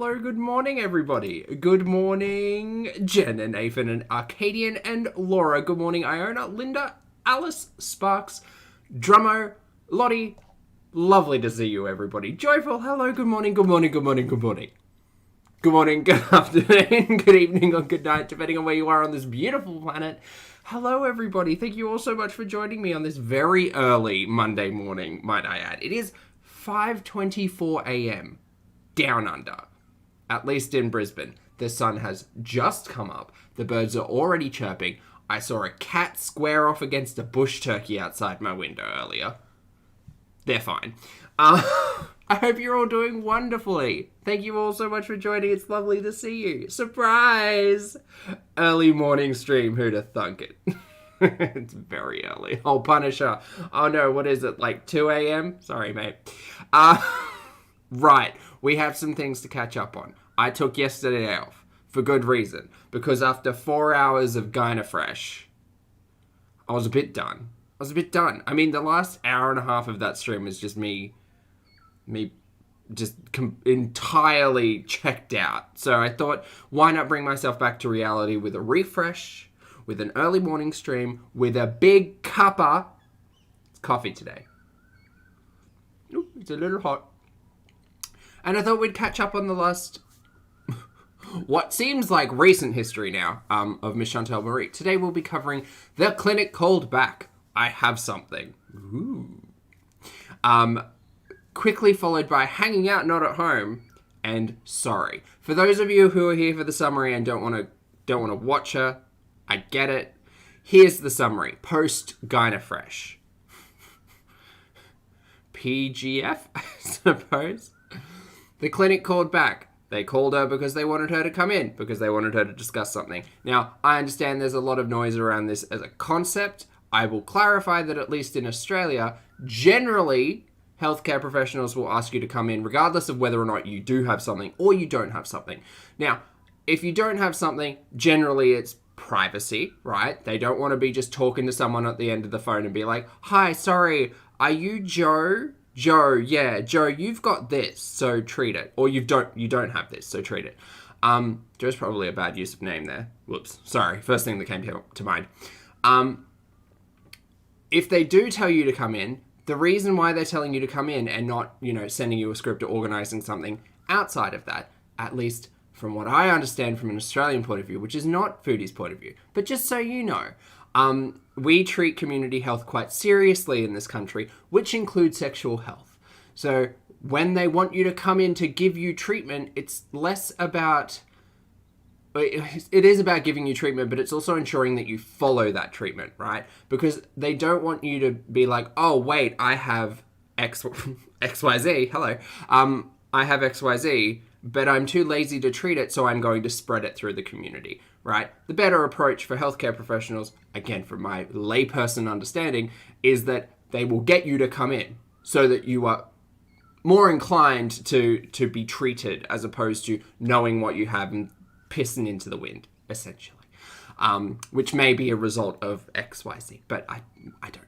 Hello, good morning, everybody. Good morning, Jen and Nathan and Arcadian and Laura. Good morning, Iona, Linda, Alice, Sparks, Drummo, Lottie. Lovely to see you, everybody. Joyful, hello, good morning, good morning, good morning, good morning. Good morning, good afternoon, good evening, or good night, depending on where you are on this beautiful planet. Hello, everybody. Thank you all so much for joining me on this very early Monday morning, might I add. It is 5:24 a.m. down under, at least in Brisbane. The sun has just come up. The birds are already chirping. I saw a cat square off against a bush turkey outside my window earlier. They're fine. I hope you're all doing wonderfully. Thank you all so much for joining. It's lovely to see you. Surprise! Early morning stream. Who'd have thunk it? It's very early. Oh, Punisher. Oh no, what is it? Like 2 a.m.? Sorry, mate. Right. We have some things to catch up on. I took yesterday off for good reason. Because after 4 hours of Gynafresh, I was a bit done. I mean, the last hour and a half of that stream was just me just entirely checked out. So I thought, why not bring myself back to reality with a refresh, with an early morning stream, with a big cuppa. It's coffee today. Ooh, it's a little hot. And I thought we'd catch up on the last, what seems like recent history now, of Miss Chantal Marie. Today we'll be covering the clinic called back. I have something. Ooh. Quickly followed by hanging out, not at home, and sorry. For those of you who are here for the summary and don't want to watch her, I get it. Here's the summary. Post Gynafresh. PGF, I suppose. The clinic called back. They called her because they wanted her to come in, because they wanted her to discuss something. Now, I understand there's a lot of noise around this as a concept. I will clarify that at least in Australia, generally, healthcare professionals will ask you to come in regardless of whether or not you do have something or you don't have something. Now, if you don't have something, generally it's privacy, right? They don't want to be just talking to someone at the end of the phone and be like, hi, sorry, are you Joe? Joe, yeah, Joe, you've got this, so treat it. Or you don't have this, so treat it. Joe's probably a bad use of name there. Whoops, sorry, first thing that came to mind. If they do tell you to come in, the reason why they're telling you to come in and not, sending you a script or organising something outside of that, at least from what I understand from an Australian point of view, which is not Foodie's point of view, but just so you know, we treat community health quite seriously in this country, which includes sexual health. So when they want you to come in to give you treatment, it's less about... It is about giving you treatment, but it's also ensuring that you follow that treatment, right? Because they don't want you to be like, oh, wait, I have XYZ. Hello. I have XYZ, but I'm too lazy to treat it, so I'm going to spread it through the community, right? The better approach for healthcare professionals, again, from my layperson understanding, is that they will get you to come in so that you are more inclined to be treated as opposed to knowing what you have and pissing into the wind, essentially, which may be a result of XYZ, but I don't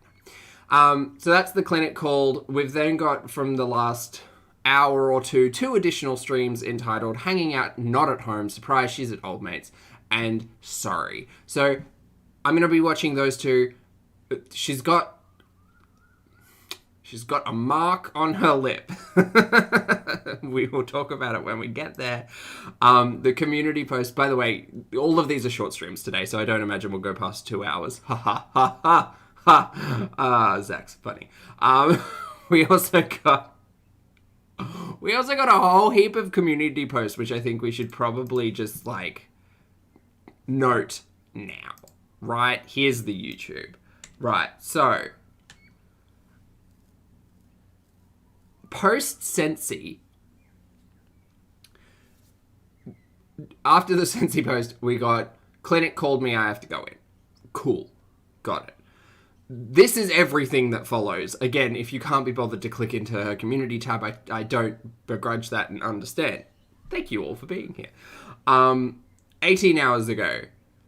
know. So that's the clinic called. We've then got from the last hour or two additional streams entitled Hanging Out, Not at Home, Surprise, She's at Old Mates, and Sorry. So I'm going to be watching those two. She's got a mark on her lip. We will talk about it when we get there. The community post, by the way, all of these are short streams today, so I don't imagine we'll go past 2 hours. Ha ha ha ha ha. Zach's funny. We also got a whole heap of community posts, which I think we should probably just note now. Right? Here's the YouTube. Right, so post-Sensi, after the Sensi post, we got, clinic called me, I have to go in. Cool. Got it. This is everything that follows. Again, if you can't be bothered to click into her community tab, I don't begrudge that and understand. Thank you all for being here. 18 hours ago,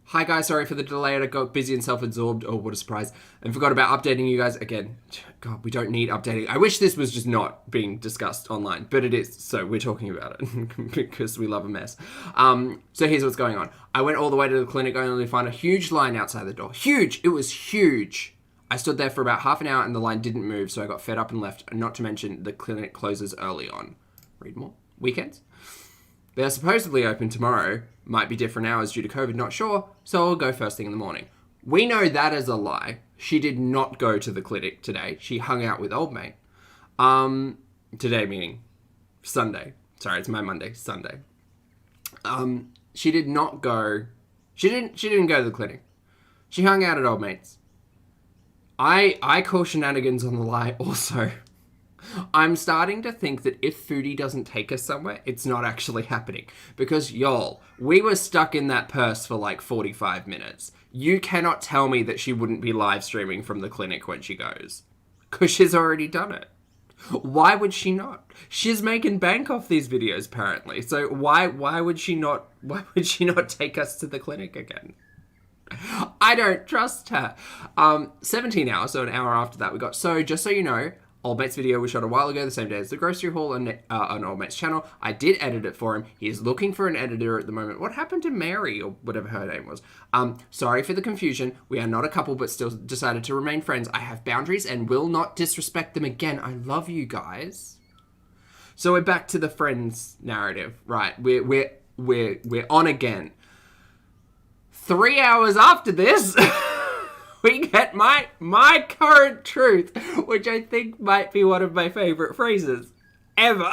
Hi guys, sorry for the delay. I got busy and self-absorbed. Oh, what a surprise. And forgot about updating you guys again. God, we don't need updating. I wish this was just not being discussed online, but it is. So we're talking about it because we love a mess. So here's what's going on. I went all the way to the clinic only to find a huge line outside the door. Huge! It was huge. I stood there for about half an hour and the line didn't move, so I got fed up and left. Not to mention the clinic closes early on. Read more. Weekends? They're supposedly open tomorrow. Might be different hours due to COVID, not sure. So I'll go first thing in the morning. We know that is a lie. She did not go to the clinic today. She hung out with old mate. Today meaning Sunday. Sorry, it's my Monday. Sunday. She did not go. She didn't go to the clinic. She hung out at old mate's. I call shenanigans on the lie also. I'm starting to think that if Foodie doesn't take us somewhere, it's not actually happening. Because, y'all, we were stuck in that purse for like 45 minutes. You cannot tell me that she wouldn't be live streaming from the clinic when she goes. Because she's already done it. Why would she not? She's making bank off these videos, apparently. So why would she not take us to the clinic again? I don't trust her. 17 hours, so an hour after that we got. So, just so you know, Old Mate's video was shot a while ago, the same day as the grocery haul on Old Mate's channel. I did edit it for him. He's looking for an editor at the moment. What happened to Mary, or whatever her name was? Sorry for the confusion. We are not a couple, but still decided to remain friends. I have boundaries and will not disrespect them again. I love you guys. So we're back to the friends narrative, right? We're on again. 3 hours after this, we get my current truth, which I think might be one of my favorite phrases ever.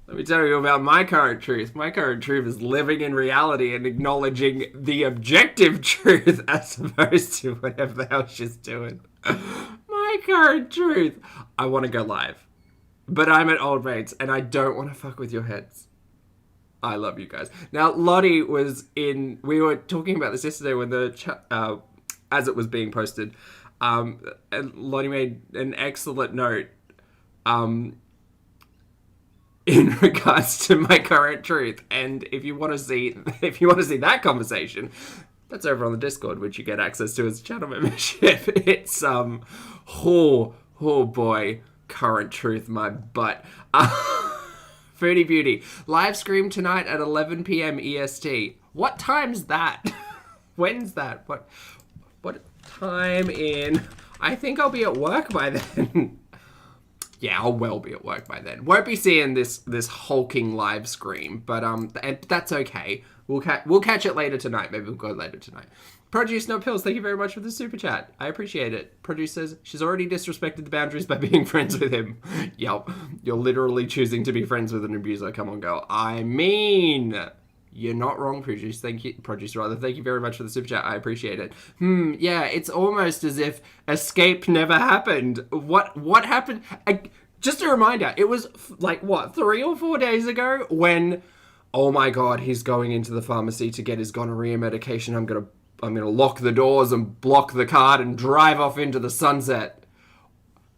Let me tell you about my current truth. My current truth is living in reality and acknowledging the objective truth as opposed to whatever the hell she's doing. My current truth. I want to go live, but I'm at Old Mates and I don't want to fuck with your heads. I love you guys. Now, Lottie was in... We were talking about this yesterday when as it was being posted. And Lottie made an excellent note in regards to my current truth. And if you want to see that conversation, that's over on the Discord, which you get access to as a channel membership. It's oh boy, current truth, my butt. Foodie Beauty. Live stream tonight at 11 p.m. EST. What time's that? When's that? What time in... I think I'll be at work by then. Yeah, I'll well be at work by then. Won't be seeing this hulking live stream, but that's okay. We'll catch it later tonight. Maybe we'll go later tonight. Produce No Pills, thank you very much for the super chat. I appreciate it. Produce says, she's already disrespected the boundaries by being friends with him. Yup, you're literally choosing to be friends with an abuser. Come on, girl. I mean, you're not wrong, Produce. Thank you, Produce rather. Thank you very much for the super chat. I appreciate it. Yeah, it's almost as if escape never happened. What happened? Just a reminder, it was like, 3 or 4 days ago when, oh my God, he's going into the pharmacy to get his gonorrhea medication. I'm gonna lock the doors and block the card and drive off into the sunset.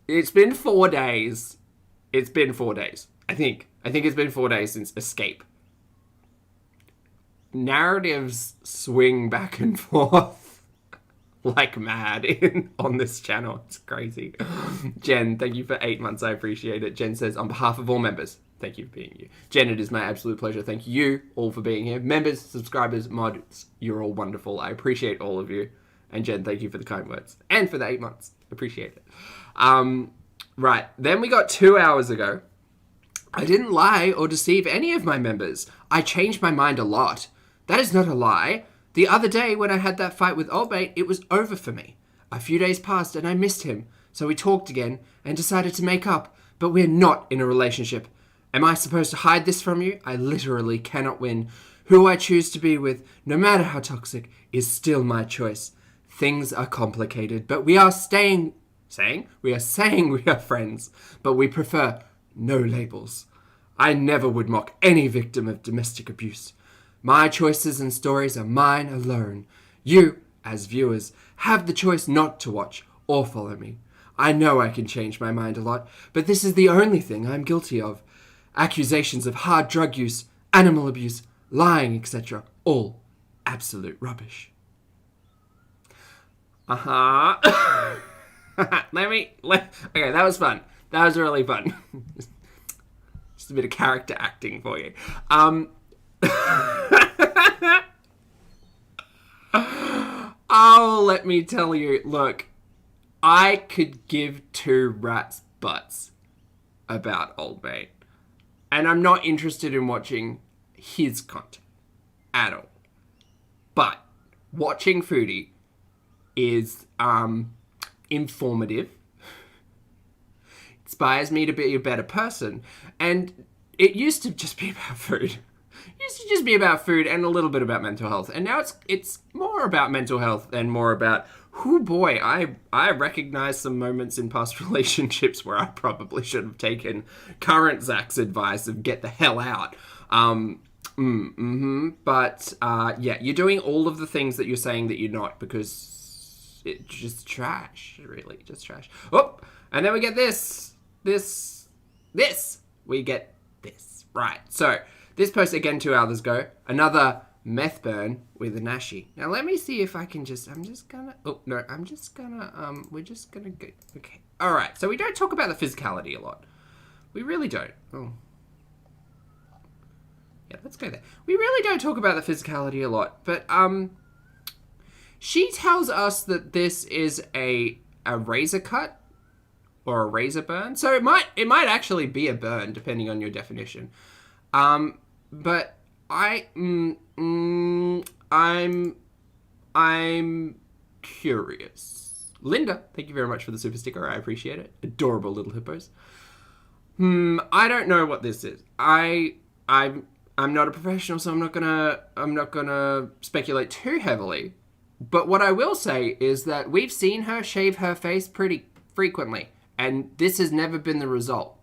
It's been 4 days. It's been 4 days. I think it's been 4 days since escape. Narratives swing back and forth like mad on this channel. It's crazy. Jen, thank you for 8 months. I appreciate it. Jen says, on behalf of all members, thank you for being you. Jen, it is my absolute pleasure. Thank you all for being here. Members, subscribers, mods, you're all wonderful. I appreciate all of you. And Jen, thank you for the kind words. And for the 8 months. Appreciate it. Right. Then we got 2 hours ago. I didn't lie or deceive any of my members. I changed my mind a lot. That is not a lie. The other day when I had that fight with Old Mate, it was over for me. A few days passed and I missed him. So we talked again and decided to make up. But we're not in a relationship. Am I supposed to hide this from you? I literally cannot win. Who I choose to be with, no matter how toxic, is still my choice. Things are complicated, but we are saying we are friends, but we prefer no labels. I never would mock any victim of domestic abuse. My choices and stories are mine alone. You, as viewers, have the choice not to watch or follow me. I know I can change my mind a lot, but this is the only thing I'm guilty of. Accusations of hard drug use, animal abuse, lying, etc. All absolute rubbish. Okay, that was fun. That was really fun. Just a bit of character acting for you. Oh, let me tell you, look, I could give two rats' butts about old mate. And I'm not interested in watching his content at all. But watching Foodie is informative, inspires me to be a better person, and it used to just be about food. It used to just be about food and a little bit about mental health, and now it's more about mental health and more about, oh boy, I recognize some moments in past relationships where I probably should have taken current Zach's advice of get the hell out. But yeah, you're doing all of the things that you're saying that you're not, because it's just trash, really, just trash. Oh, and then we get this. We get this. Right, so this post, again, 2 hours ago, another meth burn with a Nashi. Now, let me see if I can we're just gonna go, okay. All right, so we don't talk about the physicality a lot. We really don't. Oh. Yeah, let's go there. We really don't talk about the physicality a lot, but she tells us that this is a razor cut or a razor burn. So it might actually be a burn depending on your definition. But I'm curious. Linda, thank you very much for the super sticker. I appreciate it. Adorable little hippos. I don't know what this is. I'm not a professional, so I'm not gonna speculate too heavily. But what I will say is that we've seen her shave her face pretty frequently, and this has never been the result.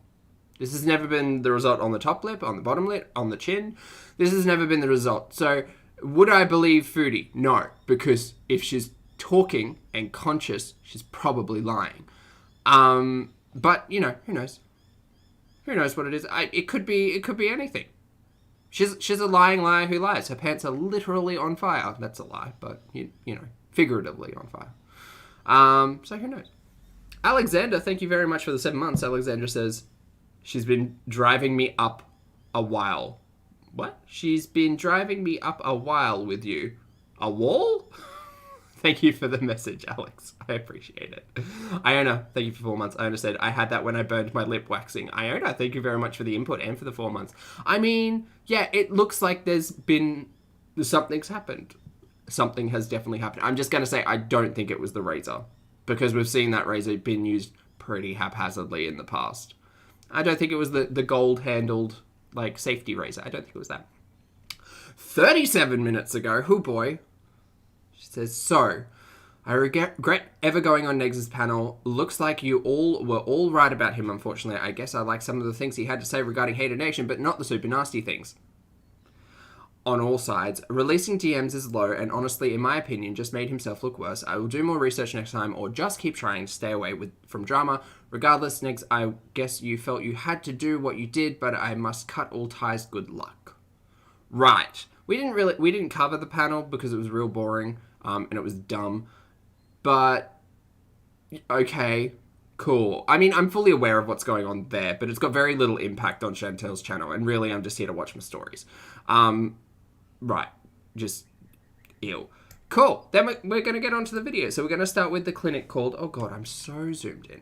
This has never been the result on the top lip, on the bottom lip, on the chin. This has never been the result. So would I believe Foodie? No, because if she's talking and conscious, she's probably lying. But you know, who knows? Who knows what it is? It could be anything. She's a lying liar who lies. Her pants are literally on fire. That's a lie, but you know, figuratively on fire. So who knows? Alexander, thank you very much for the 7 months. Alexander says, she's been driving me up a while. What? She's been driving me up a while with you. A wall? Thank you for the message, Alex. I appreciate it. Iona, thank you for 4 months. Iona said, I had that when I burned my lip waxing. Iona, thank you very much for the input and for the 4 months. I mean, yeah, it looks like something's happened. Something has definitely happened. I'm just going to say I don't think it was the razor, because we've seen that razor been used pretty haphazardly in the past. I don't think it was the gold-handled, like, safety razor. I don't think it was that. 37 minutes ago, oh boy. She says, so, I regret ever going on Negs' panel. Looks like you all were all right about him, unfortunately. I guess I like some of the things he had to say regarding Hater Nation, but not the super nasty things. On all sides, releasing DMs is low, and honestly, in my opinion, just made himself look worse. I will do more research next time, or just keep trying to stay away from drama. Regardless, Negs, I guess you felt you had to do what you did, but I must cut all ties. Good luck. Right. We didn't cover the panel because it was real boring, and it was dumb. But okay, cool. I mean, I'm fully aware of what's going on there, but it's got very little impact on Chantel's channel, and really, I'm just here to watch my stories. Right. Just ew. Cool. Then we're going to get onto the video. So we're going to start with the clinic called... Oh, God, I'm so zoomed in.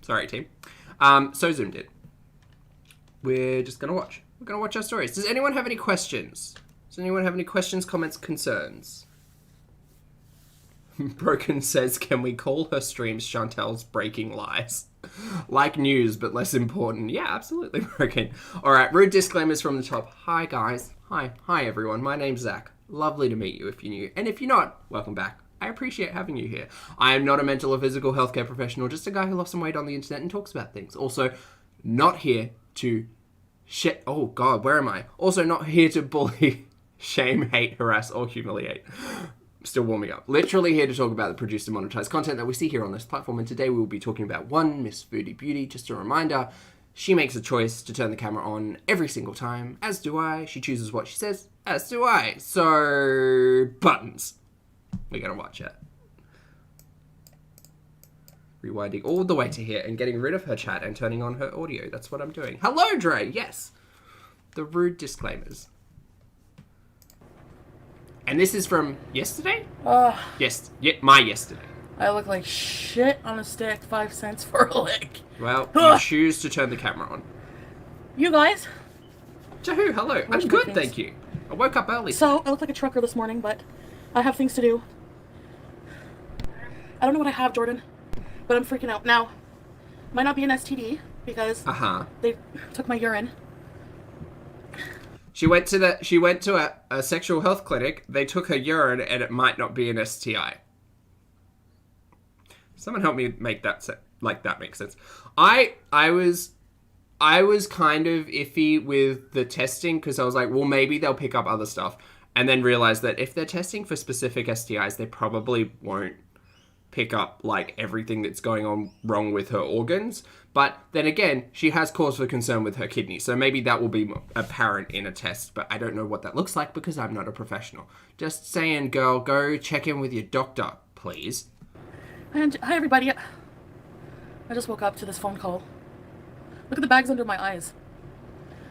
Sorry, team. So zoomed in. We're just going to watch. We're going to watch our stories. Does anyone have any questions? Does anyone have any questions, comments, concerns? Broken says, can we call her streams Chantel's breaking lies? Like news, but less important. Yeah, absolutely, Broken. All right, rude disclaimers from the top. Hi, guys. Hi, everyone. My name's Zach. Lovely to meet you if you're new. And if you're not, welcome back. I appreciate having you here. I am not a mental or physical healthcare professional, just a guy who lost some weight on the internet and talks about things. Also, not here to oh, God, where am I? Also, not here to bully, shame, hate, harass, or humiliate. Still warming up. Literally here to talk about the produced and monetized content that we see here on this platform. And today we will be talking about one Miss Foodie Beauty. Just a reminder, she makes a choice to turn the camera on every single time, as do I. She chooses what she says, as do I. So, buttons. We're going to watch it. Rewinding all the way to here and getting rid of her chat and turning on her audio. That's what I'm doing. Hello, Dre. Yes. The rude disclaimers. And this is from yesterday? Yes. Yeah, my yesterday. I look like shit on a stick, 5 cents for a lick. Well, you choose to turn the camera on. You guys? Jahoo, hello. I'm good, thank you. I woke up early. So, I look like a trucker this morning, but I have things to do. I don't know what I have, Jordan, but I'm freaking out. Now, might not be an STD, because they took my urine. She went to a sexual health clinic, they took her urine, and it might not be an STI. Someone help me make that that makes sense. I was kind of iffy with the testing because I was like, well, maybe they'll pick up other stuff, and then realized that if they're testing for specific STIs, they probably won't pick up like everything that's going on wrong with her organs. But then again, she has cause for concern with her kidney, so maybe that will be apparent in a test, but I don't know what that looks like because I'm not a professional. Just saying, girl, go check in with your doctor, please. And hi, everybody. I just woke up to this phone call. Look at the bags under my eyes.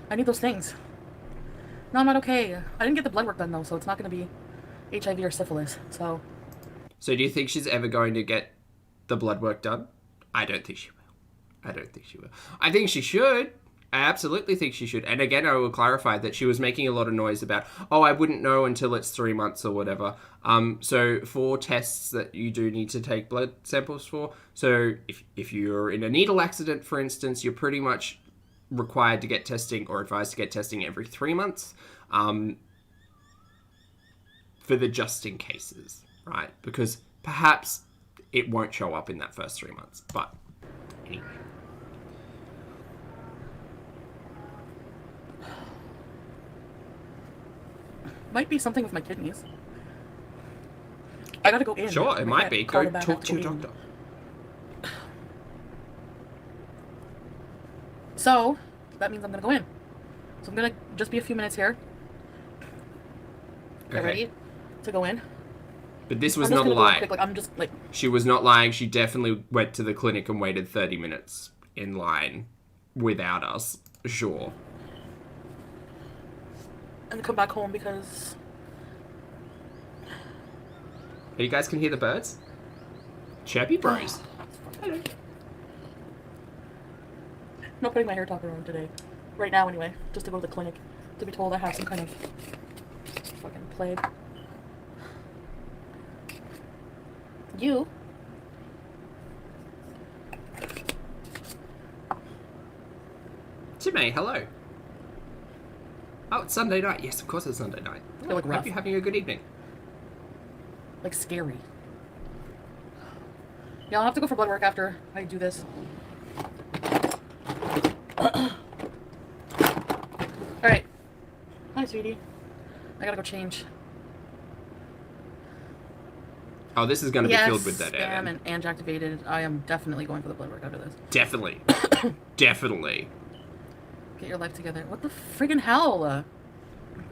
I need those things. No, I'm not okay. I didn't get the blood work done, though, so it's not going to be HIV or syphilis, so... So do you think she's ever going to get the blood work done? I don't think she will. I think she should. I absolutely think she should. And again, I will clarify that she was making a lot of noise about, oh, I wouldn't know until it's 3 months or whatever. So for tests that you do need to take blood samples for, so if you're in a needle accident, for instance, you're pretty much required to get testing or advised to get testing every 3 months for the just in cases, right? Because perhaps it won't show up in that first 3 months. But anyway. Might be something with my kidneys. I gotta go in. Sure, it might be. Go talk to your doctor. So, that means I'm gonna go in. So I'm gonna just be a few minutes here. Get ready to go in. But this was not a lie. I'm just like... She was not lying. She definitely went to the clinic and waited 30 minutes in line without us. Sure. And come back home because... You guys can hear the birds? Chirpy bros. Hello. Not putting my hair topper on today. Right now, anyway. Just to go to the clinic. To be told I have some kind of fucking plague. You? Jimmy, hello. Oh, it's Sunday night. Yes, of course it's Sunday night. I look hope rough. you're having a good evening. Like scary. Yeah, I'll have to go for blood work after I do this. Alright. Hi, sweetie. I gotta go change. Oh, this is going to be filled with that air. Yes, spam and activated. I am definitely going for the blood work after this. Definitely. Definitely. Get your life together. What the friggin' hell?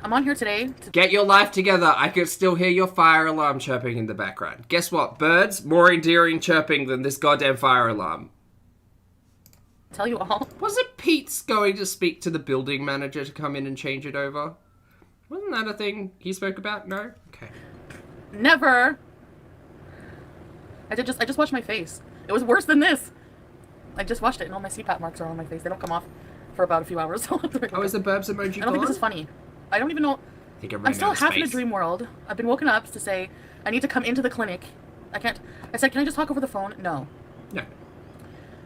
I'm on here today to... Get your life together. I can still hear your fire alarm chirping in the background. Guess what? Birds, more endearing chirping than this goddamn fire alarm. Tell you all. Wasn't Pete's going to speak to the building manager to come in and change it over? Wasn't that a thing he spoke about? No? Okay. Never. I just washed my face. It was worse than this. I just washed it and all my CPAP marks are on my face. They don't come off for about a few hours. Oh, is the burbs emoji I don't think this is funny. I don't even know. I'm still half in a dream world. I've been woken up to say I need to come into the clinic. I can't. I said, can I just talk over the phone? No. No.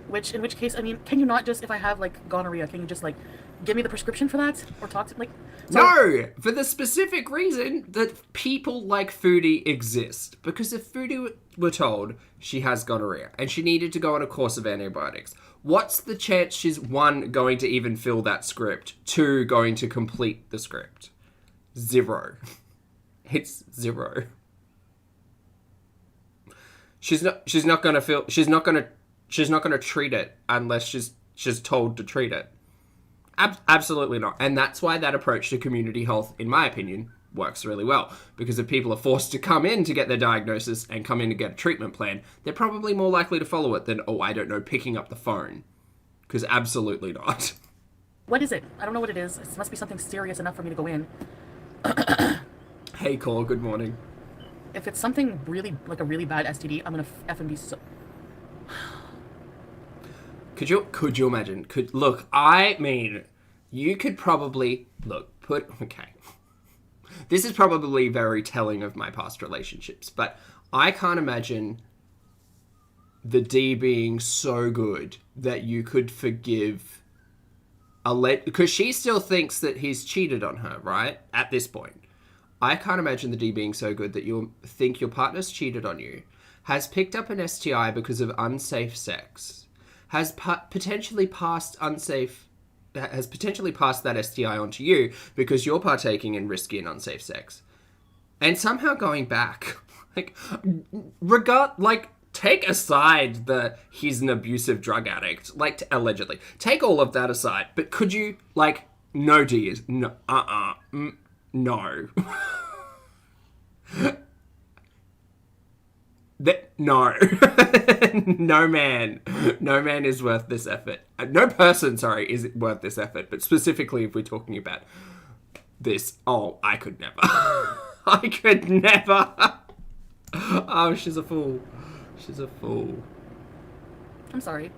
In which case, I mean, can you not just, if I have like gonorrhea, can you just like give me the prescription for that or talk to like? So, no, for the specific reason that people like Foodie exist. Because if Foodie were told she has gonorrhea and she needed to go on a course of antibiotics, what's the chance she's, 1, going to even fill that script, 2, going to complete the script? 0. It's 0. She's not gonna treat it unless she's told to treat it. Absolutely not. And that's why that approach to community health, in my opinion, works really well. Because if people are forced to come in to get their diagnosis and come in to get a treatment plan, they're probably more likely to follow it than, oh, I don't know, picking up the phone. Because absolutely not. What is it? I don't know what it is. It must be something serious enough for me to go in. Hey, Cole, good morning. If it's something really, like a really bad STD, I'm gonna effing be so... Could you imagine? I mean, you could probably, okay. This is probably very telling of my past relationships, but I can't imagine the D being so good that you could forgive because she still thinks that he's cheated on her, right? At this point. I can't imagine the D being so good that you'll think your partner's cheated on you, has picked up an STI because of unsafe sex, has potentially passed that STI onto you because you're partaking in risky and unsafe sex, and somehow going back, take aside he's an abusive drug addict, allegedly. Take all of that aside, but could you, no D is, no, no. No. No man is worth this effort. No person, is worth this effort, but specifically if we're talking about this, I could never. I could never. Oh, she's a fool. She's a fool. I'm sorry.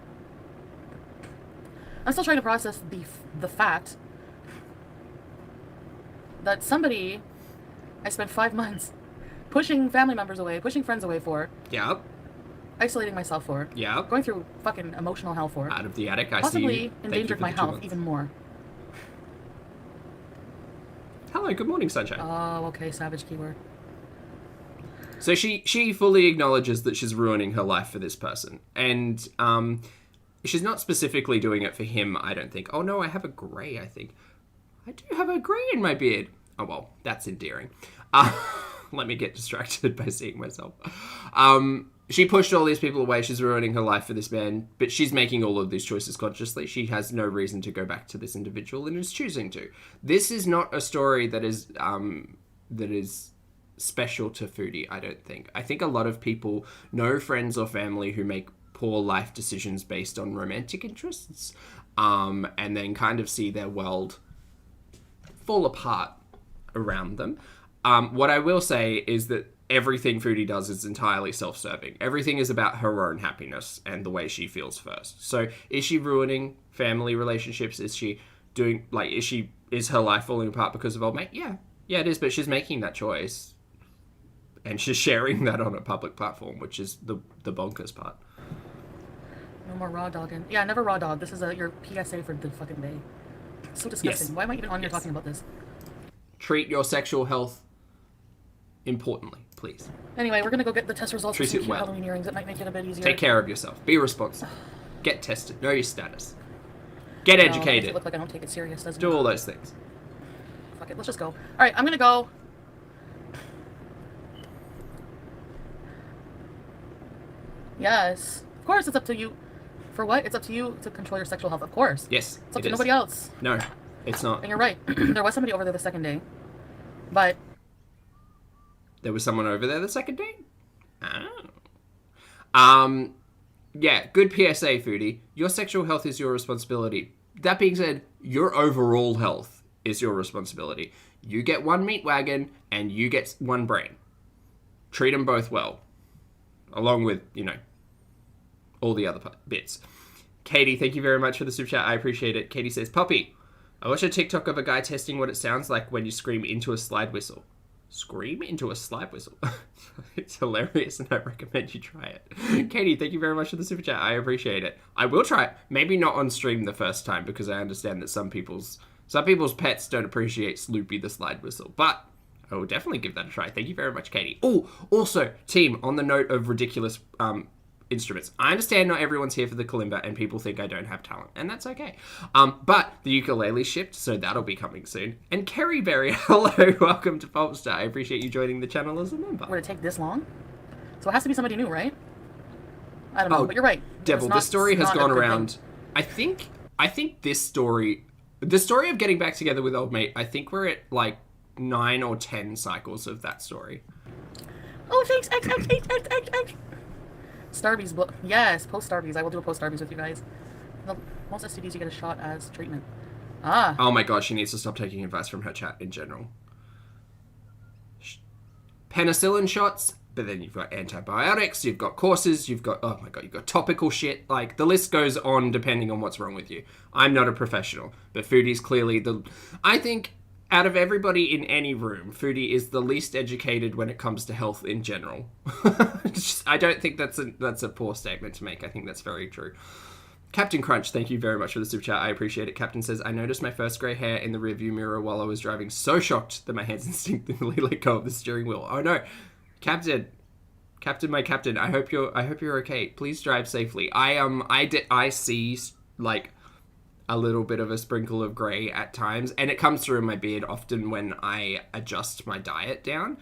I'm still trying to process the fact that somebody I spent 5 months pushing family members away, pushing friends away for. Yep. Isolating myself for. Yep. Going through fucking emotional hell for. Out of the attic, I possibly see you. Endangered my health even more. Hello, good morning, sunshine. Oh, okay, savage keyword. So she fully acknowledges that she's ruining her life for this person. And she's not specifically doing it for him, I don't think. Oh no, I have a grey, I think. I do have a grey in my beard. Oh well, that's endearing. Let me get distracted by seeing myself. She pushed all these people away. She's ruining her life for this man, but she's making all of these choices consciously. She has no reason to go back to this individual and is choosing to. This is not a story that is special to Foodie, I don't think. I think a lot of people know friends or family who make poor life decisions based on romantic interests, and then kind of see their world fall apart around them. What I will say is that everything Foodie does is entirely self-serving. Everything is about her own happiness and the way she feels first. So is she ruining family relationships? Is she doing, is her life falling apart because of old mate? Yeah, it is, but she's making that choice. And she's sharing that on a public platform, which is the bonkers part. No more raw dogging. Yeah, never raw dog. This is your PSA for the fucking day. So disgusting. Yes. Why am I even on here talking about this? Treat your sexual health importantly, please. Anyway, we're going to go get the test results for some cute Halloween earrings. It might make it a bit easier. Take care of yourself. Be responsible. Get tested. Know your status. Get educated. It look like I don't take it serious, doesn't it? Do all those things. Fuck it. Let's just go. All right, I'm going to go. Yes. Of course, it's up to you. For what? It's up to you to control your sexual health. Of course. Yes. It's up to nobody else. No, it's not. And you're right. There was somebody over there the second day. But... There was someone over there the second day? Oh. Yeah, good PSA, Foodie. Your sexual health is your responsibility. That being said, your overall health is your responsibility. You get one meat wagon, and you get one brain. Treat them both well. Along with, all the other bits. Katie, thank you very much for the super chat. I appreciate it. Katie says, Pulpy, I watched a TikTok of a guy testing what it sounds like when you scream into a slide whistle. Scream into a slide whistle? It's hilarious, and I recommend you try it. Katie, thank you very much for the super chat. I appreciate it. I will try it. Maybe not on stream the first time, because I understand that some people's pets don't appreciate Sloopy the slide whistle. But I will definitely give that a try. Thank you very much, Katie. Oh, also, team, on the note of ridiculous instruments, I understand not everyone's here for the kalimba and people think I don't have talent, and that's okay. But the ukulele shipped, so that'll be coming soon. And Kerry Berry, hello, welcome to Popstar. I appreciate you joining the channel as a member. Would it take this long? So it has to be somebody new, right? I don't know, but you're right. Devil, this story has gone around. I think this story, the story of getting back together with old mate, I think we're at like 9 or 10 cycles of that story. Oh, thanks. X. Starbies. Yes, post Starbies. I will do a post Starbies with you guys. Most STDs you get a shot as treatment. Ah. Oh my god, she needs to stop taking advice from her chat in general. Penicillin shots, but then you've got antibiotics, you've got courses, you've got, oh my god, you've got topical shit. Like, the list goes on depending on what's wrong with you. I'm not a professional, but Foodie's clearly I think out of everybody in any room, Foodie is the least educated when it comes to health in general. I don't think that's a poor statement to make. I think that's very true. Captain Crunch, thank you very much for the super chat. I appreciate it. Captain says, I noticed my first grey hair in the rearview mirror while I was driving, so shocked that my hands instinctively let go of the steering wheel. Oh no. Captain, my captain, I hope you're okay. Please drive safely. I see like a little bit of a sprinkle of grey at times, and it comes through in my beard often when I adjust my diet down.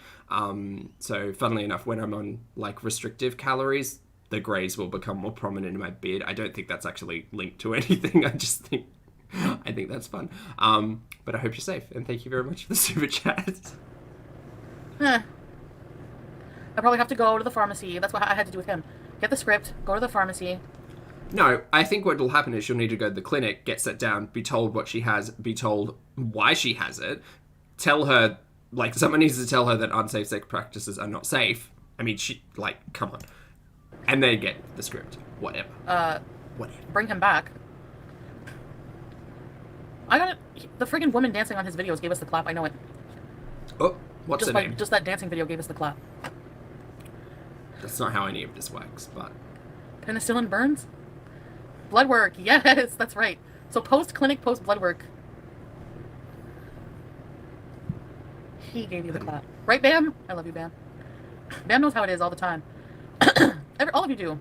So funnily enough, when I'm on like restrictive calories, the greys will become more prominent in my beard. I don't think that's actually linked to anything. I think that's fun. But I hope you're safe, and thank you very much for the super chat. I probably have to go to the pharmacy. That's what I had to do with him. Get the script, go to the pharmacy. No, I think what will happen is she'll need to go to the clinic, get set down, be told what she has, be told why she has it, tell her, like, someone needs to tell her that unsafe sex practices are not safe. I mean, come on. And then get the script. Whatever. Whatever. Bring him back. The friggin' woman dancing on his videos gave us the clap. I know it. Oh, what's the name? Just that dancing video gave us the clap. That's not how any of this works, but... Penicillin burns? Blood work. Yes, that's right. So post-clinic, post-blood work. He gave you the clap. Right, Bam? I love you, Bam. Bam knows how it is all the time. All of you do.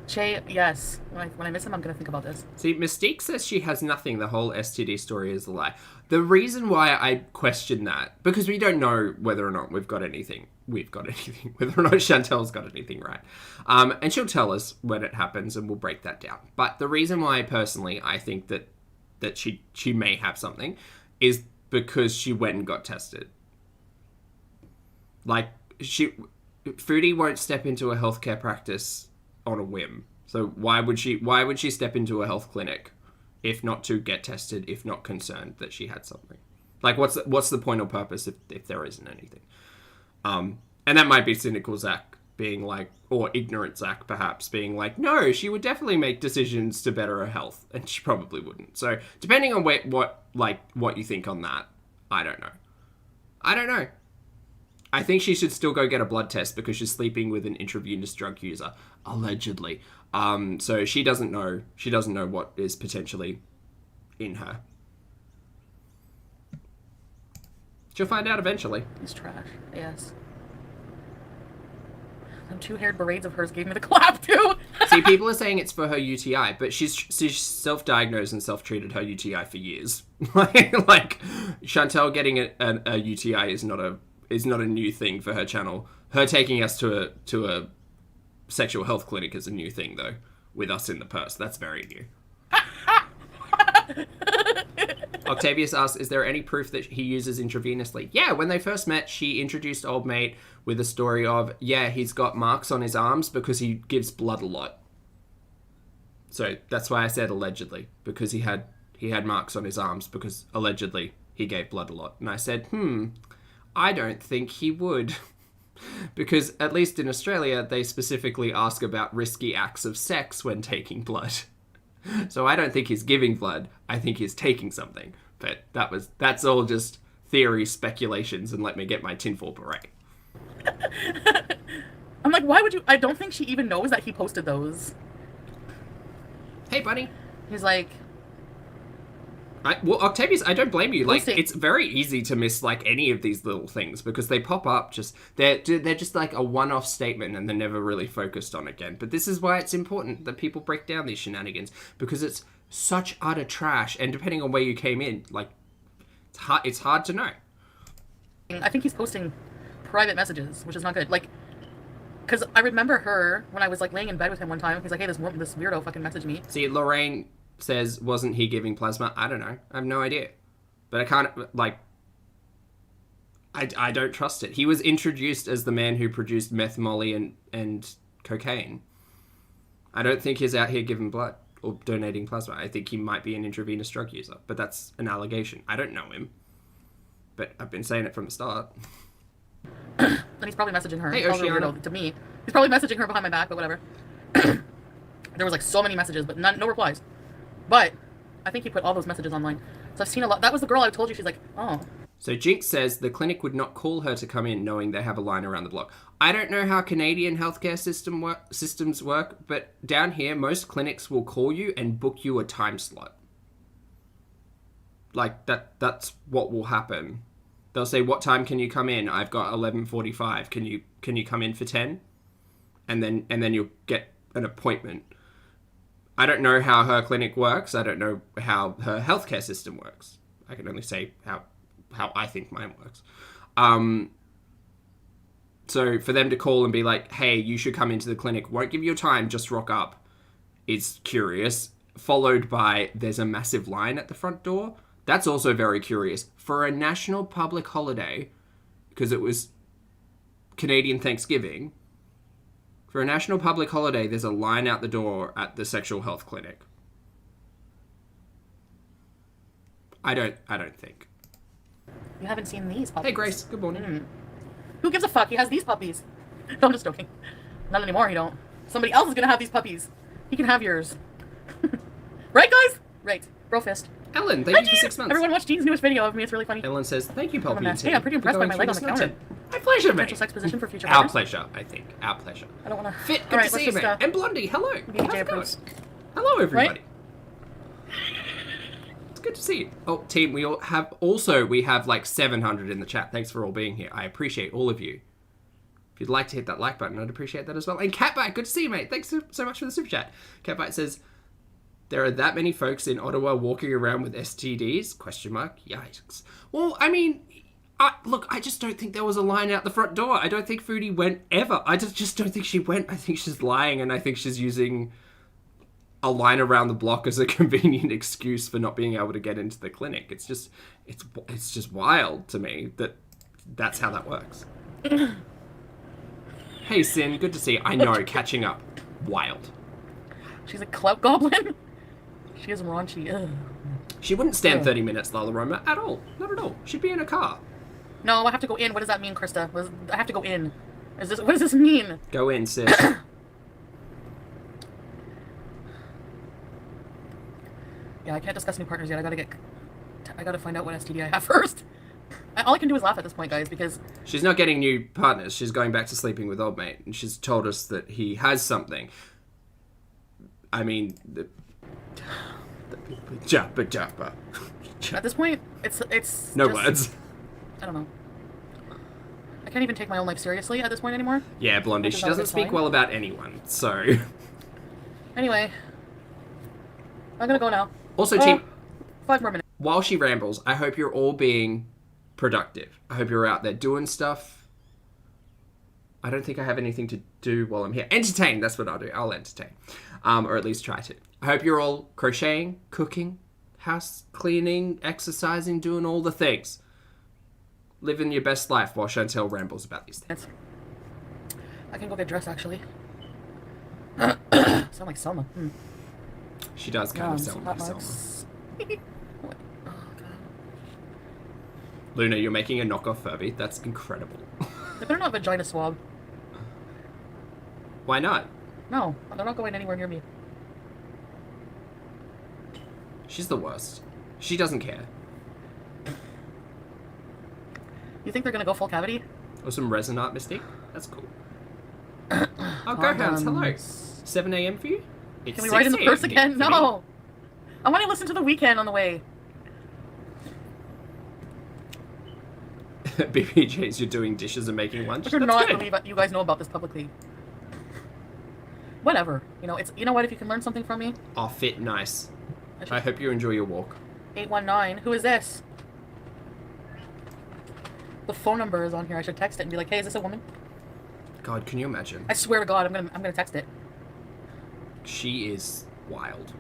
Che, yes. When I miss him, I'm going to think about this. See, Mystique says she has nothing. The whole STD story is a lie. The reason why I question that, because we don't know whether or not we've got anything, whether or not Chantel's got anything right. And she'll tell us when it happens, and we'll break that down. But the reason why, personally, I think that she may have something is because she went and got tested. Like, Foodie won't step into a healthcare practice on a whim. So why would she step into a health clinic if not to get tested, if not concerned that she had something? Like, what's the point or purpose if there isn't anything? And that might be cynical Zach being like, or ignorant Zach perhaps being like, no, she would definitely make decisions to better her health, and she probably wouldn't. So depending on what you think on that, I don't know. I think she should still go get a blood test because she's sleeping with an intravenous drug user, allegedly. So she doesn't know what is potentially in her. She'll find out eventually. He's trash. Yes. Them two-haired berets of hers gave me the clap too. See, people are saying it's for her UTI, but she's self-diagnosed and self-treated her UTI for years. like Chantel getting a UTI is not a new thing for her channel. Her taking us to a sexual health clinic is a new thing, though, with us in the purse. That's very new. Octavius asks, is there any proof that he uses intravenously? Yeah, when they first met, she introduced old mate with a story of, yeah, he's got marks on his arms because he gives blood a lot. So that's why I said allegedly, because he had marks on his arms because allegedly he gave blood a lot. And I said, I don't think he would. Because, at least in Australia, they specifically ask about risky acts of sex when taking blood. So I don't think he's giving blood, I think he's taking something. But that's all just theory, speculations, and let me get my tinfoil beret. I'm like, why would you? I don't think she even knows that he posted those. Hey, buddy. He's like... Well, Octavius, I don't blame you. Like, it's very easy to miss, like, any of these little things because they pop up they're just like a one-off statement and they're never really focused on again. But this is why it's important that people break down these shenanigans because it's such utter trash. And depending on where you came in, like, it's hard to know. I think he's posting private messages, which is not good. Like, Because I remember her when I was like laying in bed with him one time. He's like, hey, this weirdo fucking messaged me. See, Lorraine says, wasn't he giving plasma? I don't know. I have no idea. But I can't, like, I don't trust it. He was introduced as the man who produced meth, molly, and cocaine. I don't think he's out here giving blood or donating plasma. I think he might be an intravenous drug user, but that's an allegation. I don't know him, but I've been saying it from the start. And he's probably messaging her. Hey, Calls her Oceana. weirdo to me. He's probably messaging her behind my back, but whatever. There was like so many messages, but no replies. But I think he put all those messages online. So I've seen a lot. That was the girl I told you. She's like, oh. So Jinx says the clinic would not call her to come in knowing they have a line around the block. I don't know how Canadian healthcare systems work, but down here, most clinics will call you and book you a time slot. Like, that's what will happen. They'll say, what time can you come in? I've got 11:45. Can you come in for 10? And then you'll get an appointment. I don't know how her clinic works. I don't know how her healthcare system works. I can only say how I think mine works. So for them to call and be like, hey, you should come into the clinic, won't give you a time, just rock up, is curious. Followed by, there's a massive line at the front door. That's also very curious. For a national public holiday, because it was Canadian Thanksgiving, for a national public holiday, there's a line out the door at the sexual health clinic. I don't think. You haven't seen these puppies. Hey, Grace. Good morning. Who gives a fuck? He has these puppies. No, I'm just joking. Not anymore, he don't. Somebody else is gonna have these puppies. He can have yours. Right, guys? Right. Bro fist. Ellen, thank you for 6 months. Everyone watch Jean's newest video of me. It's really funny. Ellen says, thank you, Pulpy. Hey, I'm pretty impressed by my leg on the counter. My pleasure, mate. Potential sex position for future Our partners. pleasure, I think. Our pleasure. I don't want to... Fit, good to see you, mate. And Blondie, hello. How's it going? Hello, everybody. Right? It's good to see you. Oh, team, we have like 700 in the chat. Thanks for all being here. I appreciate all of you. If you'd like to hit that like button, I'd appreciate that as well. And Catbite, good to see you, mate. Thanks so much for the super chat. Catbite says, there are that many folks in Ottawa walking around with STDs? Question mark. Yikes. Well, I mean, look, I just don't think there was a line out the front door. I don't think Foodie went ever. I just don't think she went. I think she's lying, and I think she's using a line around the block as a convenient excuse for not being able to get into the clinic. It's just wild to me that that's how that works. Hey, Sin, good to see you. I know, catching up. Wild. She's a clout goblin? She is raunchy. Ugh. She wouldn't stand 30 minutes, La Roma, at all. Not at all. She'd be in a car. No, I have to go in. What does that mean, Krista? I have to go in. What does this mean? Go in, sis. Yeah, I can't discuss new partners yet. I gotta find out what STD I have first. All I can do is laugh at this point, guys, because... She's not getting new partners. She's going back to sleeping with old mate. And she's told us that he has something. I mean... Jabba. At this point, it's no just, words. I don't know. I can't even take my own life seriously at this point anymore. Yeah, Blondie, she doesn't speak well about anyone, so... Anyway. I'm gonna go now. Also, team... 5 more minutes. While she rambles, I hope you're all being productive. I hope you're out there doing stuff. I don't think I have anything to do while I'm here. Entertain, that's what I'll do. I'll entertain. Or at least try to. I hope you're all crocheting, cooking, house cleaning, exercising, doing all the things. Living your best life while Chantel rambles about these things. I can go get dressed, actually. Sound like Selma. She does kind of sound like Selma. Luna, you're making a knockoff Furby. That's incredible. They better not vagina swab. Why not? No, they're not going anywhere near me. She's the worst. She doesn't care. You think they're gonna go full cavity? Or some resin art mystique? That's cool. Oh, go hounds, hello. 7 a.m. for you? It's Can we write in the 6 purse a.m. again? for No! me. I want to listen to The Weekend on the way. BBJs, you're doing dishes and making lunch? I could That's not good. believe that you guys know about this publicly. Whatever. You know what, if you can learn something from me. Oh, fit, nice. I hope you enjoy your walk. 819. Who is this? The phone number is on here. I should text it and be like, hey, is this a woman? God, can you imagine? I swear to God, I'm gonna text it. She is wild.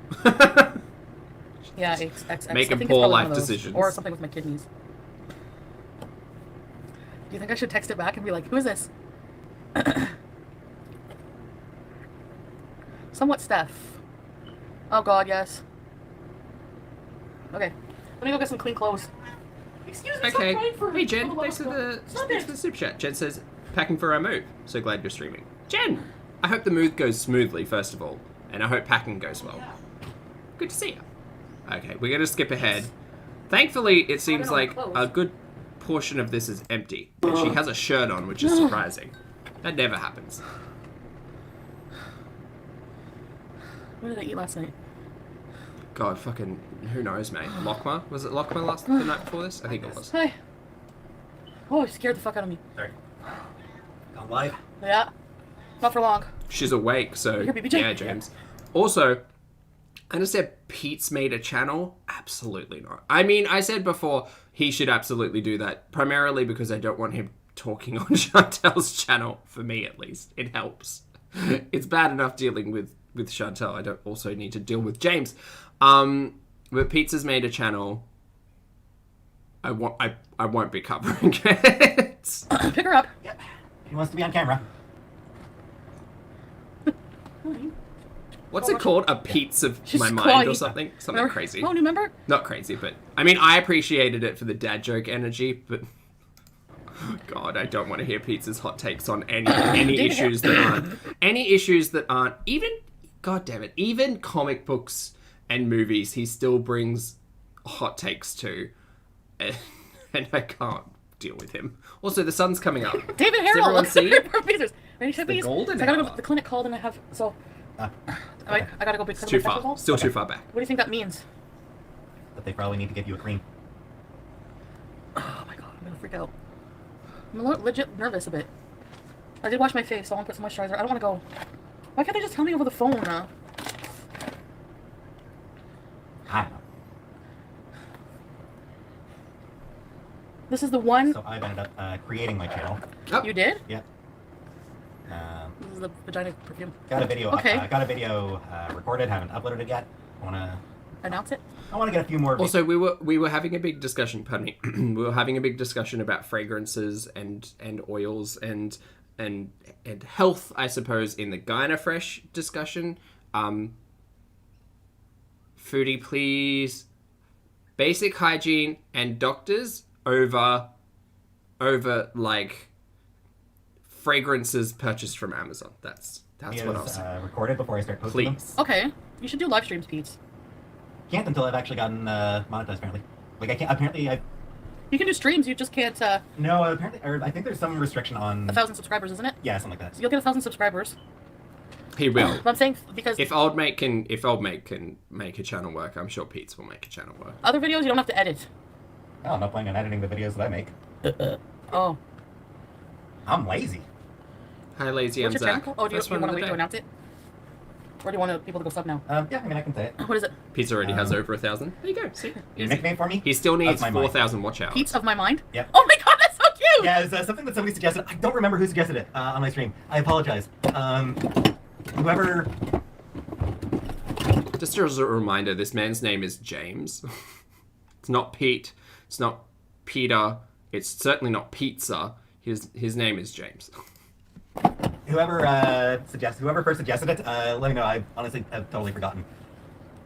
Yeah, XXX. Making I think poor it's probably life one of those. decisions. Or something with my kidneys. Do you think I should text it back and be like, who is this? Somewhat Steph. Oh God, yes. Okay. Let me go get some clean clothes. Excuse me, Okay. stop crying for Hey, Jen, the thanks for the super chat. Jen says, packing for our move. So glad you're streaming. Jen, I hope the move goes smoothly, first of all. And I hope packing goes well. Good to see you. Okay, we're going to skip ahead. Thankfully, it seems like a good portion of this is empty. And she has a shirt on, which is surprising. That never happens. What did I eat last night? God, fucking, who knows, mate? Lokma? Was it Lokma the night before this? I think it was. Hi. Oh, you scared the fuck out of me. Sorry. Gone live? Yeah. Not for long. She's awake, so Here, BBJ. yeah, James. Also, I just said Pete's made a channel. Absolutely not. I mean, I said before he should absolutely do that, primarily because I don't want him talking on Chantel's channel. For me, at least, it helps. It's bad enough dealing with Chantel. I don't also need to deal with James. But Pete's has made a channel. I won't be covering it. Pick her up. Yep. He wants to be on camera. What's it called? A Pete's of She's my mind quiet. or something? Something Remember? crazy. Oh, do you remember? Not crazy, but I mean, I appreciated it for the dad joke energy, but God, I don't want to hear Pete's hot takes on any issues that aren't even. God damn it! Even comic books and movies, he still brings hot takes to, and I can't deal with him. Also, the sun's coming up. David Does everyone Harrell. see it? Ready to the golden I gotta go hour. to the clinic called and I have I gotta go pick It's too far. Still too far back. What do you think that means? But they probably need to give you a cream. Oh my God, I'm gonna freak out. I'm legit nervous a bit. I did wash my face, so I want to put some moisturizer. I don't want to go. Why can't they just tell me over the phone? I don't know. This is the one. So I've ended up creating my channel. Oh, You did? Yep. This is the vagina perfume. Got a video. Okay. Got a video recorded. Haven't uploaded it yet. Announce it. I want to get a few more. Also, we were having a big discussion. Pardon me. We were having a big discussion about fragrances and oils and health, I suppose, in the Gynafresh discussion. Foodie, please. Basic hygiene and doctors over like fragrances purchased from Amazon. That's what I'll say. Recorded before I start posting Please. Okay. You should do live streams, Pete. Can't until I've actually gotten monetized. Apparently, like I can't. Apparently, You can do streams. You just can't. no. Apparently, or I think there's some restriction on. 1,000 subscribers, isn't it? Yeah, something like that. You'll get 1,000 subscribers. He will. But I'm saying because If old mate can make a channel work, I'm sure Pete's will make a channel work. other videos you don't have to edit. Oh, I'm not planning on editing the videos that I make. Oh. I'm lazy. Hi, lazy. I'm What's your Zach. channel? Oh, do you First one want of to the wait to day. announce it? Or do you want people to go sub now? Yeah, I mean I can say it. What is it? Pete's already has over 1,000. There you go. See, Your nickname for me? he still needs Of my mind. 4,000 watch hours. Pete's of my mind? Yep. Oh my God, that's so cute! Yeah, it's something that somebody suggested. I don't remember who suggested it on my stream. I apologize. Whoever. Just as a reminder, this man's name is James. It's not Pete. It's not Peter. It's certainly not pizza. His name is James. Whoever first suggested it, let me know. I honestly have totally forgotten.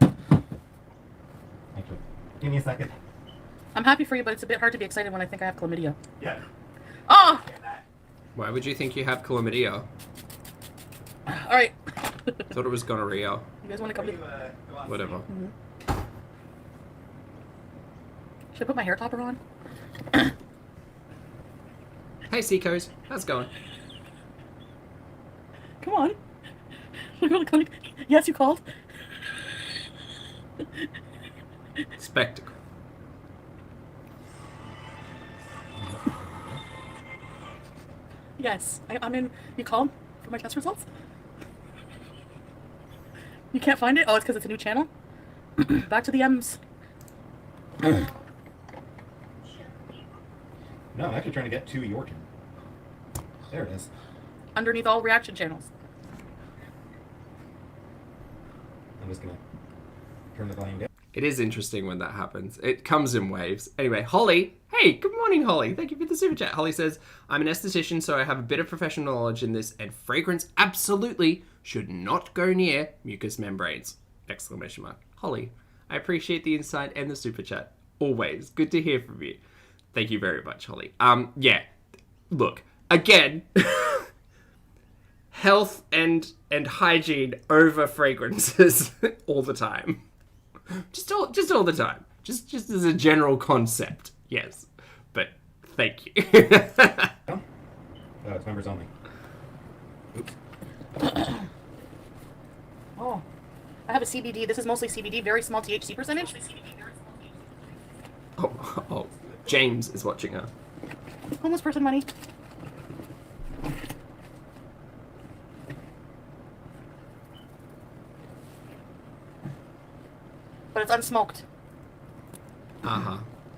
Actually, give me a second. I'm happy for you, but it's a bit hard to be excited when I think I have chlamydia. Yeah. Oh! Why would you think you have chlamydia? Alright. Thought it was gonorrhea. You guys want to come to... Whatever. Should I put my hair topper on? Hey, Seekos. How's it going? Come on. Should I go to the clinic? Yes, you called? Spectacle. Yes. I'm in... You called for my test results? You can't find it? Oh, it's because it's a new channel? Back to the M's. No, I'm actually trying to get to your channel. There it is. underneath all reaction channels. I'm just gonna turn the volume down. It is interesting when that happens. It comes in waves. Anyway, Holly. Hey, good morning, Holly. Thank you for the super chat. Holly says, I'm an esthetician, so I have a bit of professional knowledge in this, and fragrance absolutely should not go near mucous membranes. Exclamation mark. Holly, I appreciate the insight and the super chat. Always. Good to hear from you. Thank you very much, Holly. Yeah. Look, again, health and hygiene over fragrances all the time. Just all the time. Just as a general concept. Yes. But thank you. Oh, it's members only. Oops. Oh, I have a CBD. This is mostly CBD, very small THC percentage. Oh, James is watching her. Homeless person money. But it's unsmoked. Uh-huh.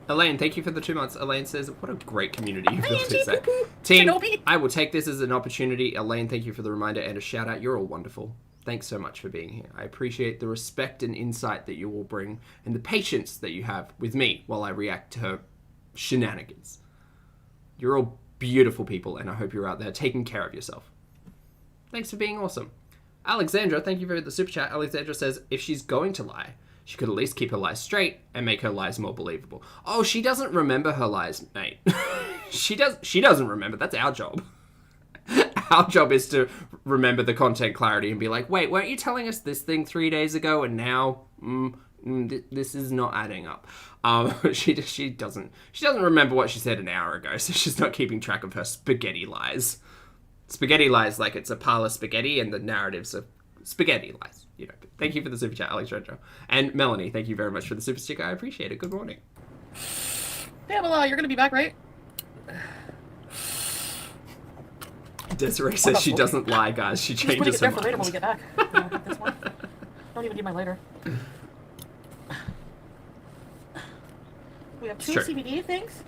Elaine, thank you for the 2 months. Elaine says, what a great community you built. Angie, Is that? poo-poo. Team, Shinobi. I will take this as an opportunity. Elaine, thank you for the reminder and a shout out. You're all wonderful. Thanks so much for being here. I appreciate the respect and insight that you all bring and the patience that you have with me while I react to her shenanigans. You're all beautiful people, and I hope you're out there taking care of yourself. Thanks for being awesome. Alexandra, thank you for the super chat. Alexandra says, if she's going to lie, she could at least keep her lies straight and make her lies more believable. Oh, she doesn't remember her lies, mate. She doesn't remember. That's our job. Our job is to remember the content clarity and be like, wait, weren't you telling us this thing 3 days ago and now this is not adding up. She doesn't remember what she said an hour ago, so she's not keeping track of her spaghetti lies. Spaghetti lies like it's a pile of spaghetti and the narratives of spaghetti lies. You know. Thank you for the super chat, Alex Retro. And Melanie, thank you very much for the super sticker. I appreciate it. Good morning. Yeah, well, you're gonna be back, right? Desiree says she doesn't lie, guys. She Just putting changes it there her for later when we mind. get back. You know, this one. Don't even need my lighter. We have two Sure. CBD things.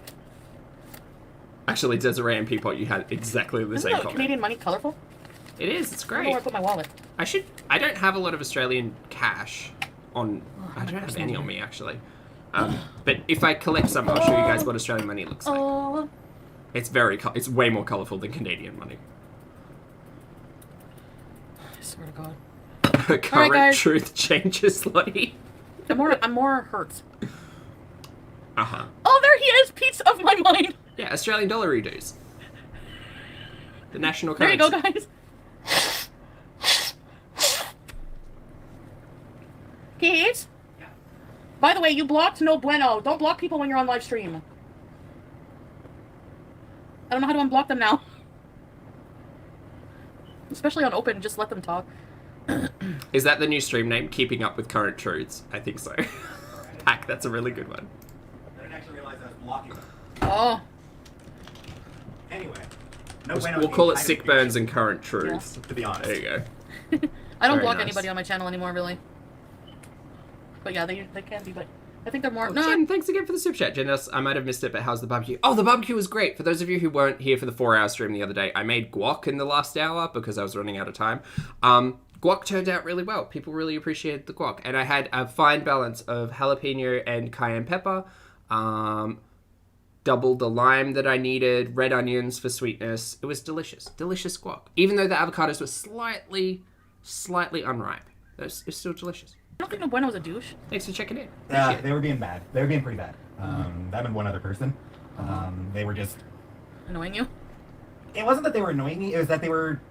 Actually, Desiree and Peapot, you had exactly the Isn't same the comment. Canadian money colorful? It is. It's I don't know great. where I put my wallet. I don't have a lot of Australian cash on. I don't have any on me actually. But if I collect some, I'll show you guys what Australian money looks like. Oh. It's it's way more colourful than Canadian money. I swear to God. Current guys. truth changes, Lottie. I'm more hurt. Uh-huh. Oh, there he is! Piece of my mind! Yeah, Australian dollar redos. The national There currency. you go, guys. Pete? Yeah. By the way, you blocked No Bueno. Don't block people when you're on live stream. I don't know how to unblock them now. Especially on open, just let them talk. Is that the new stream name? Keeping Up with Current Truths? I think so. Pack, that's a really good one. I didn't actually realize I was blocking them. Oh. Anyway. No bueno We'll call it kind of Sick Burns and Current Truths. To be honest. There you go. I don't Very block nice. anybody on my channel anymore, really. But yeah, they can be, but I think they're more... Oh, no, Jen, thanks again for the super chat. Jen, I might have missed it, but how's the barbecue? Oh, the barbecue was great. For those of you who weren't here for the 4-hour stream the other day, I made guac in the last hour because I was running out of time. Guac turned out really well. People really appreciated the guac. And I had a fine balance of jalapeno and cayenne pepper, double the lime that I needed, red onions for sweetness. It was delicious. Delicious guac. Even though the avocados were slightly unripe. It's still delicious. I don't think No Bueno's a douche. Thanks for checking in. Yeah, Appreciate it. they were being bad. They were being pretty bad. Them and one other person. They were just... Annoying you? It wasn't that they were annoying me, it was that they were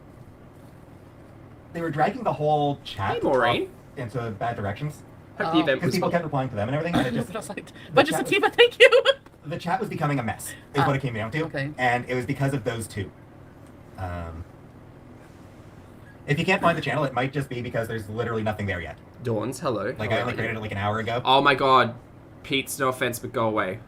dragging the whole chat Hey, Maureen. off into bad directions. Hope the event Because was people fun. kept replying to them and everything. And it just, Just like, bunch of chat was- sativa, thank you! the chat was becoming a mess, is what it came down to. Okay. And it was because of those two. If you can't find the channel, it might just be because there's literally nothing there yet. Dawns, hello. Like, How I are only you? created it like an hour ago. Oh my god. Pete's, no offense, but go away.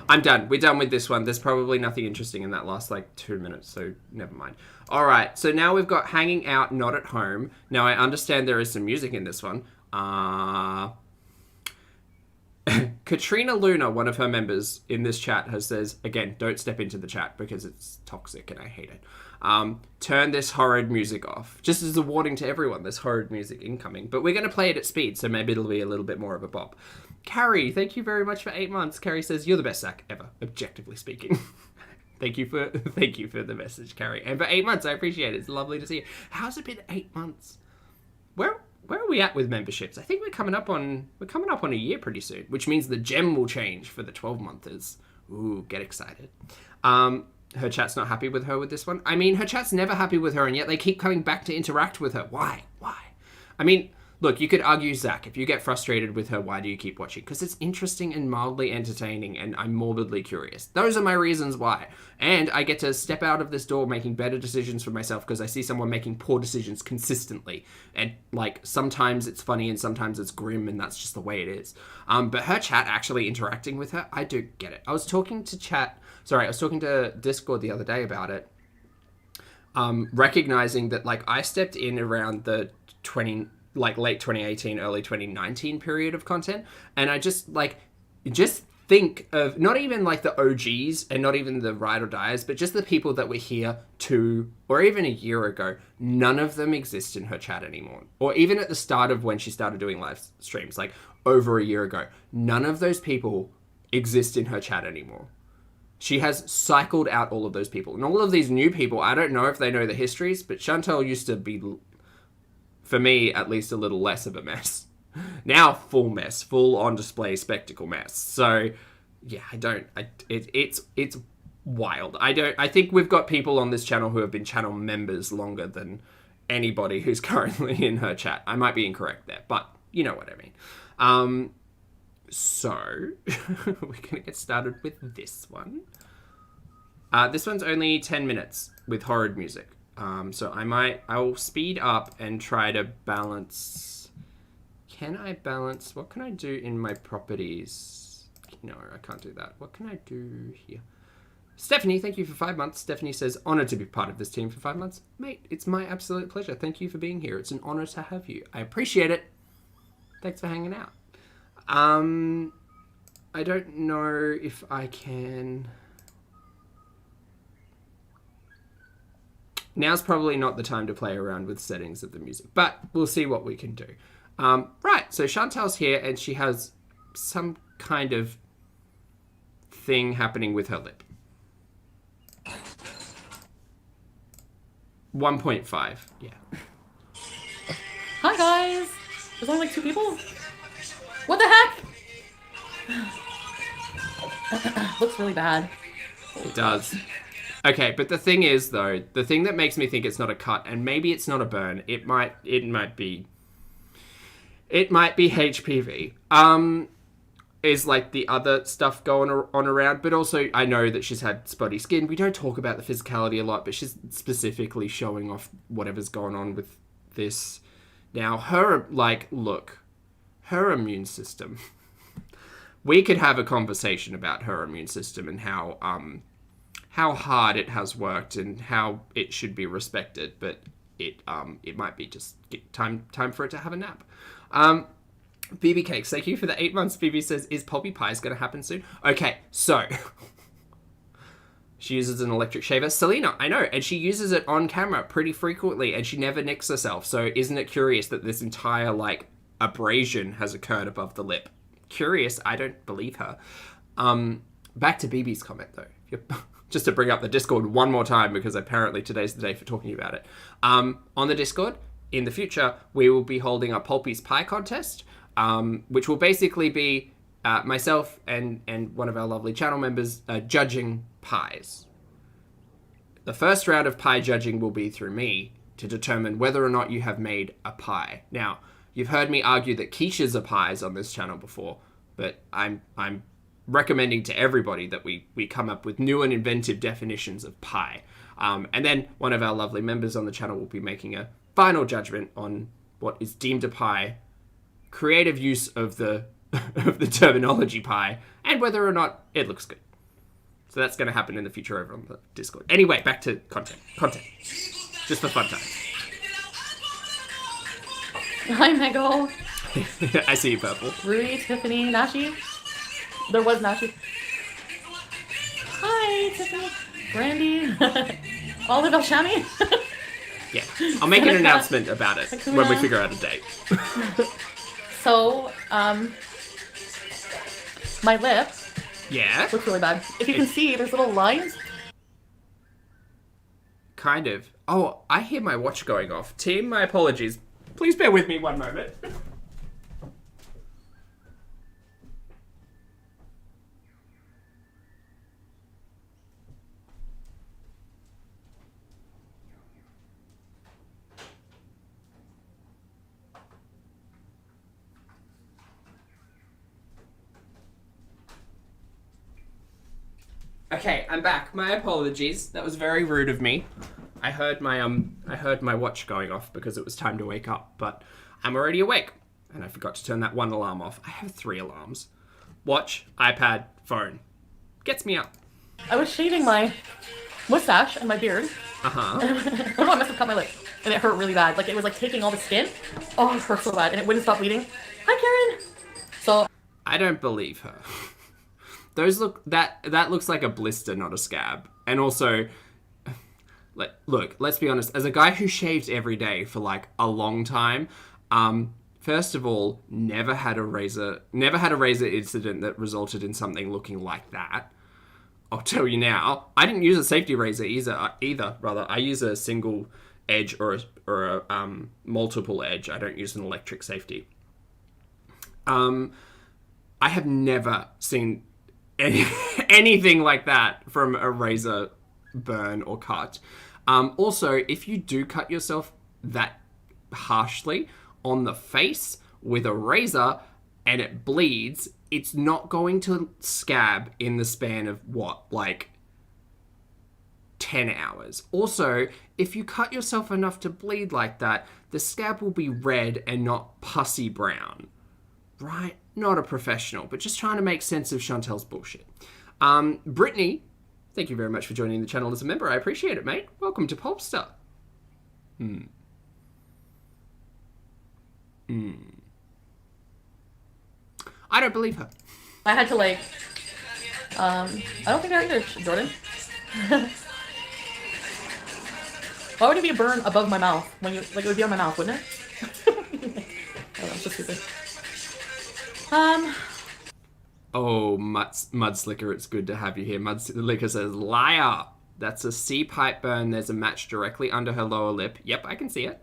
I'm done. We're done with this one. There's probably nothing interesting in that last, 2 minutes, so never mind. Alright, so now we've got Hanging Out, Not at Home. Now, I understand there is some music in this one. Katrina Luna, one of her members in this chat, has says, again, don't step into the chat because it's toxic and I hate it. Turn this horrid music off. Just as a warning to everyone, there's horrid music incoming. But we're going to play it at speed, so maybe it'll be a little bit more of a bop. Carrie, thank you very much for 8 months. Carrie says, you're the best Zach ever, objectively speaking. Thank you for the message, Carrie. And for 8 months, I appreciate it. It's lovely to see you. How's it been 8 months? Where are we at with memberships? I think we're coming up on a year pretty soon, which means the gem will change for the 12-monthers. Ooh, get excited. Her chat's not happy with her with this one. I mean, her chat's never happy with her, and yet they keep coming back to interact with her. Why? I mean, look, you could argue, Zach, if you get frustrated with her, why do you keep watching? Because it's interesting and mildly entertaining, and I'm morbidly curious. Those are my reasons why. And I get to step out of this door making better decisions for myself because I see someone making poor decisions consistently. And, like, sometimes it's funny and sometimes it's grim, and that's just the way it is. But her chat actually interacting with her, I do get it. I was talking to Discord the other day about it, recognizing that, like, I stepped in around the late 2018, early 2019 period of content. And I just think of not even like the OGs and not even the ride or dies, but just the people that were here 2 or even a year ago. None of them exist in her chat anymore. Or even at the start of when she started doing live streams, like over a year ago, none of those people exist in her chat anymore. She has cycled out all of those people. And all of these new people, I don't know if they know the histories, but Chantal used to be, for me, at least a little less of a mess. Now, full mess, full on display spectacle mess. So, yeah, it's wild. I think we've got people on this channel who have been channel members longer than anybody who's currently in her chat. I might be incorrect there, but you know what I mean. So, we're going to get started with this one. This one's only 10 minutes with horrid music. So I'll speed up and try to balance. Can I balance? What can I do in my properties? No, I can't do that. What can I do here? Stephanie, thank you for 5 months. Stephanie says, honored to be part of this team for 5 months. Mate, it's my absolute pleasure. Thank you for being here. It's an honor to have you. I appreciate it. Thanks for hanging out. I don't know if I can. Now's probably not the time to play around with settings of the music, but we'll see what we can do. Right, so Chantal's here and she has some kind of thing happening with her lip. 1.5, yeah. Hi guys! There's only like 2 people? What the heck? Looks really bad. It does. Okay, but the thing is, though, the thing that makes me think it's not a cut, and maybe it's not a burn, it might be HPV, is like the other stuff going on around, but also I know that she's had spotty skin. We don't talk about the physicality a lot, but she's specifically showing off whatever's going on with this. Now, her immune system. We could have a conversation about her immune system and how hard it has worked and how it should be respected, but it might be just time for it to have a nap. BB Cakes, thank you for the 8 months. BB says, is Pulpy Pies going to happen soon? Okay, so she uses an electric shaver. Selena, I know, and she uses it on camera pretty frequently, and she never nicks herself. So isn't it curious that this entire abrasion has occurred above the lip? Curious, I don't believe her. Back to BB's comment though. Just to bring up the Discord one more time, because apparently today's the day for talking about it. On the Discord, in the future, we will be holding a Pulpy's Pie contest, which will basically be myself and one of our lovely channel members judging pies. The first round of pie judging will be through me to determine whether or not you have made a pie. Now, you've heard me argue that quiches are pies on this channel before, but I'm recommending to everybody that we come up with new and inventive definitions of pie. And then one of our lovely members on the channel will be making a final judgment on what is deemed a pie, creative use of the of the terminology pie, and whether or not it looks good. So that's going to happen in the future over on the Discord. Anyway, back to content. Just for fun time. Hi, Mego. I see you, purple. Rudy, Tiffany, Nashi. There was Nashi. Hi, Tiffany. Brandy. Olive Elshami. Yeah, I'll make an announcement about it when we figure out a date. So, my lip Yeah? looks really bad. If you can see, there's little lines. Kind of. Oh, I hear my watch going off. Team, my apologies. Please bear with me one moment. Okay, I'm back. My apologies. That was very rude of me. I heard my watch going off because it was time to wake up, but I'm already awake, and I forgot to turn that one alarm off. I have 3 alarms. Watch, iPad, phone. Gets me up. I was shaving my mustache and my beard. Uh-huh. I don't know, I must have cut my lip. And it hurt really bad. Like, it was like taking all the skin. Oh, it hurt so bad. And it wouldn't stop bleeding. Hi, Karen! So... I don't believe her. That looks like a blister, not a scab. And also, look, let's be honest. As a guy who shaved every day for like a long time, first of all, never had a razor incident that resulted in something looking like that. I'll tell you now. I didn't use a safety razor either. Rather, I use a single edge or a multiple edge. I don't use an electric safety. I have never seen anything like that from a razor burn or cut. Also, if you do cut yourself that harshly on the face with a razor and it bleeds, it's not going to scab in the span of like 10 hours. Also, if you cut yourself enough to bleed like that, the scab will be red and not pussy brown. Right? Not a professional, but just trying to make sense of Chantel's bullshit. Brittany, thank you very much for joining the channel as a member. I appreciate it, mate. Welcome to Pulpster. I don't believe her. I had to like... I don't think I either, Jordan. Why would it be a burn above my mouth? When you... Like, it would be on my mouth, wouldn't it? Oh, I'm so stupid. Oh, Mudslicker, it's good to have you here. Mudslicker says, liar. That's a C-pipe burn. There's a match directly under her lower lip. Yep, I can see it.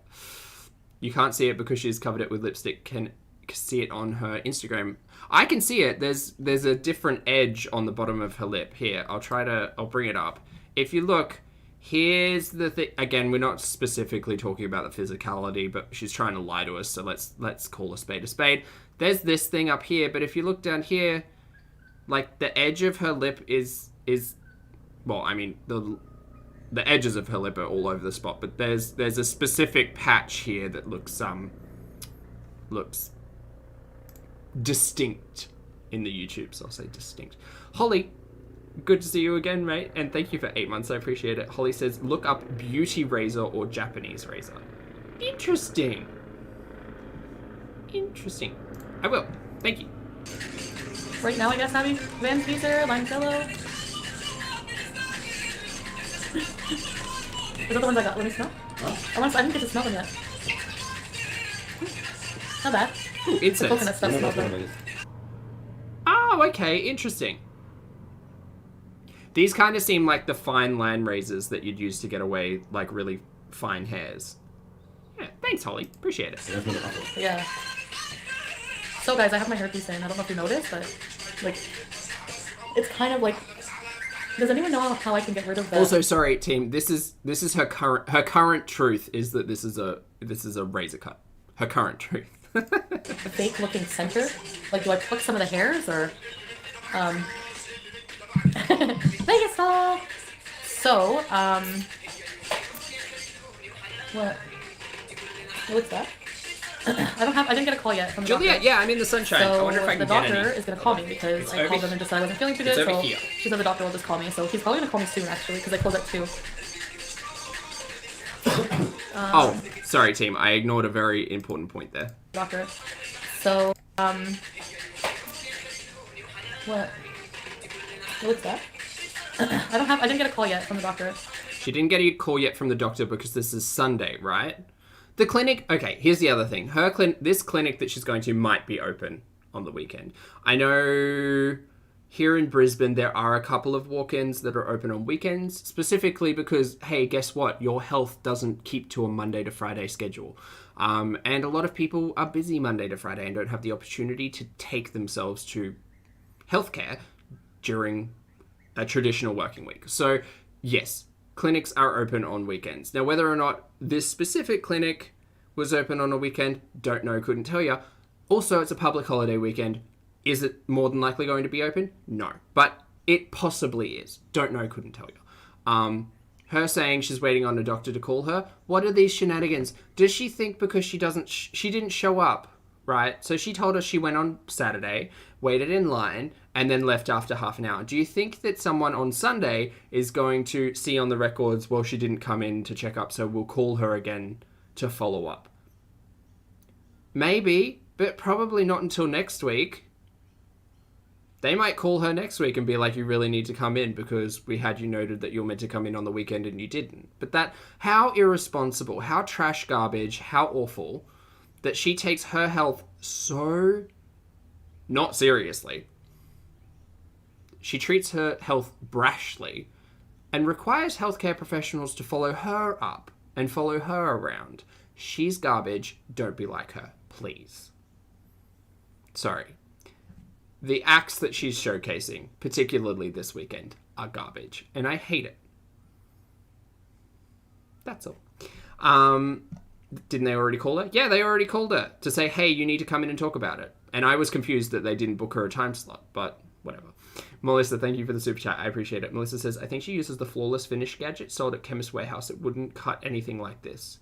You can't see it because she's covered it with lipstick. Can see it on her Instagram. I can see it. There's a different edge on the bottom of her lip. Here, I'll bring it up. If you look, here's the thing. Again, we're not specifically talking about the physicality, but she's trying to lie to us, so let's call a spade a spade. There's this thing up here, but if you look down here, like the edge of her lip is well, I mean the edges of her lip are all over the spot, but there's a specific patch here that looks distinct in the YouTube, so I'll say distinct. Holly, good to see you again, mate, and thank you for 8 months. I appreciate it. Holly says, look up beauty razor or Japanese razor. Interesting. I will. Thank you. Right now, I guess, Abby. Van Teaser, Lime Pillow. Those are the ones I got. Let me smell. I didn't get to smell them yet. Not bad. Ooh, incense. The coconut stuff smells good. Oh, okay. Interesting. These kind of seem like the fine line razors that you'd use to get away, like, really fine hairs. Yeah, thanks, Holly. Appreciate it. Yeah. So, guys, I have my hairpiece in. I don't know if you noticed, but, like, it's kind of like... Does anyone know how I can get rid of that? Also, sorry, team. This is her current truth is that this is a razor cut. Her current truth. A fake-looking center? Like, do I pluck some of the hairs, or... Vegas style! So, What? What's that? I didn't get a call yet from the Juliet, doctor. yeah, I'm in the sunshine. So I wonder if I can the get any. doctor is going to call me because I called them and just said I wasn't feeling too good. It's over So here. she said the doctor will just call me. So he's probably going to call me soon, actually, because I close at 2. Oh, sorry, team. I ignored a very important point there. Doctor. So, what? What's that? I didn't get a call yet from the doctor. She didn't get a call yet from the doctor because this is Sunday, right? The clinic, okay, here's the other thing. This clinic that she's going to might be open on the weekend. I know here in Brisbane there are a couple of walk-ins that are open on weekends, specifically because, hey, guess what? Your health doesn't keep to a Monday to Friday schedule. And a lot of people are busy Monday to Friday and don't have the opportunity to take themselves to healthcare during a traditional working week. So, yes, clinics are open on weekends. Now, whether or not this specific clinic was open on a weekend, don't know, couldn't tell you. Also, it's a public holiday weekend. Is it more than likely going to be open? No. But it possibly is. Don't know, couldn't tell you. Her saying she's waiting on a doctor to call her. What are these shenanigans? Does she think because she didn't show up, right? So she told us she went on Saturday, waited in line, and then left after half an hour. Do you think that someone on Sunday is going to see on the records, well, she didn't come in to check up, so we'll call her again to follow up? Maybe, but probably not until next week. They might call her next week and be like, you really need to come in because we had you noted that you're meant to come in on the weekend and you didn't. But how irresponsible, how trash garbage, how awful that she takes her health so not seriously. She treats her health brashly and requires healthcare professionals to follow her up and follow her around. She's garbage. Don't be like her, please. Sorry. The acts that she's showcasing, particularly this weekend, are garbage. And I hate it. That's all. Didn't they already call her? Yeah, they already called her to say, hey, you need to come in and talk about it. And I was confused that they didn't book her a time slot, but whatever. Melissa, thank you for the super chat. I appreciate it. Melissa says, I think she uses the Flawless Finish gadget sold at Chemist Warehouse. It wouldn't cut anything like this.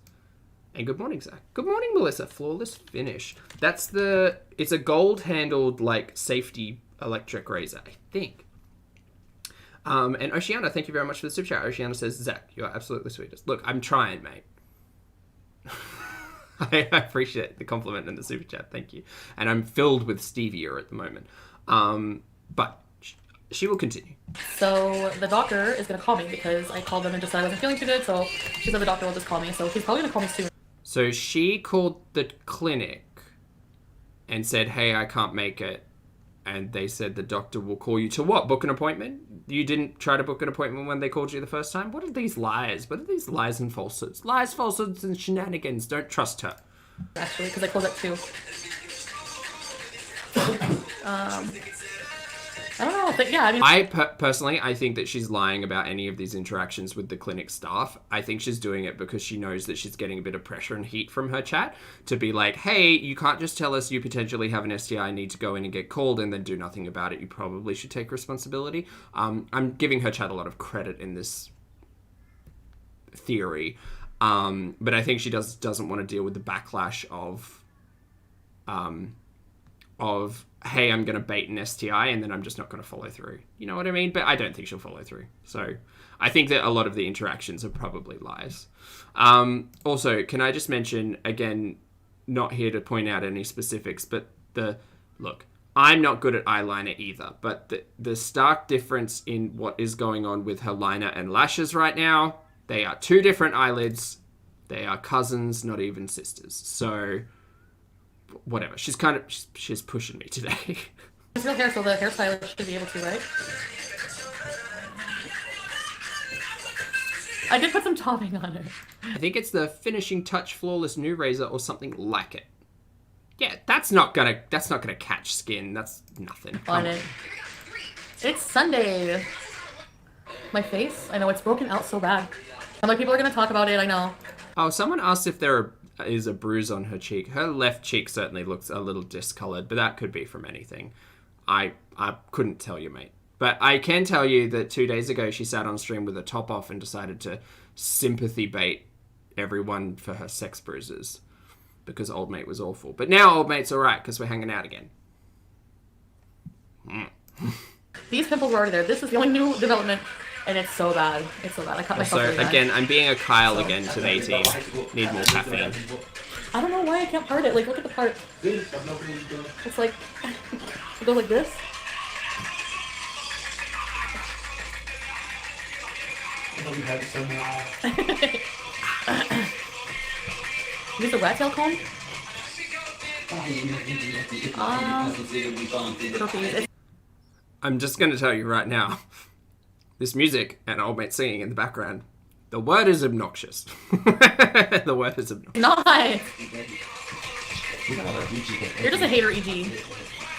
And good morning, Zach. Good morning, Melissa. Flawless Finish. It's a gold-handled, like, safety electric razor, I think. And Oceana, thank you very much for the super chat. Oceana says, Zach, you're absolutely sweetest. Look, I'm trying, mate. I appreciate the compliment and the super chat. Thank you. And I'm filled with stevia at the moment. But she will continue. So the doctor is going to call me because I called them and just said I wasn't feeling too good. So she said the doctor will just call me. So he's probably going to call me soon. So she called the clinic and said, hey, I can't make it. And they said the doctor will call you to what? Book an appointment? You didn't try to book an appointment when they called you the first time? What are these lies? What are these lies and falsehoods? Lies, falsehoods, and shenanigans. Don't trust her. Actually, because I closed at 2. I don't know. But yeah, I mean... Personally, I think that she's lying about any of these interactions with the clinic staff. I think she's doing it because she knows that she's getting a bit of pressure and heat from her chat to be like, hey, you can't just tell us you potentially have an STI, need to go in and get called and then do nothing about it. You probably should take responsibility. I'm giving her chat a lot of credit in this theory. But I think she doesn't want to deal with the backlash of hey, I'm going to bait an STI and then I'm just not going to follow through. You know what I mean? But I don't think she'll follow through. So I think that a lot of the interactions are probably lies. Also, can I just mention, again, not here to point out any specifics, but look, I'm not good at eyeliner either, but the stark difference in what is going on with her liner and lashes right now, they are 2 different eyelids. They are cousins, not even sisters. So... whatever. She's pushing me today. It's real hair, so the hairstylist should be able to, right? I did put some topping on it. I think it's the Finishing Touch Flawless New Razor or something like it. Yeah, that's not gonna catch skin. That's nothing. On it. It's Sunday. My face, I know it's broken out so bad. I'm like, people are gonna talk about it, I know. Oh, someone asked if there is a bruise on her cheek. Her left cheek certainly looks a little discolored, but that could be from anything. I couldn't tell you, mate. But I can tell you that 2 days ago she sat on stream with her top off and decided to sympathy bait everyone for her sex bruises because old mate was awful. But now old mate's alright because we're hanging out again. These pimples were already there. This is the only new development. And it's so bad. It's so bad. I cut myself really bad. Again, I'm being a Kyle again to 18. Need more caffeine. I don't know why I can't part it. Like, look at the part. It's like, it goes like this. Use a rat tail comb? I'm just going to tell you right now, this music and old mate singing in the background, the word is obnoxious. The word is obnoxious. Not! You're just a hater, EG.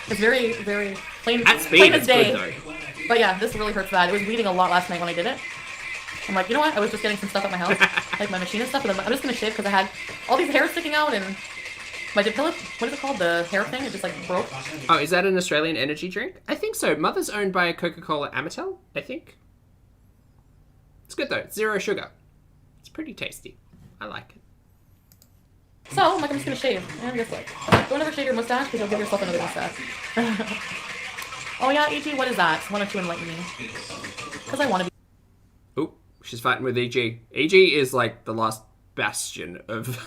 It's very, very plain, At speed, plain as it's day. good though. But yeah, this really hurts bad. It was bleeding a lot last night when I did it. I'm like, you know what? I was just getting some stuff at my house, like my machine and stuff, and then I'm just gonna shave because I had all these hairs sticking out and my dipillet, what is it called? The hair thing? It just like broke. Oh, is that an Australian energy drink? I think so. Mother's owned by Coca-Cola Amatil, I think. It's good though. It's 0 sugar. It's pretty tasty. I like it. So, I'm like, I'm just gonna shave. And guess what? Don't ever shave your mustache because you'll give yourself another mustache. Oh yeah, EG, what is that? Why don't you enlighten me? Because I want to be. Oop, she's fighting with EG. EG is like the last bastion of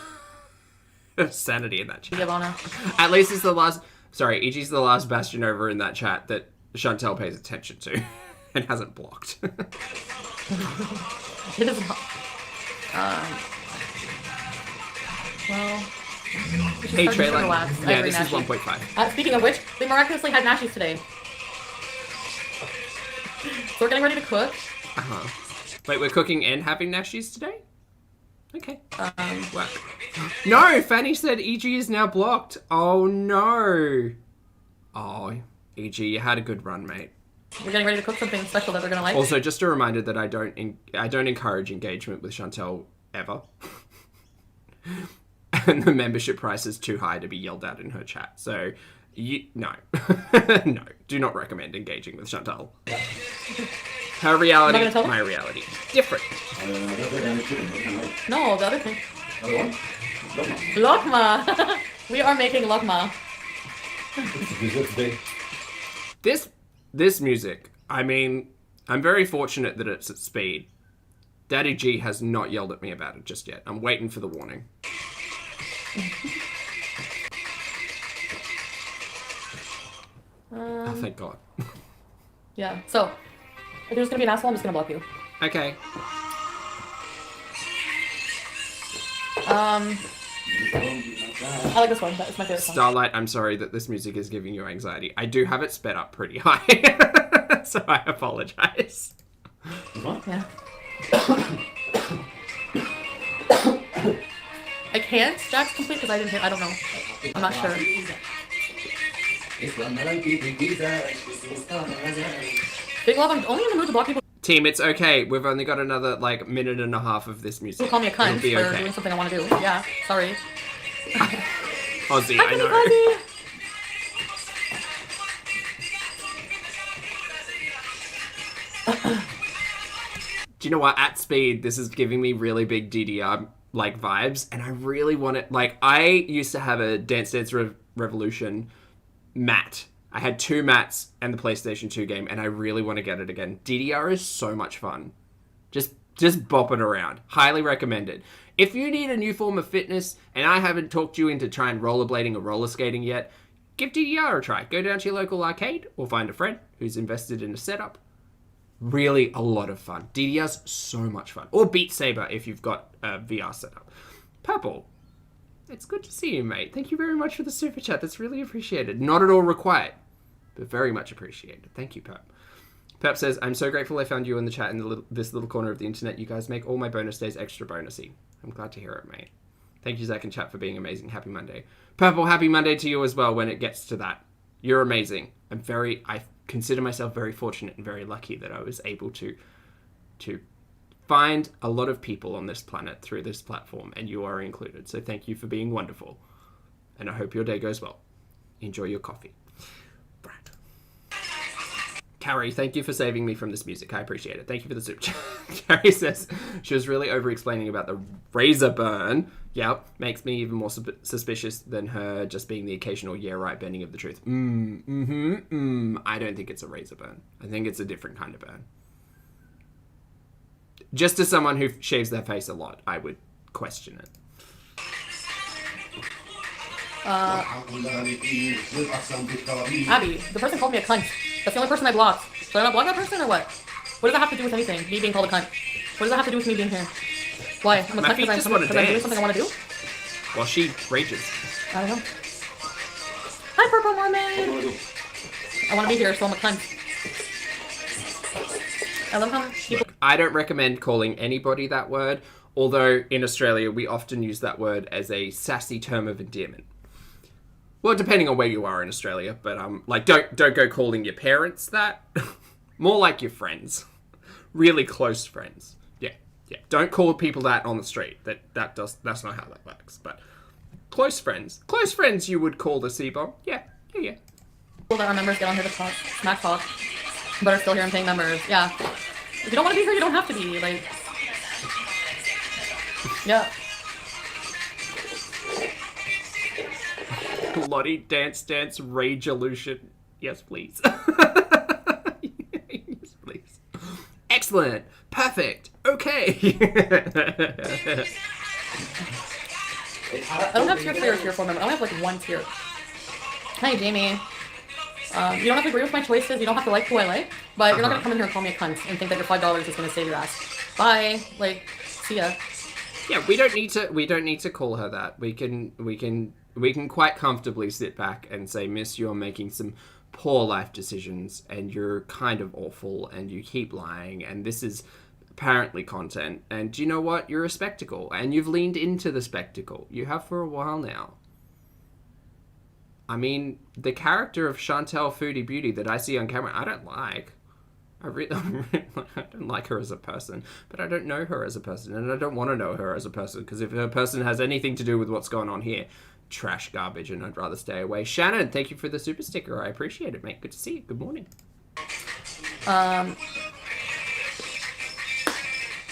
sanity in that chat. Giovanna. At least it's the last... Sorry, EG's the last bastion over in that chat that Chantel pays attention to and hasn't blocked. It is not. Well... Hey, Trailer. Yeah, Yeah, this is 1.5. Speaking of which, we miraculously had nashies today. So we're getting ready to cook. Uh-huh. Wait, we're cooking and having nashies today? Okay. Wow. No, Fanny said EG is now blocked. Oh, no. Oh, EG, you had a good run, mate. We're getting ready to cook something special that they're gonna like. Also, just a reminder that I don't encourage engagement with Chantel ever. And the membership price is too high to be yelled at in her chat. So, no. No, do not recommend engaging with Chantal. Her reality, my reality. Different. No, the other thing. Lokma! We are making lokma. This music, I mean, I'm very fortunate that it's at speed. Daddy G has not yelled at me about it just yet. I'm waiting for the warning. Oh, thank God. Yeah, so, if there's gonna be an asshole, I'm just gonna block you. Okay. I like this one. It's my favorite song. Starlight, I'm sorry that this music is giving you anxiety. I do have it sped up pretty high. So I apologize. Yeah. I can't Jack's complete because I didn't hear. I don't know. I'm not sure. Big love, I'm only in the mood to block people Team, it's okay. We've only got another, like, minute and a half of this music. who call me a cunt It'll be for okay. doing something I want to do. Yeah, sorry. Ozzy, Hi, I know. Fuzzy. Do you know what? At speed, this is giving me really big DDR, like, vibes. And I really want it. Like, I used to have a Dance Dance Revolution mat. I had 2 mats and the PlayStation 2 game, and I really want to get it again. DDR is so much fun. Just bopping around. Highly recommended. If you need a new form of fitness, and I haven't talked you into trying rollerblading or roller skating yet, give DDR a try. Go down to your local arcade, or find a friend who's invested in a setup. Really a lot of fun. DDR's so much fun. Or Beat Saber if you've got a VR setup. Purple. It's good to see you, mate. Thank you very much for the super chat. That's really appreciated. Not at all required, but very much appreciated. Thank you, Perp. Perp says, I'm so grateful I found you in the chat in this little corner of the internet. You guys make all my bonus days extra bonusy. I'm glad to hear it, mate. Thank you, Zach and chat, for being amazing. Happy Monday. Purple, happy Monday to you as well when it gets to that. You're amazing. I consider myself very fortunate and very lucky that I was able to find a lot of people on this planet through this platform, and you are included. So thank you for being wonderful. And I hope your day goes well. Enjoy your coffee. Brad. Carrie, thank you for saving me from this music. I appreciate it. Thank you for the super chat. Carrie says she was really over-explaining about the razor burn. Yep, makes me even more suspicious than her just being the occasional yeah right bending of the truth. I don't think it's a razor burn. I think it's a different kind of burn. Just as someone who shaves their face a lot, I would question it. Abby, the person called me a cunt. That's the only person I blocked. Should I not block that person or what? What does that have to do with anything? Me being called a cunt. What does that have to do with me being here? Why? I'm a cunt because I'm doing something I want to do? Well, she rages. I don't know. Hi, Purple Mermaid! I want to be here, so I'm a cunt. I love how people... Look, I don't recommend calling anybody that word, although in Australia we often use that word as a sassy term of endearment. Well, depending on where you are in Australia, but like don't go calling your parents that. More like your friends, really close friends. Yeah. Don't call people that on the street. That's not how that works. But close friends, you would call the C-bomb. Yeah. People that our members get on here to talk, smack talk, but are still here and paying members. Yeah. If you don't want to be here, you don't have to be. Like, yeah. Lottie, dance, rage illusion. Yes, please. Yes, please. Excellent. Perfect. Okay. I don't have tier 3 or tier 4 members. I only have like one tier. Hi, Jamie. You don't have to agree with my choices. You don't have to like who I like. But you're not going to come in here and call me a cunt and think that your $5 is going to save your ass. Bye. Like, see ya. Yeah, we don't need to call her that. We can quite comfortably sit back and say, Miss, you're making some poor life decisions and you're kind of awful and you keep lying and this is apparently content and you know what? You're a spectacle and you've leaned into the spectacle. You have for a while now. I mean, the character of Chantel Foodie Beauty that I see on camera, I don't like. I don't like her as a person, but I don't know her as a person, and I don't want to know her as a person, because if her person has anything to do with what's going on here, trash garbage, and I'd rather stay away. Shannon, thank you for the super sticker. I appreciate it, mate. Good to see you. Good morning. I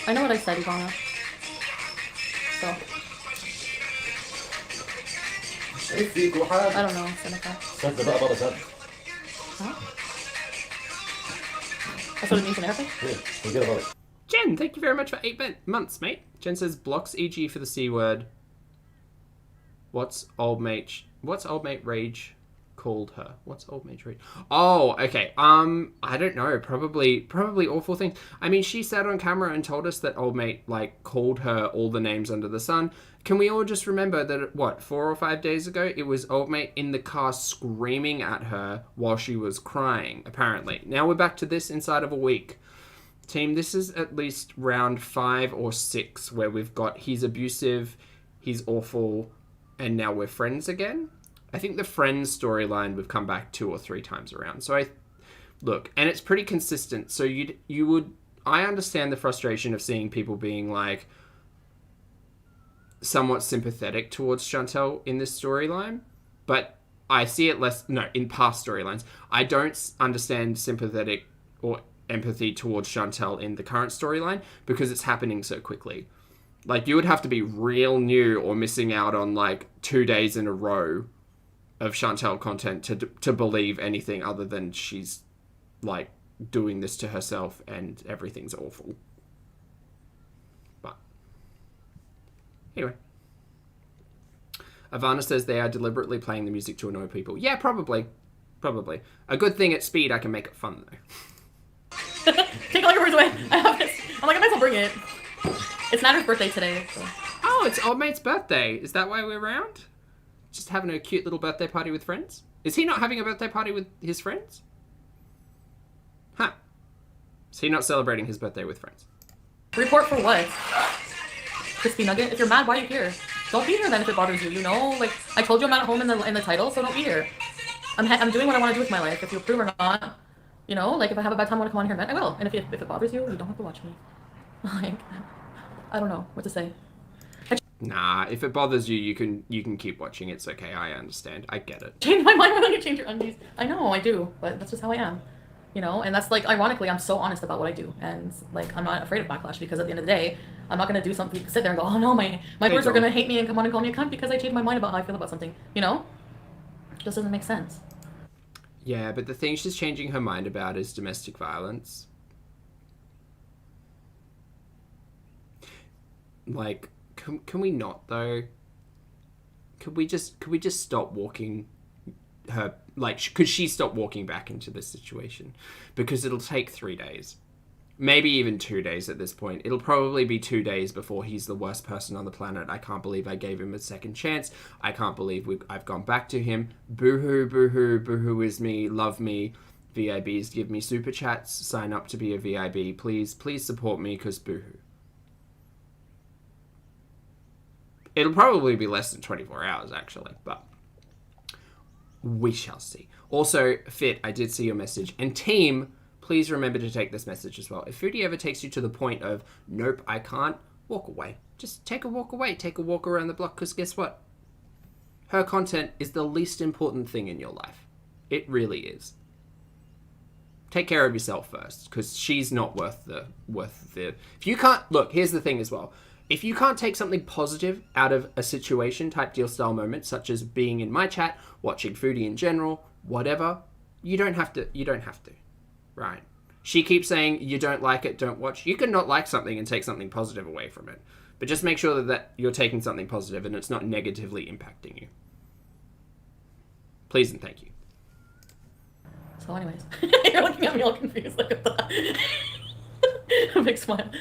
know what I said, Ivana. So. I don't know, Seneca. Huh? That's what it means in Arabic? Yeah, forget about it. Jen, thank you very much for 8 months, mate. Jen says, blocks EG for the C word. What's old mate rage called her? What's old mate rage? Oh, okay. I don't know. Probably awful things. I mean, she sat on camera and told us that old mate, like, called her all the names under the sun. Can we all just remember that, 4 or 5 days ago, it was old mate in the car screaming at her while she was crying, apparently. Now we're back to this inside of a week. Team, this is at least round 5 or 6 where we've got he's abusive, he's awful, and now we're friends again. I think the friends storyline we've come back 2 or 3 times around. So look, and it's pretty consistent. So I understand the frustration of seeing people being like somewhat sympathetic towards Chantel in this storyline, but I see it in past storylines. I don't understand sympathetic or empathy towards Chantel in the current storyline because it's happening so quickly. Like, you would have to be real new or missing out on like 2 days in a row of Chantel content to believe anything other than she's like doing this to herself and everything's awful. But anyway, Ivana says they are deliberately playing the music to annoy people. Yeah, probably. A good thing at speed, I can make it fun though. Take all your words away. I have this. I'm like, I might as well bring it. It's Natter's birthday today. So. Oh, it's old mate's birthday. Is that why we're around? Just having a cute little birthday party with friends? Is he not having a birthday party with his friends? Huh. Is he not celebrating his birthday with friends? Report for what? Crispy Nugget? If you're mad, why are you here? Don't be here then if it bothers you, you know? Like, I told you I'm at home in the title, so don't be here. I'm doing what I want to do with my life. If you approve or not, you know? Like, if I have a bad time, I want to come on here and vent, I will. And if it bothers you, you don't have to watch me. Like, I don't know what to say. Nah, if it bothers you, you can keep watching. It's okay. I understand. I get it. Change my mind when you change your undies. I know, I do, but that's just how I am. You know, and that's like, ironically, I'm so honest about what I do. And like, I'm not afraid of backlash because at the end of the day, I'm not going to do something, sit there and go, oh no, my viewers are going to hate me and come on and call me a cunt because I changed my mind about how I feel about something. You know? It just doesn't make sense. Yeah, but the thing she's changing her mind about is domestic violence. Like, can we not, though? could we just stop walking her, like, could she stop walking back into this situation? Because it'll take 3 days. Maybe even 2 days at this point. It'll probably be 2 days before he's the worst person on the planet. I can't believe I gave him a second chance. I can't believe I've gone back to him. Boo-hoo, boo-hoo, boo-hoo is me. Love me. VIBs, give me super chats. Sign up to be a VIB. Please support me, because boo-hoo. It'll probably be less than 24 hours, actually, but we shall see. Also, Fit, I did see your message. And team, please remember to take this message as well. If Foodie ever takes you to the point of, nope, I can't, walk away. Just take a walk away. Take a walk around the block, because guess what? Her content is the least important thing in your life. It really is. Take care of yourself first, because she's not worth the... If you can't... Look, here's the thing as well. If you can't take something positive out of a situation, type deal style moment, such as being in my chat, watching Foodie in general, whatever, you don't have to. Right. She keeps saying you don't like it, don't watch. You can not like something and take something positive away from it. But just make sure that you're taking something positive and it's not negatively impacting you. Please and thank you. So anyways, you're looking at me all confused like a big smile.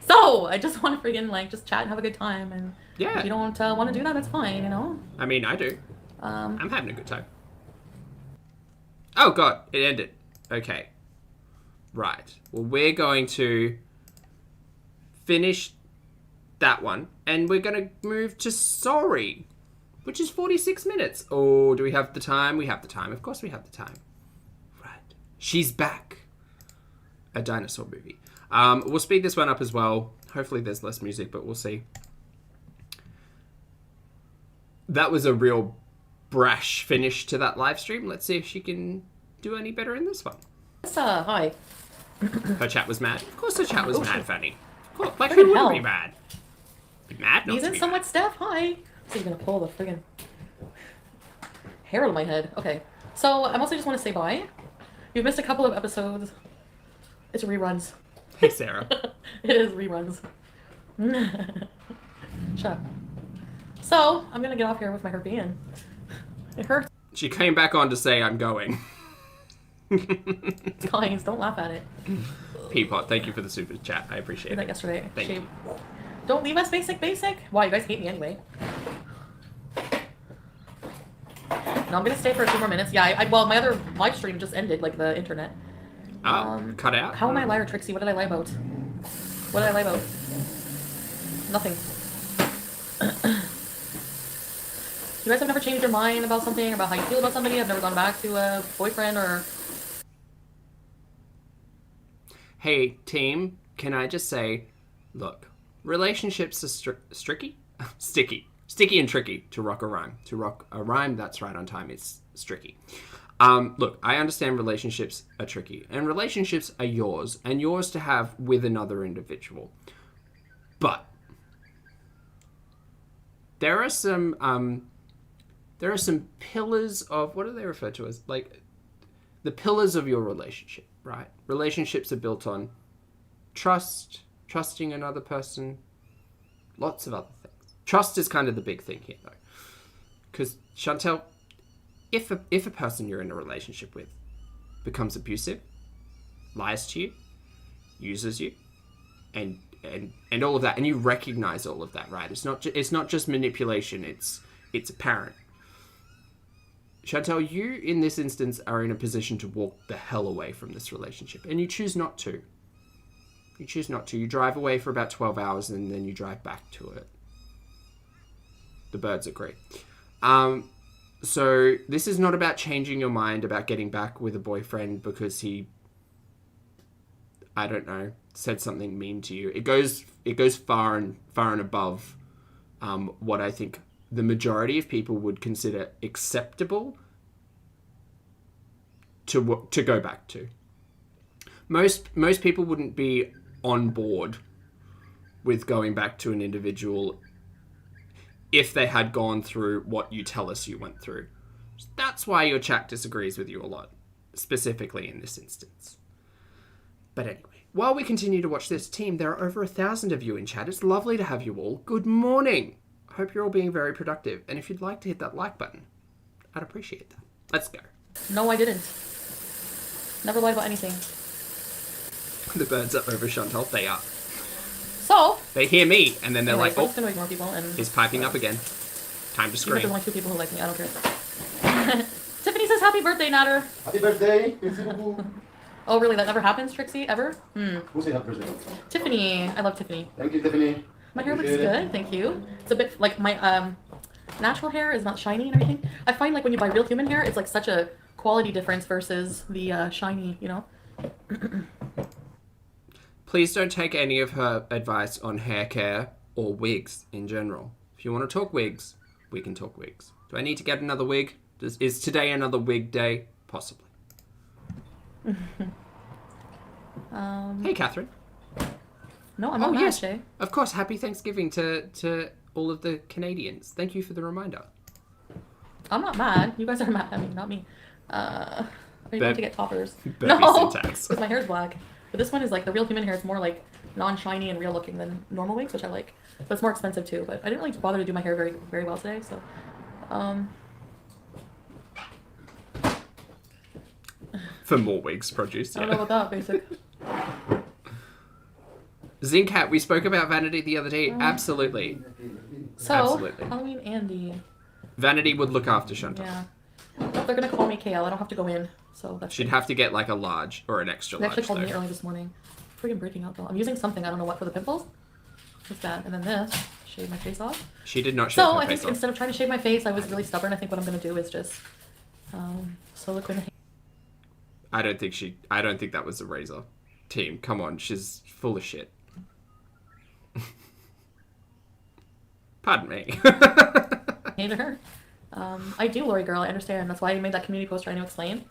So I just want to friggin' like just chat and have a good time, and Yeah. if you don't want to do that, that's fine, you know? I mean, I do. I'm having a good time. Oh god, it ended. Okay. Right. Well, we're going to finish that one, and we're going to move to Sorry, which is 46 minutes. Oh, do we have the time? We have the time. Of course we have the time. Right. She's back. A dinosaur movie. We'll speed this one up as well. Hopefully there's less music, but we'll see. That was a real brash finish to that live stream. Let's see if she can do any better in this one. Hi. Her chat was mad. Of course her chat was mad, Fanny. Of course, like, Friggin' who wouldn't hell. be mad? Be mad not He's to in be somewhat mad. Steph. Hi. So you're gonna pull the friggin' hair out of my head. Okay. So I mostly just want to say bye. You've missed a couple of episodes. It's reruns. Hey, Sarah. It is reruns. Shut up. So I'm gonna get off here with my herpy, and it hurts. She came back on to say, I'm going. Guys, don't laugh at it. Peapot, thank you for the super chat. I Did appreciate that it. yesterday. Thank you. Don't leave us basic. Why, you guys hate me anyway. No, I'm gonna stay for a few more minutes. Yeah, well, my other live stream just ended, like the internet. Oh, cut out? How am I a liar, Trixie? What did I lie about? What did I lie about? Nothing. You guys have never changed your mind about something, about how you feel about somebody? I've never gone back to a boyfriend or... Hey, team, can I just say, look, relationships are sticky? Sticky and tricky to rock a rhyme. To rock a rhyme that's right on time is sticky. Look, I understand relationships are tricky, and relationships are yours, and yours to have with another individual. But there are some pillars of, what do they refer to as? Like, the pillars of your relationship, right? Relationships are built on trust, trusting another person, lots of other things. Trust is kind of the big thing here, though. Because, Chantel, if a person you're in a relationship with becomes abusive, lies to you, uses you, and all of that, and you recognize all of that, right? It's not just manipulation. It's apparent. Chantel, you in this instance are in a position to walk the hell away from this relationship, and you choose not to. You choose not to. You drive away for about 12 hours, and then you drive back to it. The birds agree. So this is not about changing your mind about getting back with a boyfriend because he, I don't know, said something mean to you. It goes far and above what I think the majority of people would consider acceptable to go back to. Most people wouldn't be on board with going back to an individual if they had gone through what you tell us you went through. That's why your chat disagrees with you a lot, specifically in this instance. But anyway, while we continue to watch this, team, there are over 1,000 of you in chat. It's lovely to have you all. Good morning. hope you're all being very productive. And if you'd like to hit that like button, I'd appreciate that. Let's go. No, I didn't. Never lied about anything. The birds are over Chantal. They are. So They hear me, and then they're anyway, like, we're oh, just gonna ignore people and he's piping up again. Time to even if scream. there's only 2 people who like me, I don't care. Tiffany says happy birthday, Natter. Happy birthday! Merci beaucoup. Oh really? That never happens, Trixie? Ever? Who said happy birthday? Tiffany. I love Tiffany. Thank you, Tiffany. My hair looks Appreciate it. good, thank you. It's a bit like my natural hair is not shiny and everything. I find like when you buy real human hair, it's like such a quality difference versus the shiny, you know? Please don't take any of her advice on hair care or wigs in general. If you want to talk wigs, we can talk wigs. Do I need to get another wig? Is today another wig day? Possibly. Hey, Catherine. No, I'm not mad, yes. Shay. Of course, happy Thanksgiving to all of the Canadians. Thank you for the reminder. I'm not mad. You guys are mad at me, not me. Are you going to get toppers? Burpee No, syntax. because my hair is black. But this one is like the real human hair. It's more like non-shiny and real looking than normal wigs, which I like. But it's more expensive too. But I didn't really bother to do my hair very, very well today. So, For more wigs produced, I yeah. don't know about that, basic. Zincat, we spoke about Vanity the other day. Absolutely. So, Absolutely. Halloween Andy. Vanity would look after Chantal. Yeah. Nope, they're going to call me KL. I don't have to go in. So that's She'd good. have to get like a large or an extra They large. actually called me though. early this morning. Freaking breaking out though. I'm using something, I don't know what, for the pimples. What's that? And then this. Shave my face off. She did not shave So her I face think off. instead of trying to shave my face, I was really stubborn. I think what I'm going to do is just silicone. I don't think that was a razor. Team, come on, she's full of shit. Pardon me. Hated her. I do, Lori girl. I understand. That's why I made that community post trying to explain.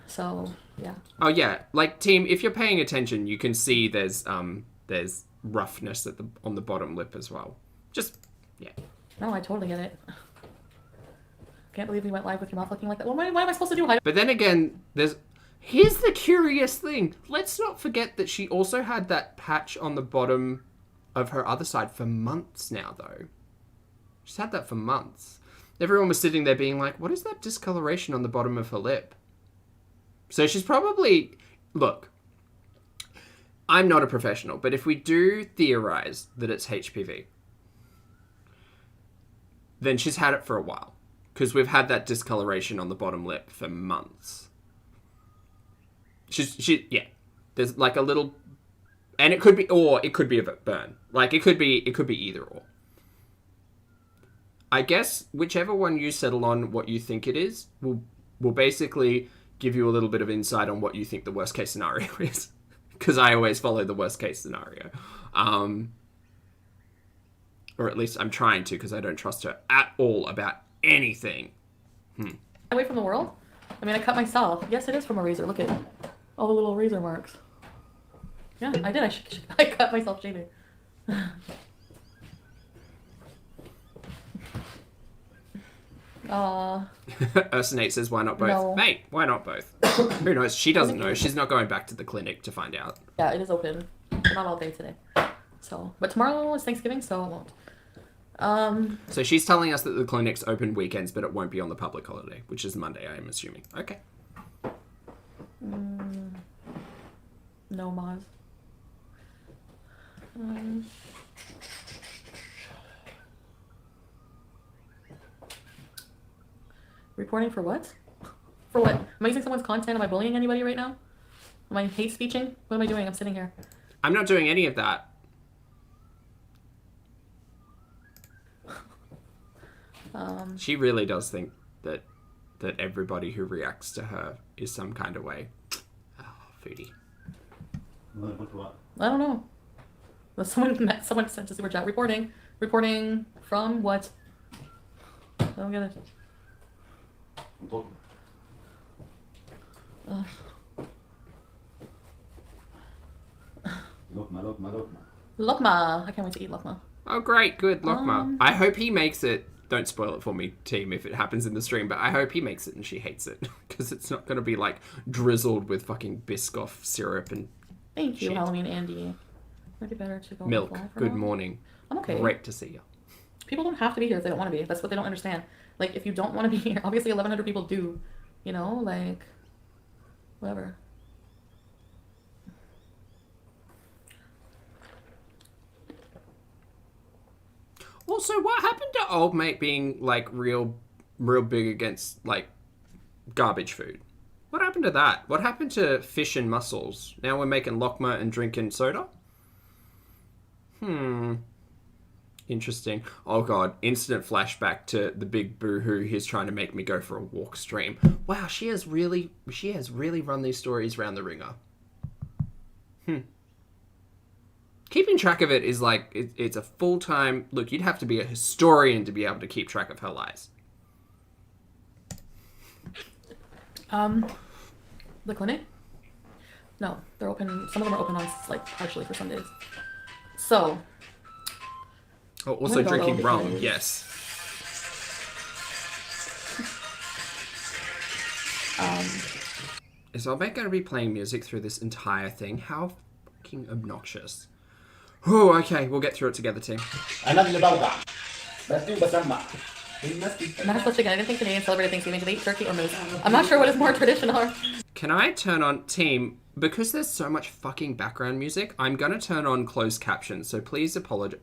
So yeah. Oh yeah, like team, if you're paying attention, you can see there's roughness on the bottom lip as well. Just yeah. No, I totally get it. Can't believe we went live with your mouth looking like that. What am I supposed to do? But then again, here's the curious thing. Let's not forget that she also had that patch on the bottom of her other side for months now, though. She's had that for months. Everyone was sitting there being like, what is that discoloration on the bottom of her lip? So she's probably... Look, I'm not a professional, but if we do theorize that it's HPV, then she's had it for a while. Because we've had that discoloration on the bottom lip for months. Yeah. There's like a little... And it could be a burn. Like, it could be either or. I guess whichever one you settle on what you think it is will basically give you a little bit of insight on what you think the worst case scenario is. Because I always follow the worst case scenario. Or at least I'm trying to, because I don't trust her at all about anything. Away from the world? I mean, I cut myself. Yes, it is from a razor. Look at all the little razor marks. Yeah, I did. I cut myself shaving. Ursinate says, why not both? No. Mate, why not both? Who knows? She doesn't know. She's not going back to the clinic to find out. Yeah, it is open. But not all day today. So, but tomorrow is Thanksgiving, so I won't. So she's telling us that the clinic's open weekends, but it won't be on the public holiday, which is Monday, I am assuming. Okay. No, Maz. Reporting for what? For what? Am I using someone's content? Am I bullying anybody right now? Am I hate speeching? What am I doing? I'm sitting here. I'm not doing any of that. She really does think that everybody who reacts to her is some kind of way. Oh, Foodie. I don't know. Someone sent a super chat. Reporting from what? I don't get it. Lokma. I can't wait to eat lokma. Oh, great. Good. Lokma. I hope he makes it. Don't spoil it for me, team, if it happens in the stream, but I hope he makes it and she hates it. Because it's not going to be, like, drizzled with fucking Biscoff syrup and Thank you, shit. Halloween Andy. Would it be better to go Milk. fly for Good now? morning. I'm okay. Great to see you. People don't have to be here if they don't want to be. That's what they don't understand. Like, if you don't want to be here, obviously 1,100 people do, you know, like, whatever. Also, what happened to old mate being like real big against like garbage food? What happened to that? What happened to fish and mussels? Now we're making lokma and drinking soda? Interesting. Oh god, instant flashback to the big boohoo he's trying to make me go for a walk stream. Wow, she has really run these stories round the ringer. Keeping track of it is like, it's a full-time... Look, you'd have to be a historian to be able to keep track of her lies. The clinic? No, they're open. Some of them are open on, like, partially for some days. So. Oh, also drinking rum, yes. Is Albert going to be playing music through this entire thing? How fucking obnoxious. Oh, okay, we'll get through it together, team. Not supposed to get anything Canadian celebrated Thanksgiving. Do they eat turkey or moose? I'm not sure what is more traditional. Can I turn on, team, because there's so much fucking background music, I'm going to turn on closed captions, so please apologize.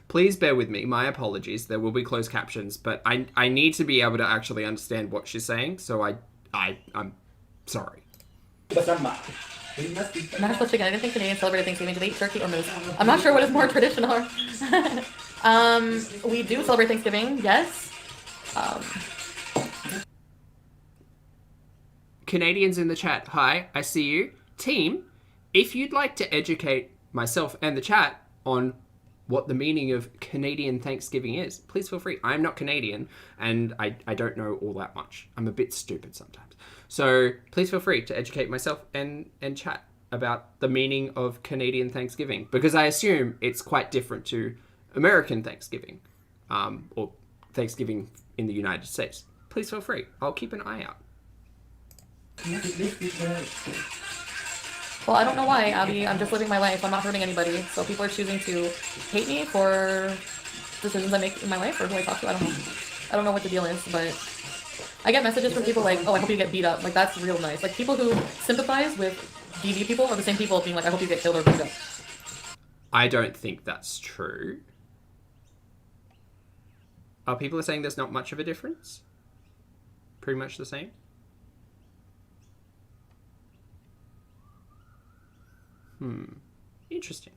Please bear with me. My apologies. There will be closed captions, but I need to be able to actually understand what she's saying, so I'm sorry. Not supposed to get anything Canadian celebrated Thanksgiving. Do they eat turkey or moose? I'm not sure what is more traditional. We do celebrate Thanksgiving, yes. Canadians in the chat, hi, I see you. Team, if you'd like to educate myself and the chat on what the meaning of Canadian Thanksgiving is, please feel free. I'm not Canadian, and I don't know all that much. I'm a bit stupid sometimes. So please feel free to educate myself and chat about the meaning of Canadian Thanksgiving, because I assume it's quite different to American Thanksgiving, or Thanksgiving in the United States. Please feel free. I'll keep an eye out. Well, I don't know why, Abby. I'm just living my life. I'm not hurting anybody. So people are choosing to hate me for decisions I make in my life or who I talk to. I don't know. I don't know what the deal is, but I get messages from people like, oh, I hope you get beat up. Like, that's real nice. Like, people who sympathize with DV people are the same people being like, I hope you get killed or beat up. I don't think that's true. People are saying there's not much of a difference? Pretty much the same? Interesting.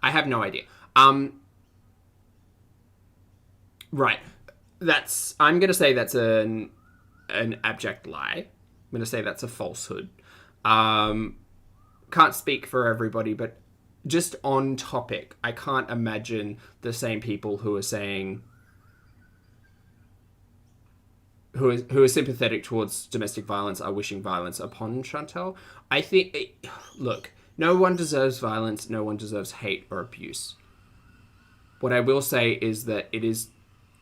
I have no idea. Right. I'm going to say that's an abject lie. I'm going to say that's a falsehood. Can't speak for everybody, but just on topic, I can't imagine the same people who are saying... who are sympathetic towards domestic violence are wishing violence upon Chantal. I think... Look, no one deserves violence. No one deserves hate or abuse. What I will say is that it is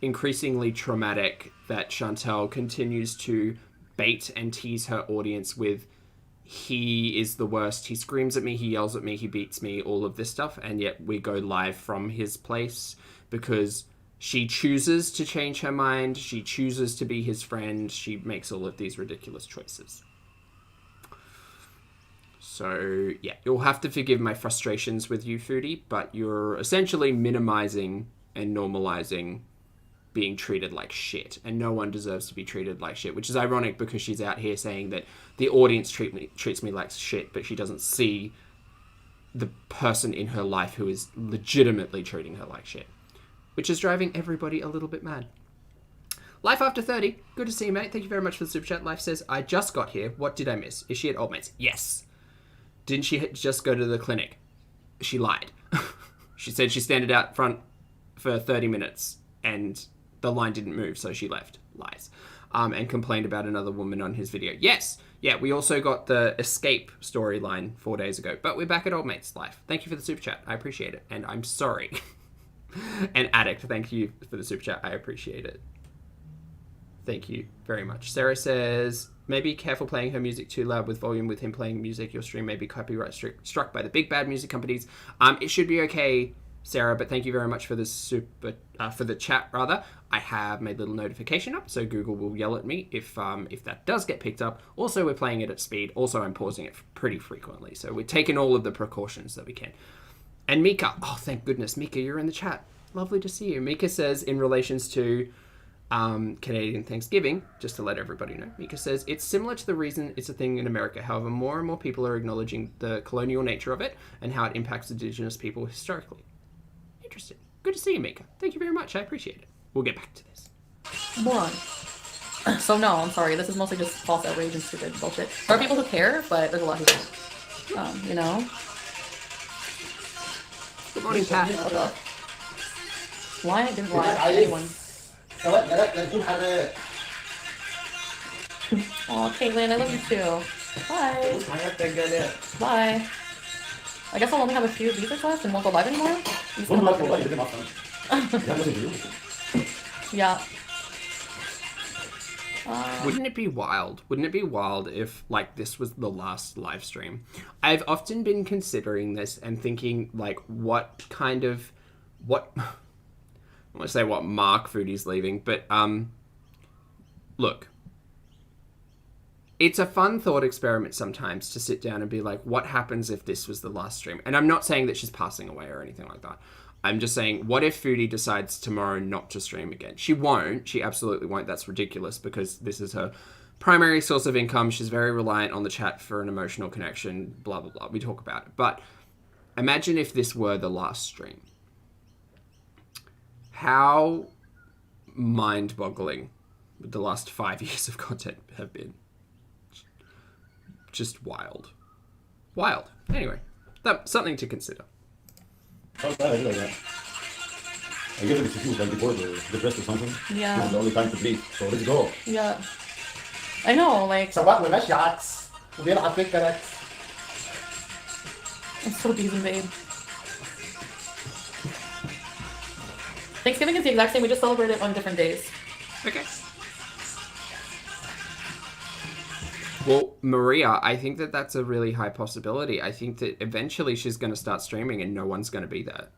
increasingly traumatic that Chantal continues to bait and tease her audience with, he is the worst, he screams at me, he yells at me, he beats me, all of this stuff, and yet we go live from his place because she chooses to change her mind, she chooses to be his friend, she makes all of these ridiculous choices. So, yeah, you'll have to forgive my frustrations with you, Foodie, but you're essentially minimizing and normalizing being treated like shit, and no one deserves to be treated like shit, which is ironic because she's out here saying that the audience treats me like shit, but she doesn't see the person in her life who is legitimately treating her like shit, which is driving everybody a little bit mad. Life After 30, good to see you, mate. Thank you very much for the super chat. Life says, I just got here. What did I miss? Is she at Old Mates? Yes. Didn't she just go to the clinic? She lied. She said she standed out front for 30 minutes and the line didn't move, so she left. Lies. And complained about another woman on his video. Yes. Yeah, we also got the escape storyline 4 days ago, but we're back at Old Mates Life. Thank you for the super chat. I appreciate it. And I'm sorry. And Addict, thank you for the super chat. I appreciate it. Thank you very much. Sarah says, maybe careful playing her music too loud with volume with him playing music. Your stream may be copyright struck by the big bad music companies. It should be okay, Sarah, but thank you very much for the for the chat, rather. I have made a little notification up, so Google will yell at me if that does get picked up. Also, we're playing it at speed. Also, I'm pausing it pretty frequently, so we're taking all of the precautions that we can. And Mika, oh, thank goodness, Mika, you're in the chat. Lovely to see you. Mika says, in relations to Canadian Thanksgiving, just to let everybody know, Mika says, it's similar to the reason it's a thing in America. However, more and more people are acknowledging the colonial nature of it and how it impacts Indigenous people historically. Interesting. Good to see you, Mika. Thank you very much. I appreciate it. We'll get back to this. One. So no, I'm sorry. This is mostly just false outrage and stupid bullshit. There are people who care, but there's a lot who don't. You know? Good morning, Pat. Why didn't lie to anyone? Oh, Caitlin, I love you too. Bye. Bye. I guess I'll only have a few visas left and won't go live anymore. Yeah. Wouldn't it be wild? Wouldn't it be wild if, like, this was the last live stream? I've often been considering this and thinking, like, what I want to say what mark Foodie's leaving, but, look. It's a fun thought experiment sometimes to sit down and be like, what happens if this was the last stream? And I'm not saying that she's passing away or anything like that. I'm just saying, what if Foodie decides tomorrow not to stream again? She won't. She absolutely won't. That's ridiculous because this is her primary source of income. She's very reliant on the chat for an emotional connection, blah, blah, blah. We talk about it. But imagine if this were the last stream. How mind-boggling would the last 5 years of content have been? Just wild. Wild. Anyway, that's something to consider. I realize that. I guess it's huge, like before the breast or something. Yeah. This is the only time to bleed, so let's go. Yeah. I know, like... سواء ولا shots وبيلعب فكرك. I'm so busy, babe. Thanksgiving is the exact same. We just celebrate it on different days. Okay. Well, Maria, I think that that's a really high possibility. I think that eventually she's going to start streaming and no one's going to be there.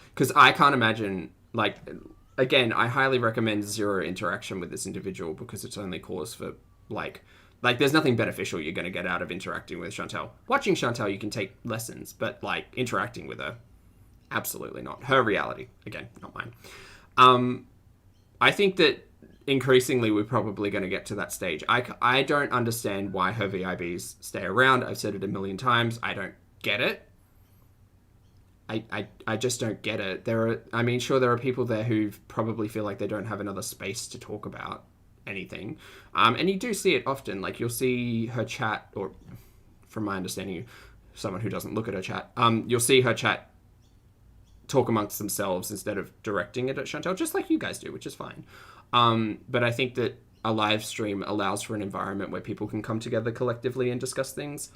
Because I can't imagine, like, again, I highly recommend zero interaction with this individual because it's only cause for, like there's nothing beneficial you're going to get out of interacting with Chantal. Watching Chantal, you can take lessons, but, like, interacting with her, absolutely not. Her reality, again, not mine. I think that increasingly we're probably going to get to that stage. I don't understand why her VIBs stay around. I've said it a million times. I don't get it. I just don't get it. Sure, there are people there who probably feel like they don't have another space to talk about anything. And you do see it often. Like, you'll see her chat, or from my understanding, someone who doesn't look at her chat, you'll see her chat talk amongst themselves instead of directing it at Chantal, just like you guys do, which is fine. But I think that a live stream allows for an environment where people can come together collectively and discuss things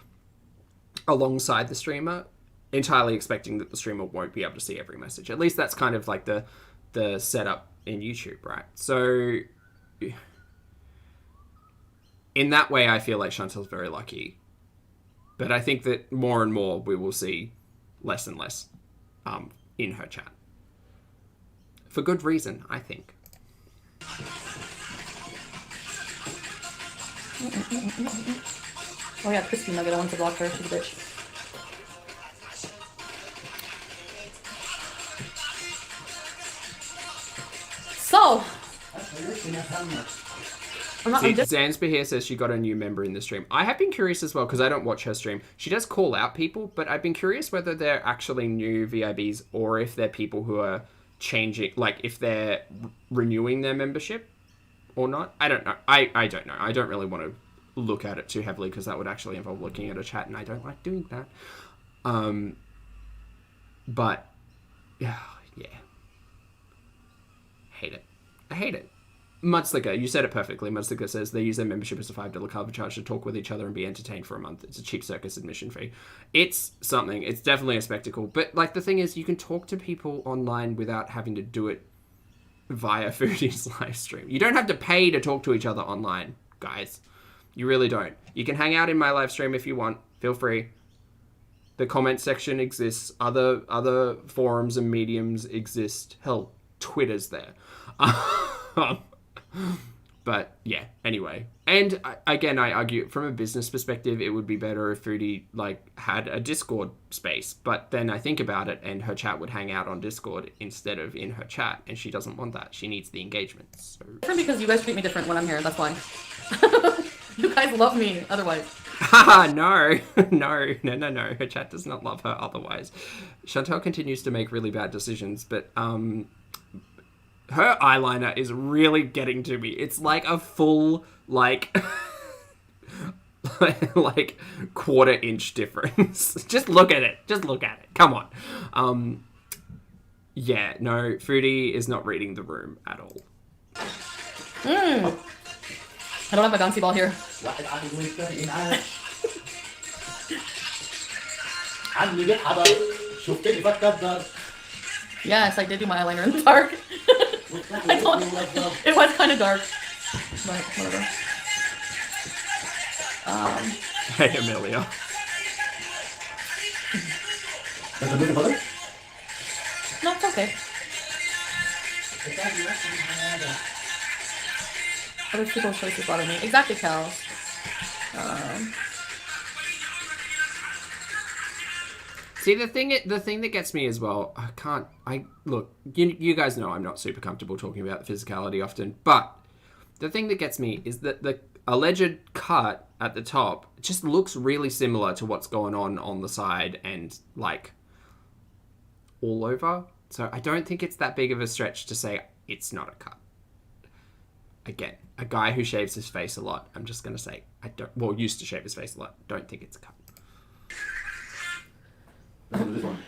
alongside the streamer, entirely expecting that the streamer won't be able to see every message. At least that's kind of like the setup in YouTube, right? So in that way, I feel like Chantal's very lucky. But I think that more and more we will see less and less in her chat. For good reason, I think. Oh yeah, Crispy Nugget, I want to block her, she's a bitch. So, Zansby here says she got a new member in the stream. I have been curious as well, because I don't watch her stream. She does call out people, but I've been curious whether they're actually new VIBs or if they're people who are changing, like if they're renewing their membership or not. I don't know. I don't know. I don't really want to look at it too heavily because that would actually involve looking at a chat, and I don't like doing that. But yeah. Hate it. I hate it. Mudslicker, you said it perfectly. Mudslicker says they use their membership as a $5 cover charge to talk with each other and be entertained for a month. It's a cheap circus admission fee. It's something. It's definitely a spectacle. But, like, the thing is, you can talk to people online without having to do it via Foodie's live stream. You don't have to pay to talk to each other online. guys. You really don't. You can hang out in my live stream if you want. Feel free. The comment section exists. Other forums and mediums exist. Hell, Twitter's there. But yeah, anyway. And again, I argue from a business perspective, it would be better if Foodie had a Discord space. But then I think about it, and her chat would hang out on Discord instead of in her chat, and she doesn't want that. She needs the engagement. So Different because you guys treat me different when I'm here. That's why. You guys love me otherwise. Haha, no. Her chat does not love her otherwise. Chantal continues to make really bad decisions, but her eyeliner is really getting to me. It's like a full, like quarter-inch difference. Just look at it. Come on. Yeah, no, Foodie is not reading the room at all. I don't have my bouncy ball here. Yes, I did do my eyeliner in the dark. It was kind of dark, but whatever. Hey, Amelia. Does it look better? No, it's okay. Other people's choices bother me. Exactly, Cal. See, the thing that gets me as well, look, you guys know I'm not super comfortable talking about physicality often, but the thing that gets me is that the alleged cut at the top just looks really similar to what's going on the side and, like, all over. So I don't think it's that big of a stretch to say it's not a cut. Again, a guy who shaves his face a lot, I'm just going to say, used to shave his face a lot, don't think it's a cut. Let's do this one.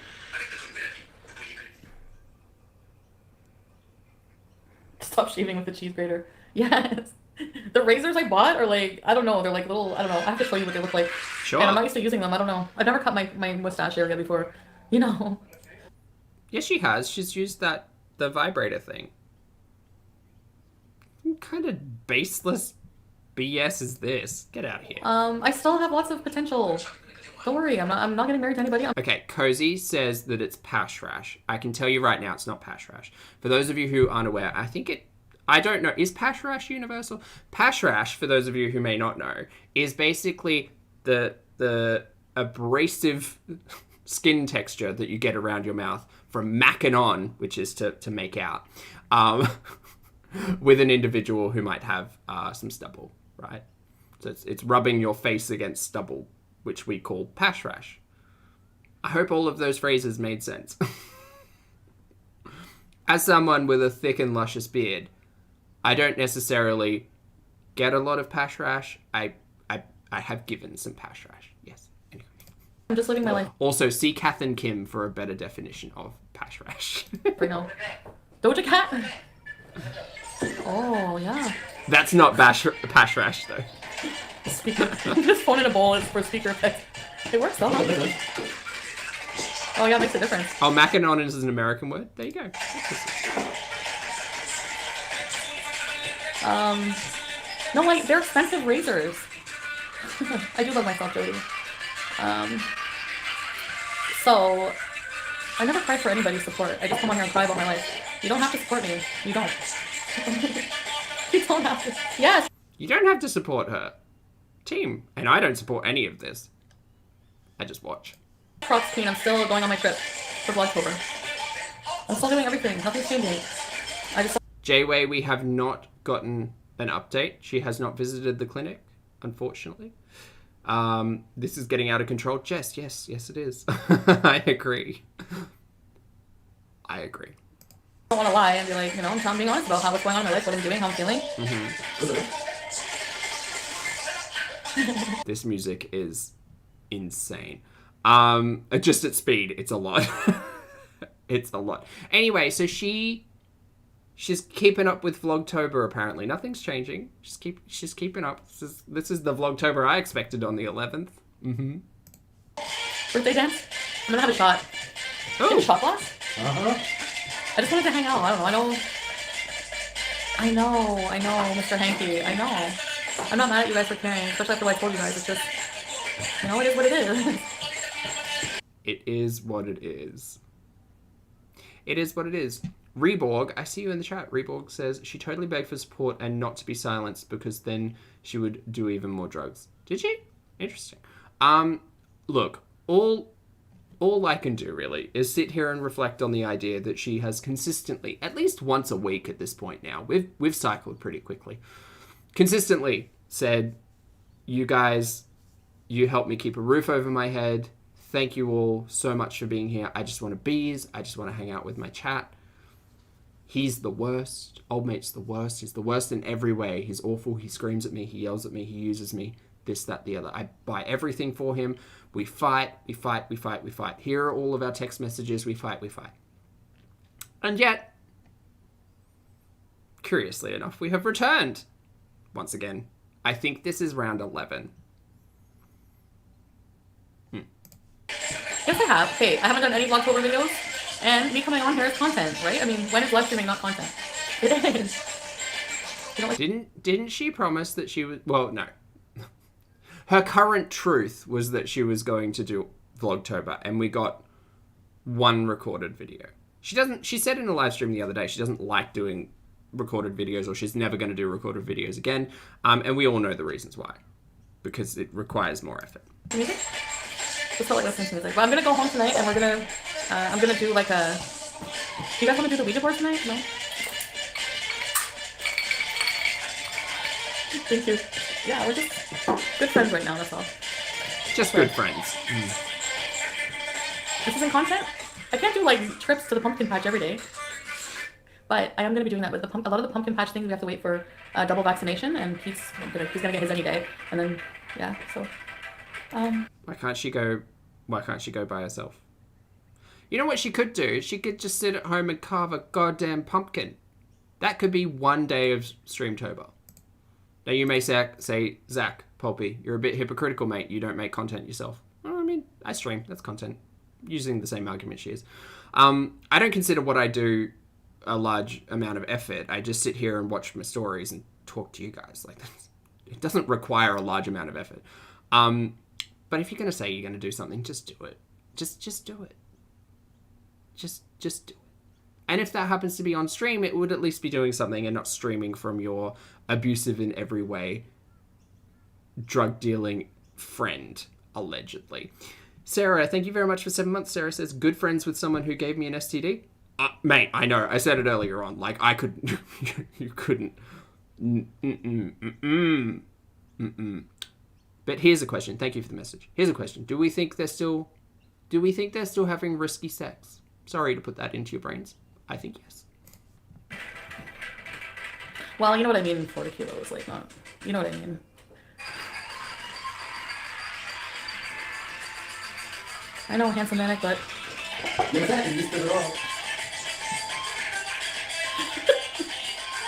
Stop shaving with the cheese grater. Yes. The razors I bought are like, I don't know, they're like little, I don't know, I have to show you what they look like. Sure. And I'm not used to using them, I don't know. I've never cut my mustache area before, you know. Yes, she has. She's used the vibrator thing. What kind of baseless BS is this? Get out of here. I still have lots of potential. Don't worry, I'm not getting married to anybody. Okay, Cozy says that it's pash rash. I can tell you right now, it's not pash rash. For those of you who aren't aware, I don't know, is pash rash universal? Pash rash, for those of you who may not know, is basically the abrasive skin texture that you get around your mouth from macking on, which is to make out, with an individual who might have some stubble, right? So it's rubbing your face against stubble, which we call pash rash. I hope all of those phrases made sense. As someone with a thick and luscious beard, I don't necessarily get a lot of pash rash. I have given some pash rash, yes. Anyway. I'm just living my life Also, see Kath and Kim for a better definition of pash rash. right now. Doja Cat? Oh, yeah. That's not pash rash, though. Speaker. This phone in a bowl is for speaker effect. It works though. Oh yeah, it makes a difference. Oh, macanon is an American word? There you go. No, like, they're expensive razors. I do love myself, Jody. So, I never cry for anybody's support. I just come on here and cry about my life. You don't have to support me. You don't. You don't have to. Yes! You don't have to support her. Team. And I don't support any of this. I just watch. Props Queen, I'm still going on my trip for Vlogtober. I'm still doing everything. Nothing's changing. Jayway, we have not gotten an update. She has not visited the clinic, unfortunately. This is getting out of control. Jess, yes it is. I agree. I don't want to lie and be like, I'm being honest about what's going on in my life, what I'm doing, how I'm feeling. This music is insane. Just at speed, it's a lot. It's a lot. Anyway, so she's keeping up with Vlogtober, apparently. Nothing's changing. She's keeping up. This is the Vlogtober I expected on the 11th. Mm-hmm. Birthday dance? I'm gonna have a shot. Oh. Get a shot glass? I just wanted to hang out. I don't know. I know, Mr. Hanky. I know. I'm not mad at you guys for caring, especially after what I told you guys. It's just, you know, it is what it is. It is what it is. It is what it is. Reborg, I see you in the chat. Reborg says she totally begged for support and not to be silenced because then she would do even more drugs. Did she? Interesting. Look, all I can do really is sit here and reflect on the idea that she has consistently, at least once a week at this point now, we've cycled pretty quickly, consistently said, you guys, you helped me keep a roof over my head. Thank you all so much for being here. I just want to bees. I just want to hang out with my chat. He's the worst. Old mate's the worst. He's the worst in every way. He's awful. He screams at me. He yells at me. He uses me. This, that, the other. I buy everything for him. We fight. We fight. We fight. We fight. Here are all of our text messages. We fight. We fight. And yet, curiously enough, we have returned. Once again, I think this is round 11. Yes, I have. Hey, I haven't done any Vlogtober videos, and me coming on here is content, right? I mean, when is live streaming not content? It is. You know, like, Didn't she promise that she was... Well, no. Her current truth was that she was going to do Vlogtober, and we got one recorded video. She said in a live stream the other day she doesn't like doing recorded videos, or she's never going to do recorded videos again, and we all know the reasons why. Because it requires more effort. music? Just felt like listening to music. But I'm gonna go home tonight, and we're gonna, I'm gonna do like a... Do you guys want to do the Ouija board tonight? No? Thank you. Yeah, we're just good friends right now, that's all. Just good friends. This isn't content. I can't do like trips to the pumpkin patch every day. But I am going to be doing that with a lot of the pumpkin patch things. We have to wait for double vaccination, and he's gonna get his any day. And then, yeah, so... Why can't she go by herself? You know what she could do? She could just sit at home and carve a goddamn pumpkin. That could be one day of Streamtober. Now you may say, Zach, Pulpy, you're a bit hypocritical, mate. You don't make content yourself. Well, I mean, I stream. That's content. Using the same argument she is. I don't consider what I do a large amount of effort. I just sit here and watch my stories and talk to you guys. Like, it doesn't require a large amount of effort. But if you're going to say you're going to do something, just do it. Just do it. Just do it. And if that happens to be on stream, it would at least be doing something and not streaming from your abusive in every way, drug dealing friend, allegedly. Sarah, thank you very much for 7 months. Sarah says, good friends with someone who gave me an STD. Mate, I know. I said it earlier on. Like, I could... you couldn't... But here's a question. Thank you for the message. Here's a question. Do we think they're still having risky sex? Sorry to put that into your brains. I think yes. Well, you know what I mean, 40 kilos, like, not... You know what I mean. I know, handsome manic, but...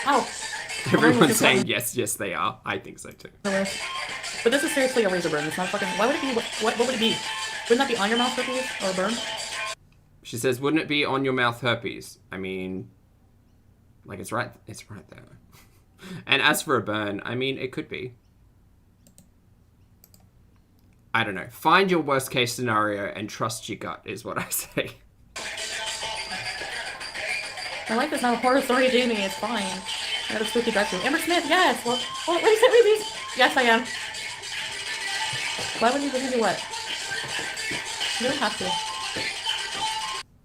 Ow. Everyone's saying yes, they are. I think so too. But this is seriously a razor burn. It's not fucking... Why would it be... What would it be? Wouldn't that be on your mouth herpes or a burn? She says, wouldn't it be on your mouth herpes? I mean, like, it's right there. And as for a burn, I mean, it could be. I don't know. Find your worst case scenario and trust your gut is what I say. My life is not a horror story, Jamie. It's fine. I had a spooky drive-thru. Amber Smith, yes! Well, what do you say, babies? Yes, I am. Why would you believe me what? You don't have to.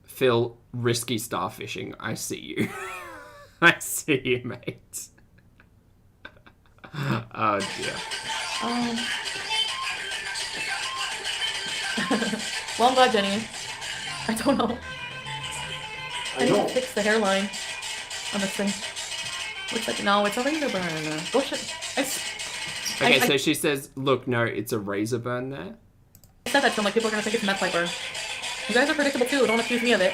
Phil, risky starfishing. I see you. I see you, mate. Oh, dear. Well, I'm glad, Jenny. I don't know. I need to fix the hairline on this thing. Looks like... No, it's a razor burn. Go shit. Okay, so she says, look, no, it's a razor burn there. I said that to them, like, people are going to think it's a meth pipe burn. You guys are predictable too, don't accuse me of it.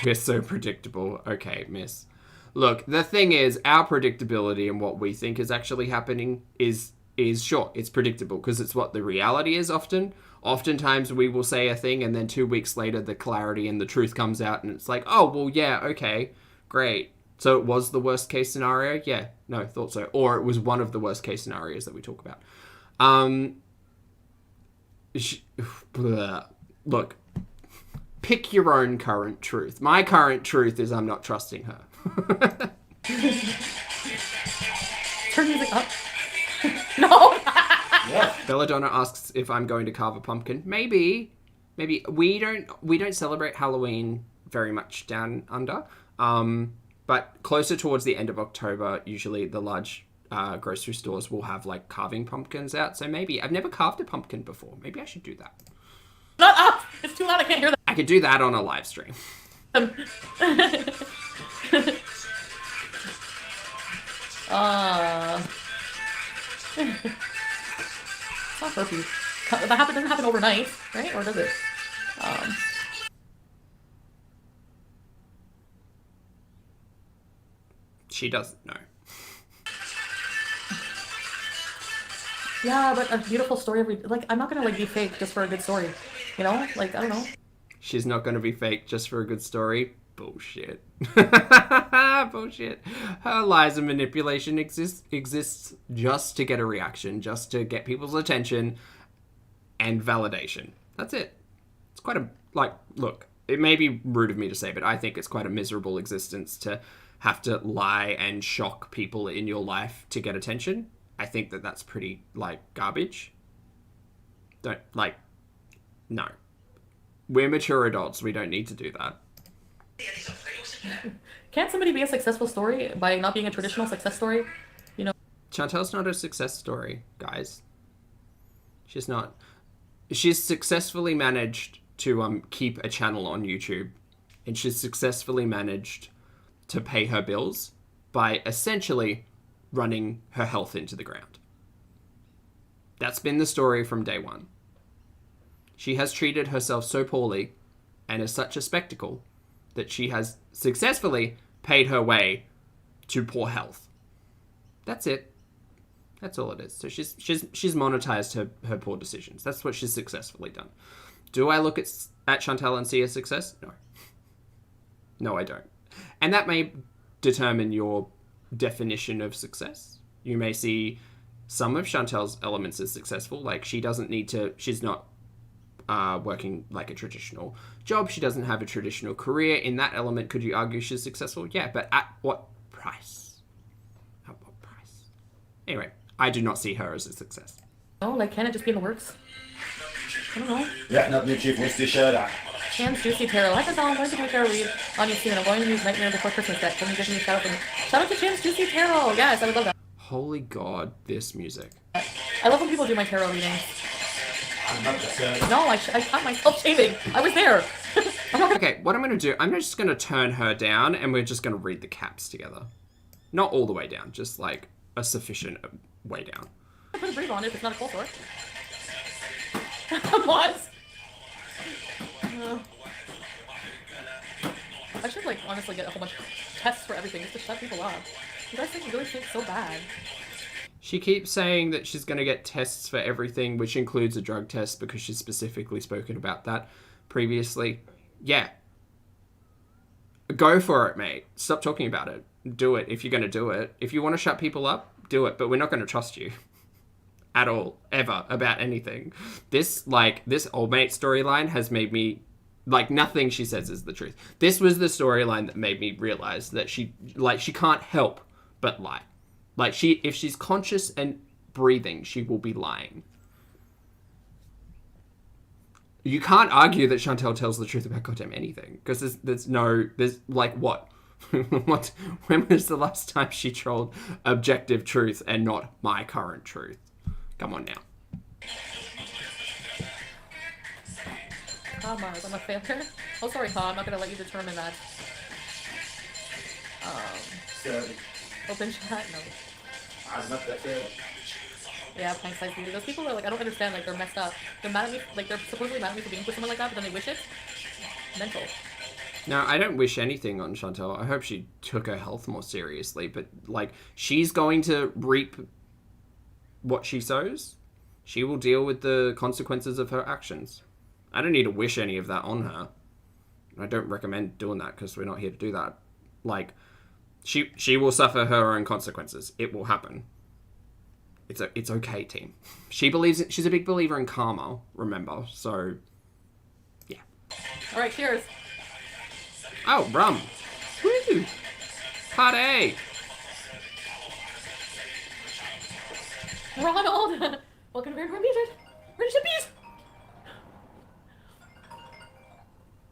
We're so predictable. Okay, miss. Look, the thing is, our predictability and what we think is actually happening is sure, it's predictable, because it's what the reality is often. Oftentimes we will say a thing and then 2 weeks later the clarity and the truth comes out and it's like, oh, well, yeah, okay, great. So it was the worst case scenario? Yeah, no, thought so. Or it was one of the worst case scenarios that we talk about. Look, pick your own current truth. My current truth is I'm not trusting her. Turn music up. No. Belladonna asks if I'm going to carve a pumpkin. Maybe we don't celebrate Halloween very much down under. But closer towards the end of October, usually the large grocery stores will have like carving pumpkins out. So maybe I've never carved a pumpkin before. Maybe I should do that. Not up. It's too loud. I can't hear that. I could do that on a live stream. It's not herpes. That doesn't happen overnight, right? Or does it? She doesn't know. Yeah, but a beautiful story like, I'm not gonna like be fake just for a good story. You know? Like, I don't know. She's not going to be fake just for a good story. Bullshit. Bullshit. Her lies and manipulation exists just to get a reaction, just to get people's attention and validation. That's it. It's quite a, look, it may be rude of me to say, but I think it's quite a miserable existence to have to lie and shock people in your life to get attention. I think that that's pretty, garbage. No. We're mature adults. We don't need to do that. Can't somebody be a successful story by not being a traditional success story? You know? Chantel's not a success story, guys. She's not. She's successfully managed to keep a channel on YouTube, and she's successfully managed to pay her bills by essentially running her health into the ground. That's been the story from day one. She has treated herself so poorly and is such a spectacle that she has successfully paid her way to poor health. That's it. That's all it is. So she's monetized her poor decisions. That's what she's successfully done. Do I look at Chantel and see a success? No. No, I don't. And that may determine your definition of success. You may see some of Chantel's elements as successful. Like, she doesn't need to, she's not working like a traditional job. She doesn't have a traditional career. In that element, could you argue she's successful? Yeah, but at what price? At what price? Anyway, I do not see her as a success. Oh, can it just be in the works? I don't know. räknat med Chief måste köra. Chan's Juicy Tarot. Hi, Giselle. I'm going to do a tarot read on you soon. I'm going to use Nightmare Before Christmas deck. Can you give me a shout out? Shout out to Chan's Juicy Tarot. Yes, I would love that. Holy God, this music. I love when people do my tarot readings. No, I caught myself shaving. I was there. Okay, what I'm going to do, I'm just going to turn her down and we're just going to read the caps together. Not all the way down, just like a sufficient way down. I put a brief on it if it's not a cold sore. What? I should honestly get a whole bunch of tests for everything just to shut people up. You guys really think so bad. She keeps saying that she's going to get tests for everything, which includes a drug test because she's specifically spoken about that previously. Yeah. Go for it, mate. Stop talking about it. Do it if you're going to do it. If you want to shut people up, do it. But we're not going to trust you. At all. Ever. About anything. This old mate storyline has made me... nothing she says is the truth. This was the storyline that made me realize that she can't help but lie. If she's conscious and breathing, she will be lying. You can't argue that Chantel tells the truth about goddamn anything. Because there's what? When was the last time she trolled objective truth and not my current truth? Come on now. Mars, I'm a failure. Oh, sorry, Pa. I'm not going to let you determine that. Open chat? No. I'm not that fair. Yeah, pint size beauty. Those people are I don't understand, they're messed up. They're mad at me, they're supposedly mad at me for being with someone like that, but then they wish it. Mental. No, I don't wish anything on Chantel. I hope she took her health more seriously, but, she's going to reap what she sows. She will deal with the consequences of her actions. I don't need to wish any of that on her. I don't recommend doing that because we're not here to do that. She will suffer her own consequences. It will happen. It's okay, team. She's a big believer in karma, remember, so yeah. Alright, cheers. Oh, rum. Woo! Party! Ronald! Welcome to Reruns. Where did you be?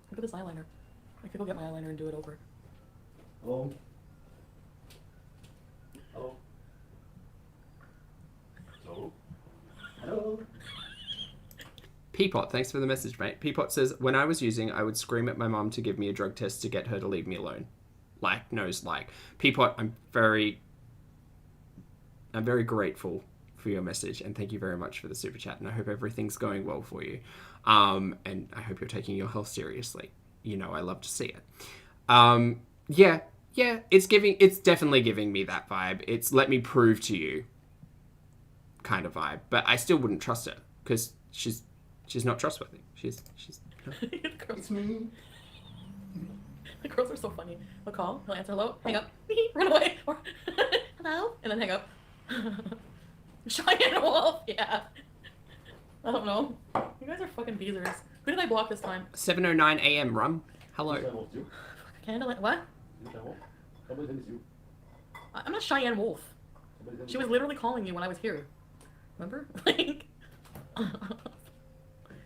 Look at this eyeliner. I could go get my eyeliner and do it over. Hello. Hello. Hello. Hello. Peapot, thanks for the message, mate. Peapot says, when I was using, I would scream at my mom to give me a drug test to get her to leave me alone. Peapot, I'm very grateful for your message, and thank you very much for the super chat, and I hope everything's going well for you. And I hope you're taking your health seriously. You know, I love to see it. Yeah, it's definitely giving me that vibe. It's let me prove to you kind of vibe, but I still wouldn't trust her because she's not trustworthy. She's It's me. The girls are so funny. He'll call, he'll answer hello, hang up, run away, or hello, and then hang up. Cheyenne Wolf, yeah. I don't know. You guys are fucking beezers. Who did I block this time? 7:09 a.m. Rum. Hello. Candle, what? I'm not Cheyenne Wolf. She was literally calling me when I was here. Remember? Like,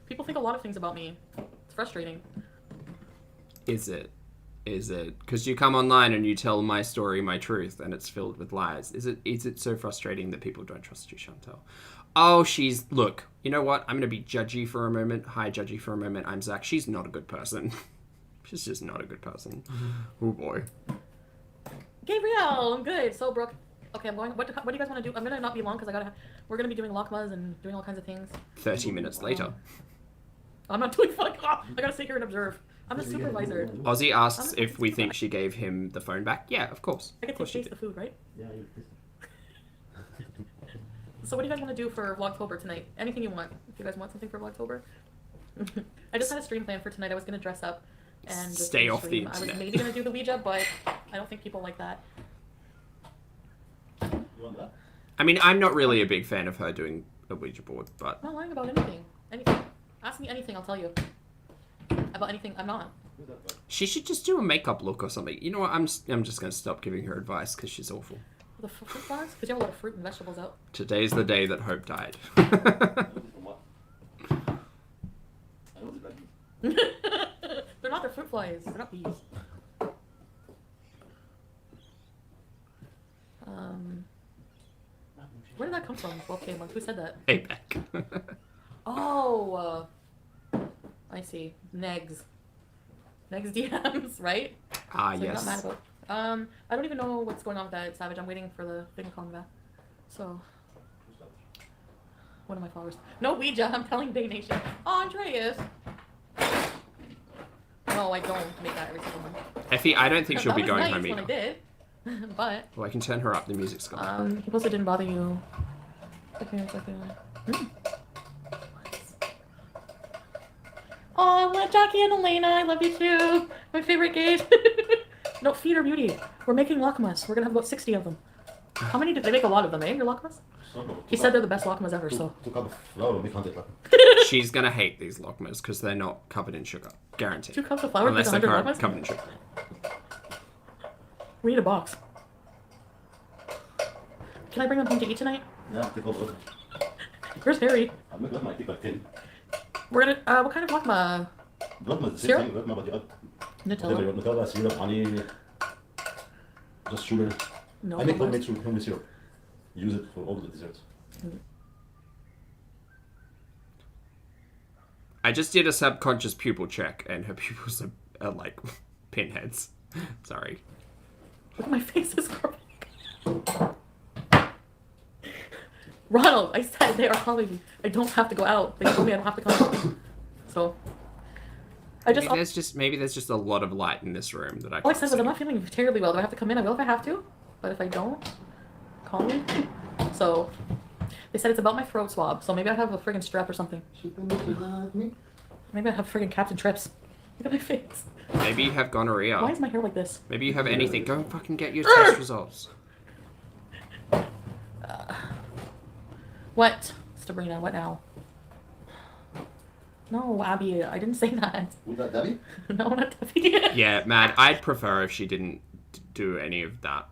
people think a lot of things about me. It's frustrating. Is it? Because you come online and you tell my story, my truth, and it's filled with lies. Is it so frustrating that people don't trust you, Chantal? Oh, look, you know what? I'm going to be judgy for a moment. Hi, judgy for a moment. I'm Zach. She's not a good person. She's just not a good person. Oh, boy. Gabriel, I'm good. So, Brooke. Okay, I'm going. What do you guys want to do? I'm going to not be long because we're going to be doing lockmas and doing all kinds of things. 30 minutes later. I'm not doing fuck off. I got to sit here and observe. I'm the supervisor. Ozzy asks if we think she gave him the phone back. Yeah, of course. I get to taste the food, right? Yeah, you taste So what do you guys want to do for Vlogtober tonight? Anything you want. If you guys want something for Vlogtober. I just had a stream plan for tonight. I was going to dress up and just stay off the stream. internet. I was maybe going to do the Ouija, but I don't think people like that. You want that? I mean, I'm not really a big fan of her doing a Ouija board, but... I'm not lying about anything. Anything. Ask me anything, I'll tell you. About anything, I'm not. She should just do a makeup look or something. You know what? I'm just going to stop giving her advice because she's awful. The fruit bars? Because you have a lot of fruit and vegetables out. Today's the day that hope died. They're not, they're fruit flies. They're not bees. Where did that come from? Okay, Monk, who said that? APEC. Oh, I see. Negs DMs, right? Ah, So yes. I'm not mad about. I don't even know what's going on with that, Savage. I'm waiting for the thing to call me back. So, one of my followers. No Ouija. I'm telling Bay Nation. Oh, Andreas. No, I don't make that every single month. Effie, I don't think she'll be That was going nice home when I either. did, but Well, I can turn her up. The music's gone. he posted didn't bother you. Okay. Oh, I want Jackie and Elena. I love you too. My favorite gays. No, Foodie Beauty. We're making lakmas. We're gonna have about 60 of them. How many did they make? A lot of them, eh? Your lakmas? He said they're the best lakmas ever. So. Two cup of flour, we can't take that. She's gonna hate these lakmas because they're not covered in sugar. Guaranteed. 2 cups of flour. Unless they're 100 lakmas. covered in sugar. We need a box. Can I bring them home to eat tonight? Yeah, take all of it. Where's Harry? I make that might take like 10. We're gonna. What kind of lakma? Not the same Syrup? thing, but the other. Nutella. Nutella, syrup, honey, just sugar. No. I make lakmas. homemade syrup. Use it for all the desserts. I just did a subconscious pupil check, and her pupils are like pinheads. Sorry. Look at my face is growing. Ronald, I said they are calling me. I don't have to go out. They told me I don't have to come. So, I just. Maybe there's just a lot of light in this room that I. All I Can't said was I'm not feeling terribly well. Do I have to come in? I will if I have to. But if I don't, call me. So, they said it's about my throat swab. So maybe I have a friggin' strep or something. Maybe I have friggin' Captain Trips. Look at my face. Maybe you have gonorrhea. Why is my hair like this? Maybe you have anything. Go and fucking get your test results. What? Sabrina, what now? No, Abby, I didn't say that. Who's that, Debbie? No, not Debbie. Yeah, Matt, I'd prefer if she didn't do any of that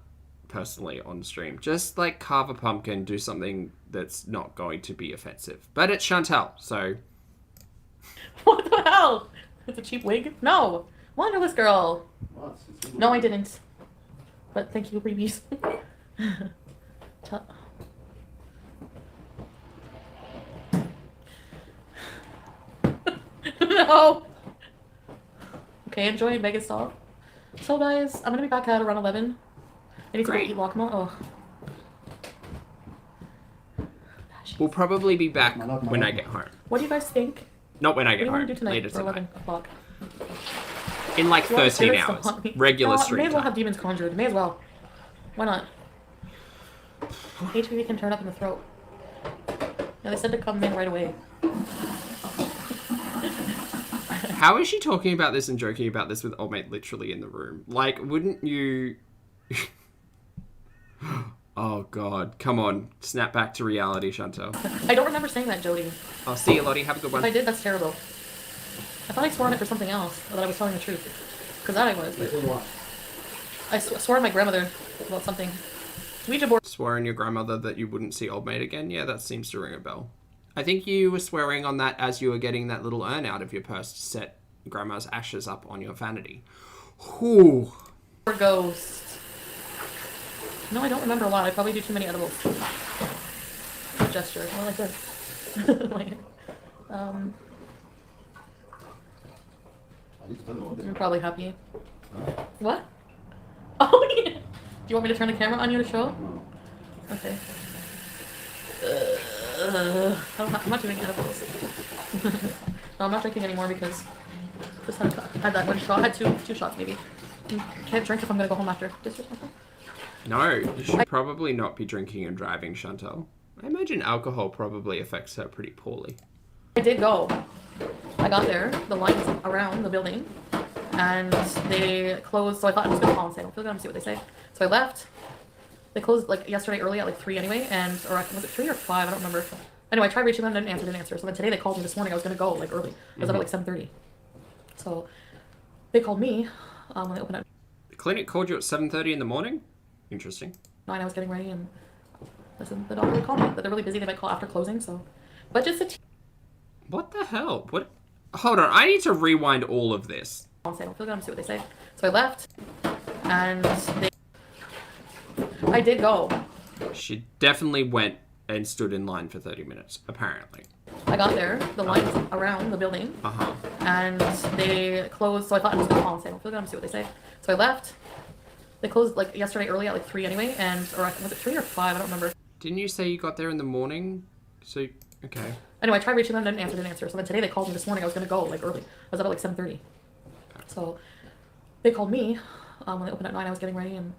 personally on stream. Just like carve a pumpkin, do something that's not going to be offensive. But it's Chantel, so... What the hell? It's a cheap wig? No! Wanderless girl! Oh, it's No, I didn't. But thank you, freebies. No! Okay, enjoy Vegas stop. So guys, I'm gonna be back at around 11. I need to Great. go eat guacamole. Oh. We'll probably be back when I get home. What do you guys think? Not when I What do get you want home. to do tonight Later for 11 tonight. o'clock? In like You want 13 spirits to hours. haunt me? Regular No, stream may as well time. have demons conjured. May as well. Why not? HPV can turn up in the throat. Yeah, they said to come in right away. How is she talking about this and joking about this with old mate literally in the room? Like, wouldn't you... Oh, God. Come on. Snap back to reality, Chantel. I don't remember saying that, Jody. I'll see you, Lottie. Have a good If one. I did, that's terrible. I thought I swore on it for something else, or that I was telling the truth. Because that I was, but I swore on my grandmother about something. Ouija board. Swearing your grandmother that you wouldn't see old mate again? Yeah, that seems to ring a bell. I think you were swearing on that as you were getting that little urn out of your purse to set grandma's ashes up on your vanity. Whew. Or ghost. No, I don't remember a lot. I probably do too many edibles. Good gesture. More like this. Like, you're probably happy. What? Oh, yeah. Do you want me to turn the camera on you to show? Okay. I'm not doing edibles. No, I'm not drinking anymore because just had that one shot. I had two shots maybe. Can't drink if I'm gonna go home after. Disrespectful. No, you should probably not be drinking and driving, Chantel. I imagine alcohol probably affects her pretty poorly. I did go. I got there. The line was around the building, and they closed. So I thought I was gonna call and say, I don't feel good. I'm gonna see what they say. So I left. They closed like yesterday early at like 3 anyway, or was it 3 or 5? I don't remember. Anyway, I tried reaching them, didn't answer. So then today they called me this morning. I was gonna go like early. I was up at like 7:30. So they called me when they opened at The clinic called you at 7:30 in the morning? Interesting. 9. I was getting ready, and listen, the doctor would call me, but they're really busy. They might call after closing. So, but just a What the hell? What? Hold on, I need to rewind all of this. I'll say I don't feel good. I'm gonna see what they say. So I left, and I did go. She definitely went and stood in line for 30 minutes, apparently. I got there. The line was around the building, Uh-huh. and they closed. So I thought I was gonna call and say I don't feel good. I'm gonna see what they say. So I left. They closed like yesterday early at like 3 anyway, or was it 3 or 5? I don't remember. Didn't you say you got there in the morning? So, okay. Anyway, I tried reaching them, didn't answer. So then today they called me this morning. I was gonna go like early. I was up at like 7:30. So they called me when they opened at 9. I was getting ready, and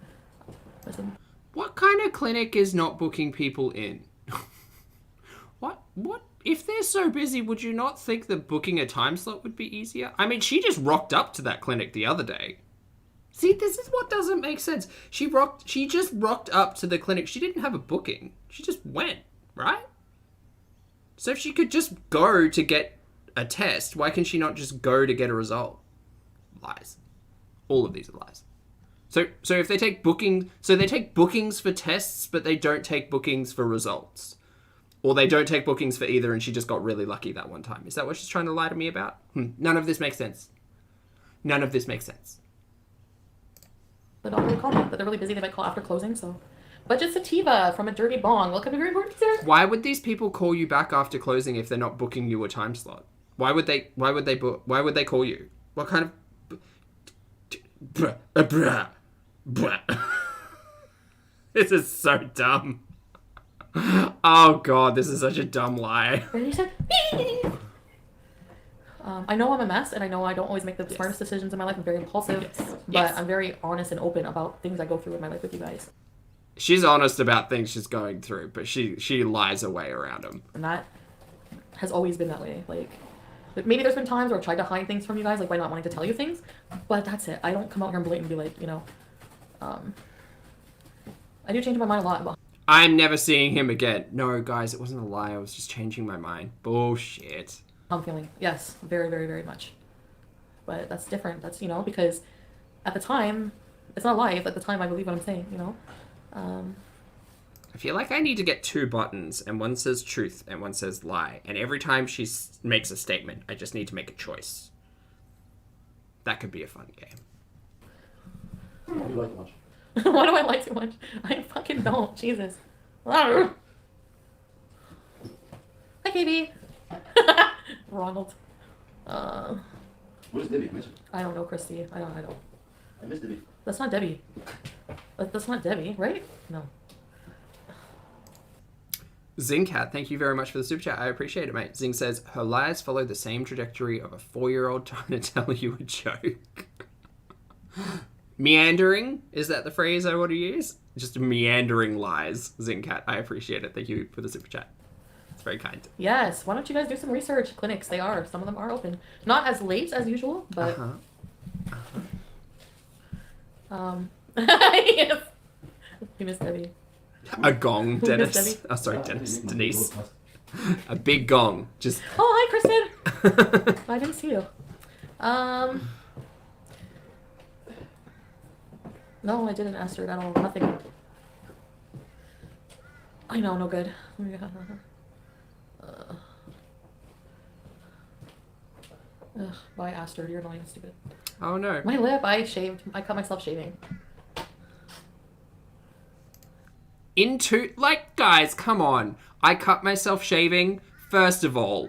listen. What kind of clinic is not booking people in? What? If they're so busy, would you not think that booking a time slot would be easier? I mean, she just rocked up to that clinic the other day. See, this is what doesn't make sense. She just rocked up to the clinic. She didn't have a booking. She just went, right? So if she could just go to get a test, why can she not just go to get a result? Lies. All of these are lies. So if they take bookings for tests, but they don't take bookings for results. Or they don't take bookings for either, and she just got really lucky that one time. Is that what she's trying to lie to me about? None of this makes sense. None of this makes sense. The doctor would call me, but they're really busy. They might call after closing. So, Budget Sativa from a dirty bong. Welcome to Very Important Sir. Why would these people call you back after closing if they're not booking you a time slot? Why would they call you? What kind of This is so dumb. Oh god, this is such a dumb lie. And he said, I know I'm a mess, and I know I don't always make the smartest decisions in my life. I'm very impulsive, but Yes. I'm very honest and open about things I go through in my life with you guys. She's honest about things she's going through, but she lies her way around them. And that has always been that way. Like, Maybe there's been times where I've tried to hide things from you guys, like by not wanting to tell you things, but that's it. I don't come out here and blatantly be like, you know, I do change my mind a lot about I'm never seeing him again. No, guys, it wasn't a lie. I was just changing my mind. Bullshit. how I'm feeling. Yes, very, very, very much. But that's different. That's, you know, because at the time, it's not life. At the time, I believe what I'm saying, you know? I feel like I need to get 2 buttons, and one says truth, and one says lie. And every time she makes a statement, I just need to make a choice. That could be a fun game. What do you like to watch? Why do I like too much? I fucking don't. Jesus. Hi, KB. Ronald. What is Debbie? I miss her. I don't know, Christy. I don't. I miss Debbie. That's not Debbie. That's not Debbie, right? No. Zingcat, thank you very much for the super chat. I appreciate it, mate. Zing says, her lies follow the same trajectory of a 4-year-old trying to tell you a joke. Meandering? Is that the phrase I want to use? Just meandering lies. Zingcat, I appreciate it. Thank you for the super chat. It's very kind. Yes. Why don't you guys do some research? Clinics, they are. Some of them are open. Not as late as usual, but... Yes. You miss Debbie. A gong, Who missed Dennis. Debbie? Oh, sorry, Dennis. Denise. A big gong. Just... Oh, hi, Kristen. I didn't see you. No, I didn't ask her at all. Nothing. I know, no good. Bye, Aster. You're annoying and stupid. Oh, no. My lip, I cut myself shaving. Like, guys, come on. I cut myself shaving. First of all,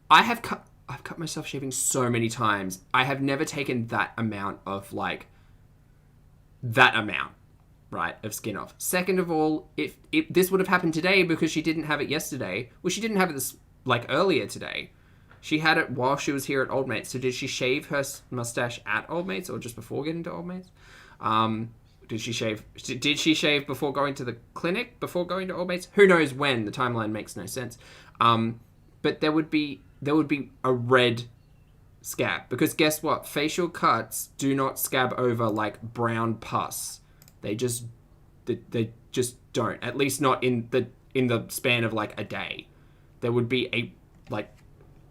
I've cut myself shaving so many times. I have never taken that amount of, like, right, of skin off. Second of all, if this would have happened today because she didn't have it yesterday. Well, she didn't have it this, like, earlier today. She had it while she was here at Old Mates. So did she shave her mustache at Old Mates or just before getting to Old Mates? Did she shave before going to the clinic, before going to Old Mates? Who knows when? The timeline makes no sense. But there would be a red scab, because guess what? Facial cuts do not scab over like brown pus. They just don't. At least not in the span of like a day. There would be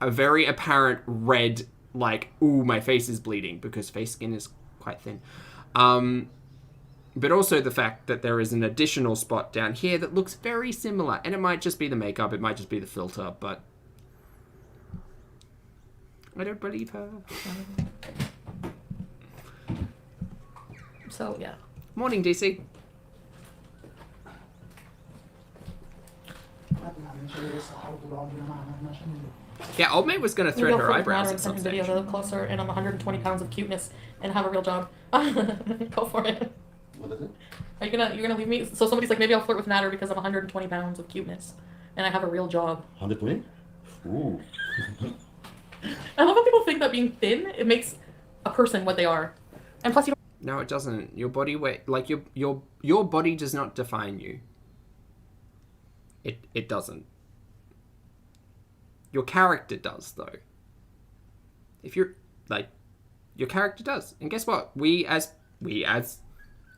a very apparent red, like, ooh, my face is bleeding, because face skin is quite thin. But also the fact that there is an additional spot down here that looks very similar. And it might just be the makeup, it might just be the filter, but I don't believe her. So, yeah. Morning, DC. Yeah, old mate was going to thread her eyebrows at some stage. Videos a little closer, and I'm 120 pounds of cuteness and have a real job. Go for it. What is it? Are you're gonna leave me? So somebody's like, maybe I'll flirt with Natter because I'm 120 pounds of cuteness and I have a real job. 120? Ooh. I love how people think that being thin, it makes a person what they are. And plus you don't... No, it doesn't. Your body weight, like your body does not define you. It doesn't. Your character does, though. If you're like, your character does. And guess what? We as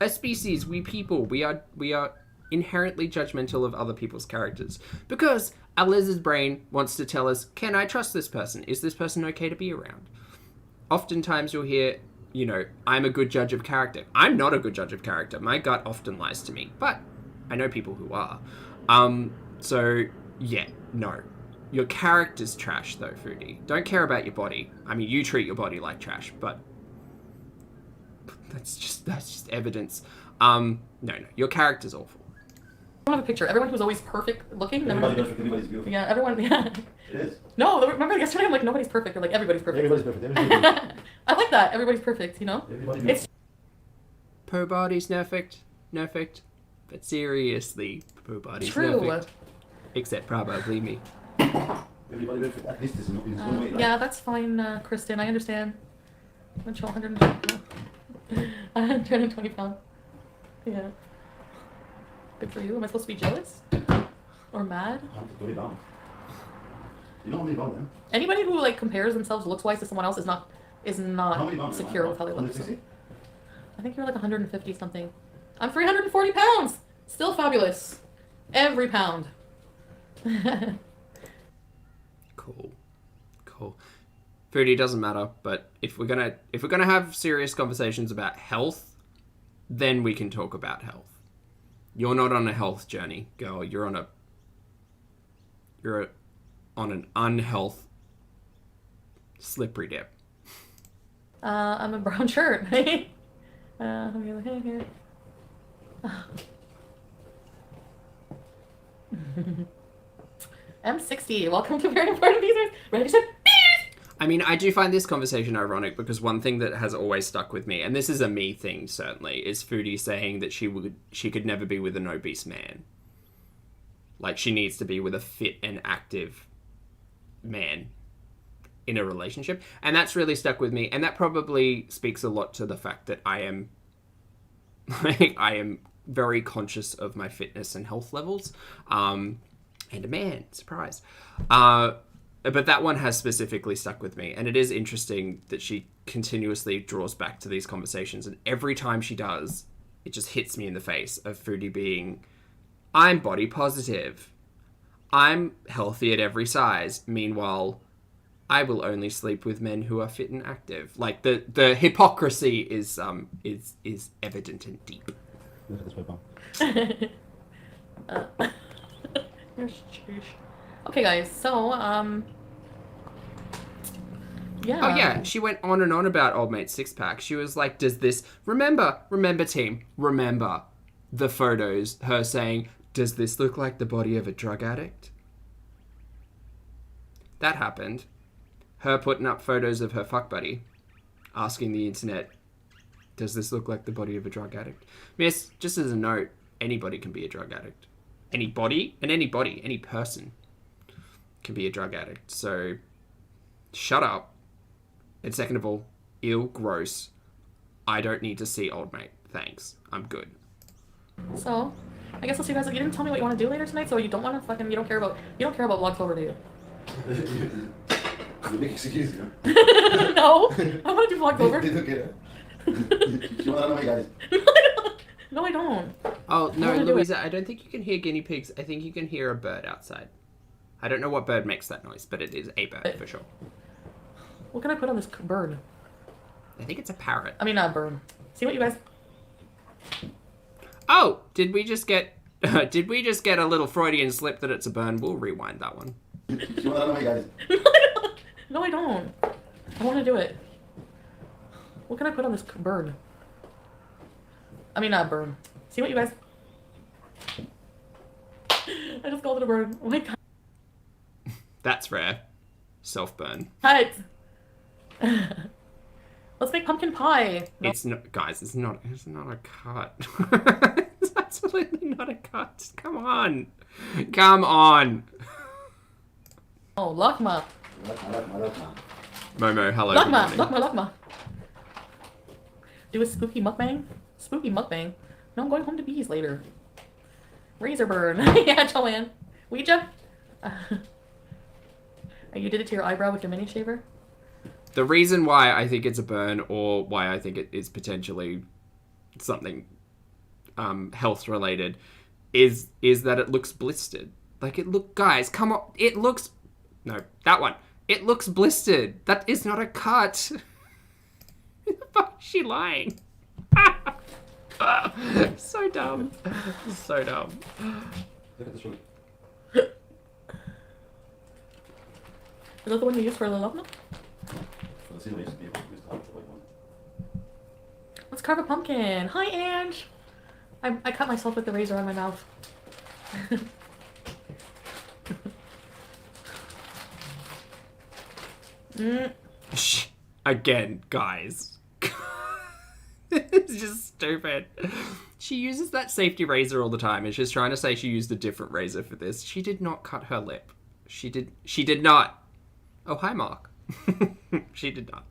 a species, we people, we are inherently judgmental of other people's characters, because our lizard brain wants to tell us, can I trust this person? Is this person okay to be around? Oftentimes you'll hear, you know, I'm a good judge of character. I'm not a good judge of character. My gut often lies to me, but I know people who are. So yeah, no. Your character's trash though, Foodie. Don't care about your body. I mean, you treat your body like trash, but that's just evidence. No, your character's awful. I don't have a picture. Everyone who's always perfect looking. Everybody's beautiful. Yeah, everyone. Yeah. It is. No, remember yesterday I'm like, nobody's perfect. They're like, everybody's perfect. Everybody's perfect. Everybody's perfect. I like that. Everybody's perfect. You know. Everybody's It's Po body's perfect, but seriously, po body's true. perfect. Except probably me. Everybody's perfect. At least it's in his own way. Like, Yeah, that's fine, Kristen. I understand. I'm 120 pounds. Yeah. Good for you. Am I supposed to be jealous? Or mad? I have to put it down. You know how many pounds, man? Anybody who like compares themselves looks-wise to someone else is not How many pounds? secure with how they look. 160? I think you're like 150 something. I'm 340 pounds. Still fabulous. Every pound. Cool. Foodie doesn't matter, but if we're gonna have serious conversations about health, then we can talk about health. You're not on a health journey, girl. You're on an unhealth slippery dip. I'm a brown shirt. Here. M60. Welcome to Very Important Pieces. Ready to I mean, I do find this conversation ironic because one thing that has always stuck with me, and this is a me thing certainly, is Foodie saying that she could never be with an obese man. Like, she needs to be with a fit and active man in a relationship. And that's really stuck with me. And that probably speaks a lot to the fact that I am very conscious of my fitness and health levels. And a man, surprise. But that one has specifically stuck with me. And it is interesting that she continuously draws back to these conversations. And every time she does, it just hits me in the face of Foodie being, I'm body positive. I'm healthy at every size. Meanwhile, I will only sleep with men who are fit and active. Like, the hypocrisy is evident and deep. Look at this way, Pam. Okay, guys. So, yeah. Oh yeah, she went on and on about old mate six pack. She was like, "Does this remember team? Remember the photos? Her saying, does this look like the body of a drug addict?" That happened. Her putting up photos of her fuck buddy, asking the internet, "Does this look like the body of a drug addict?" Miss, just as a note, anybody can be a drug addict. Anybody, any person can be a drug addict. So, shut up. And second of all, ew, gross. I don't need to see old mate. Thanks. I'm good. So, I guess I'll see you guys. You didn't tell me what you want to do later tonight, so you don't want to you don't care about vlogs over, do you? You make excuses, you know? No, I want to do vlogs over. You want to know my guys? No, I don't. Oh, no, wanna do Louisa, I don't think you can hear guinea pigs. I think you can hear a bird outside. I don't know what bird makes that noise, but it is a bird for sure. What can I put on this bird? I think it's a parrot. I mean, not bird. See what you guys... Oh, did we just get a little Freudian slip that it's a burn? We'll rewind that one. You want to know my guys? No, I don't. I want to do it. What can I put on this bird? I mean, not bird. See what you guys... I just called it a bird. Oh my god. That's rare. Self-burn. Cut. Let's make pumpkin pie. No. It's not, guys, it's not a cut. It's absolutely not a cut. Come on. Oh, Lakma. Momo, hello. good morning. Lakma. Do a spooky mukbang? Spooky mukbang? No, I'm going home to bees later. Razor burn. Yeah, Joanne. Ouija? You did it to your eyebrow with your mini shaver? The reason why I think it's a burn, or why I think it is potentially something health related, is that it looks blistered. Like, guys, come on, it looks blistered. That is not a cut. Who the fuck is she lying? So dumb. So dumb. Look at this one. Is that the one you use for the lavna? Let's see what used to be able to use the white one. Let's carve a pumpkin. Hi, Ange. I cut myself with the razor on my mouth. Shh. Again, guys. It's just stupid. She uses that safety razor all the time, and she's trying to say she used a different razor for this. She did not cut her lip. She did not. Oh, hi, Mark. She did not.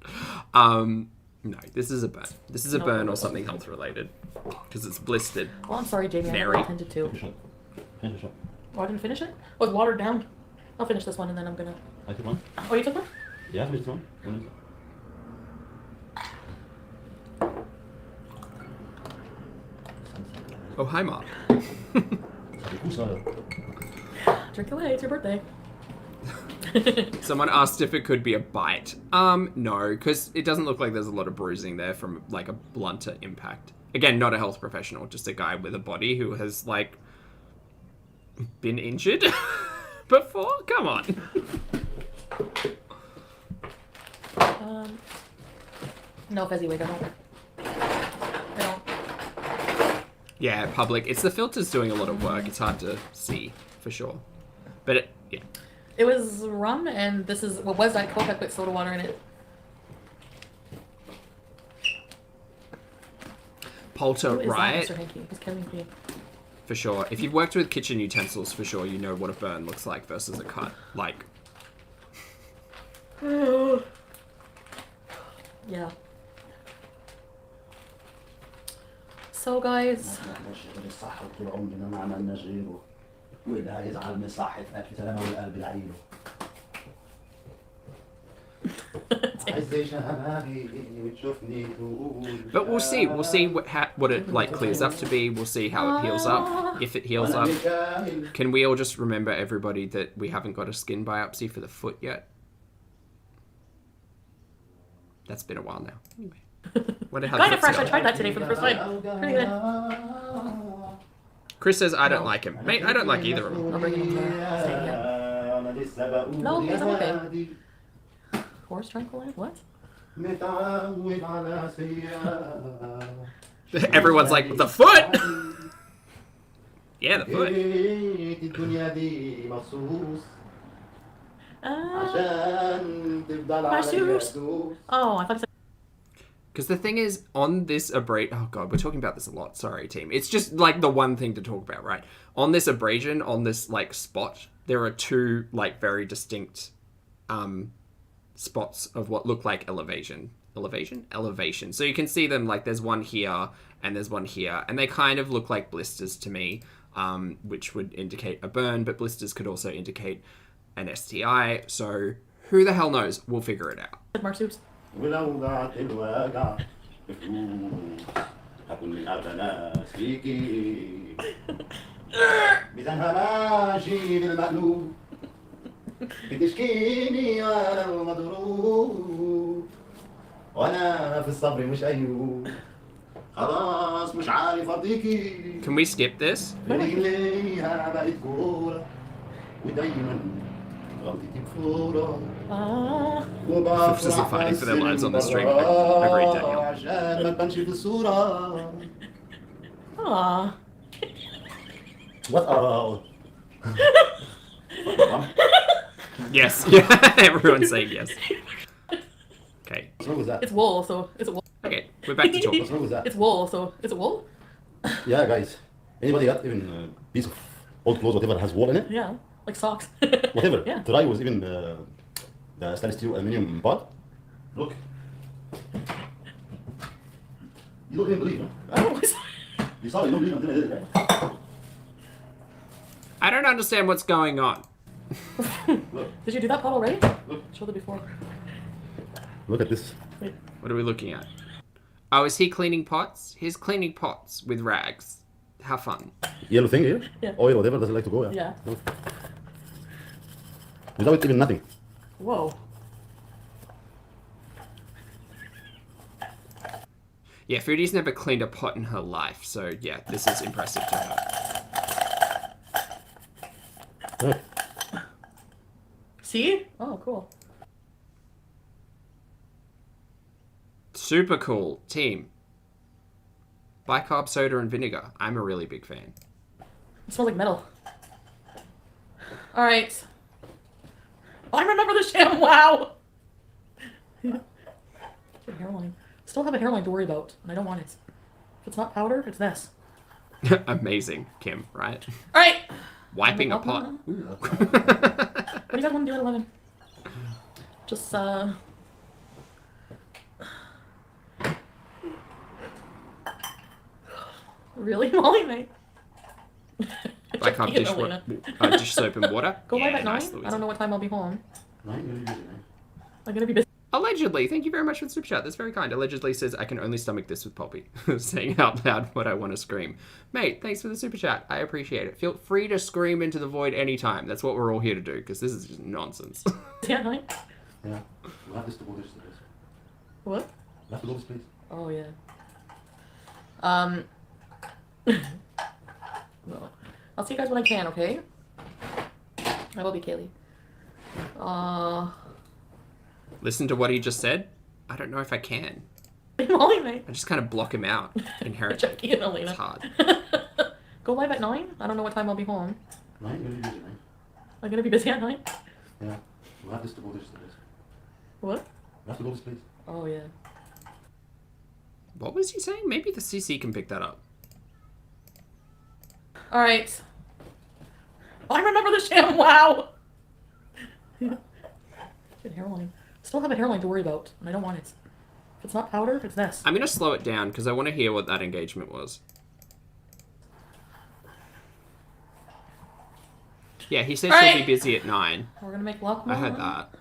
No, this is a burn. This is a burn or something health related. Because it's blistered. Well, I'm sorry, Jamie. Mary. I intended to. Finish it. Finish it. Oh, I didn't finish it? Oh, it's watered down. I'll finish this one and then I'm gonna... I took one. Oh, you took one? Yeah, I took one. One is- Oh, hi, Mark. Drink away, it's your birthday. Someone asked if it could be a bite. No, because it doesn't look like there's a lot of bruising there from, like, a blunter impact. Again, not a health professional, just a guy with a body who has, like, been injured before? Come on. No Fezziwig, I don't. Yeah, public. It's the filter's doing a lot of work. It's hard to see, for sure. But, yeah. It was rum, and this is what was Diet Coke. I put soda water in it. Polter Who is Riot, that, Mr. Hanky? He's killing me. for sure. If you've worked with kitchen utensils, for sure, you know what a burn looks like versus a cut. Like, Yeah. So, guys, الصحة طول عمرنا ما عملنا غيره واللي هيزعل من صحة أكل سلامة والقلب العيله عايز شبابي وتشوفني تقول but we'll see. We'll see what it like clears up to be. We'll see how it heals up. If it heals up, can we all just remember, everybody, that we haven't got a skin biopsy for the foot yet? That's been a while now. Anyway, what the hell? kind of fresh. I tried that today for the first time. Pretty good. Chris says I don't like him. Mate, I don't like either of them. I'll bring him to stay here. No, it's okay. Horse tranquilizer? What? متعود على سيارة Everyone's like, the foot. Yeah, the foot. جيت الدنيا دي مخصوص عشان تفضل على shoes. الدوس Oh, I thought you said. Because the thing is, on this abrasion... Oh, God, we're talking about this a lot. Sorry, team. It's just, like, the one thing to talk about, right? On this abrasion, on this, like, spot, there are two, like, very distinct spots of what look like elevation. Elevation. So you can see them, like, there's one here and there's one here. And they kind of look like blisters to me, which would indicate a burn. But blisters could also indicate an STI. So who the hell knows? We'll figure it out. Mark Soups. ولو ضاعت الوجع بفلوس هكون من أغنى ناس فيكي ميزانها ماشي بالمقلوب بتشكيني وأنا المضروب وأنا في الصبر مش أيوب خلاص مش عارف أرضيكي Can we skip this? رجليها بقت كورة ودايما غلطتي بفورة Sisters are fighting for their lives on the stream. Agreed, Daniel. عشان ما تبانش في الصورة Aww. What Yes. Yeah. Everyone's saying yes. Okay. What's wrong with that? It's wool, so it's a wool. Okay. We're back to talk. What's wrong with that? It's wool, so it's a wool? Yeah, guys. Anybody got even a piece of old clothes, whatever, has wool in it? Yeah, like socks. Whatever. Yeah. Try was even the stainless steel aluminum pot. Look. You don't even believe, huh? You saw it, you don't believe until I did it, right? I don't understand what's going on. Did you do that pot already? Look. Show the before. Look at this. Wait. What are we looking at? Oh, is he cleaning pots? He's cleaning pots with rags. How fun. Yellow thing here? Yeah. Oil, whatever, doesn't like to go, yeah? Yeah. No. Without even nothing. Whoa. Yeah, Foodie's never cleaned a pot in her life, so yeah, this is impressive to her. Right. See? Oh, cool. Super cool. Team. Bicarb soda and vinegar. I'm a really big fan. It smells like metal. Alright. I remember the sham, wow! Hairline. Still have a hairline to worry about, and I don't want it. If it's not powder, it's this. Amazing, Kim, right? Alright! Wiping a pot. What do you guys want to do at 11? Just, Really, Molly, mate? Bicarb dish soap and water. Go Yeah, live at 9? nice, Louisa. I don't know what time I'll be home. I'm gonna be busy, man. I'm gonna be busy. Allegedly, thank you very much for the super chat. That's very kind. Allegedly says, I can only stomach this with Pulpy. Saying out loud what I want to scream. Mate, thanks for the super chat. I appreciate it. Feel free to scream into the void anytime. That's what we're all here to do, because this is just nonsense. Yeah, night. Yeah. We'll have this to go this. What? We'll have to go this place. Oh, yeah. Well, I'll see you guys when I can, okay? I will be Kaylee. Listen to what he just said. I don't know if I can. Molly, mate. I just kind of block him out inherently. Jackie and Elena. It's hard. Go live at 9? I don't know what time I'll be home. I'm gonna be busy, man. I'm gonna be busy at 9? Yeah. We'll have this to go this. What? We'll have to go this place. Oh, yeah. What was he saying? Maybe the CC can pick that up. Alright. I remember the sham, wow! Good hairline. Still have a hairline to worry about, and I don't want it. If it's not powder, it's this. I'm going to slow it down because I want to hear what that engagement was. Yeah, he said she'll be busy at 9. We're gonna make luck. I heard that.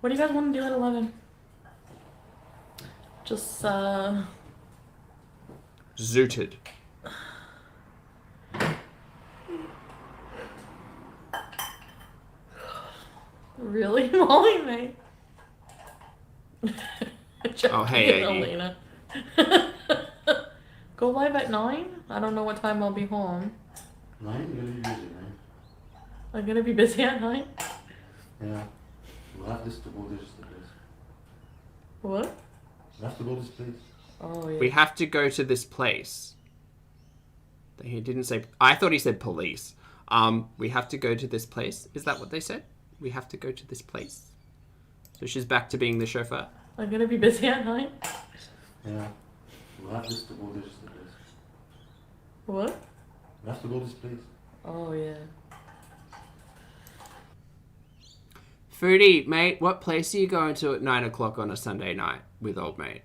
What do you guys want to do at 11? Just, Zooted. Really? Molly, mate? Oh, hey, and Aggie. Elena. Go live at 9? I don't know what time I'll be home. I'm gonna be busy, man. I'm gonna be busy at 9? Yeah. We'll have this to go this. What? We'll have to go this place. Oh, yeah. We have to go to this place. He didn't say... I thought he said police. We have to go to this place. Is that what they said? We have to go to this place. So she's back to being the chauffeur. I'm gonna be busy at 9? Yeah. We'll have this to go this. What? We'll have to go this place. Oh, yeah. Foodie, mate, what place are you going to at 9 o'clock on a Sunday night with old mate?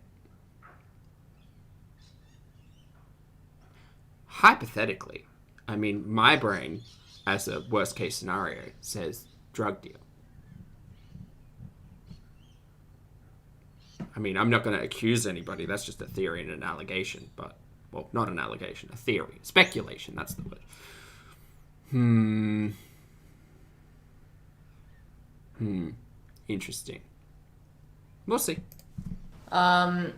Hypothetically, I mean, my brain, as a worst case scenario, says drug deal. I mean, I'm not going to accuse anybody. That's just a theory and an allegation. But, well, not an allegation, a theory. Speculation, that's the word. Interesting. We'll see. On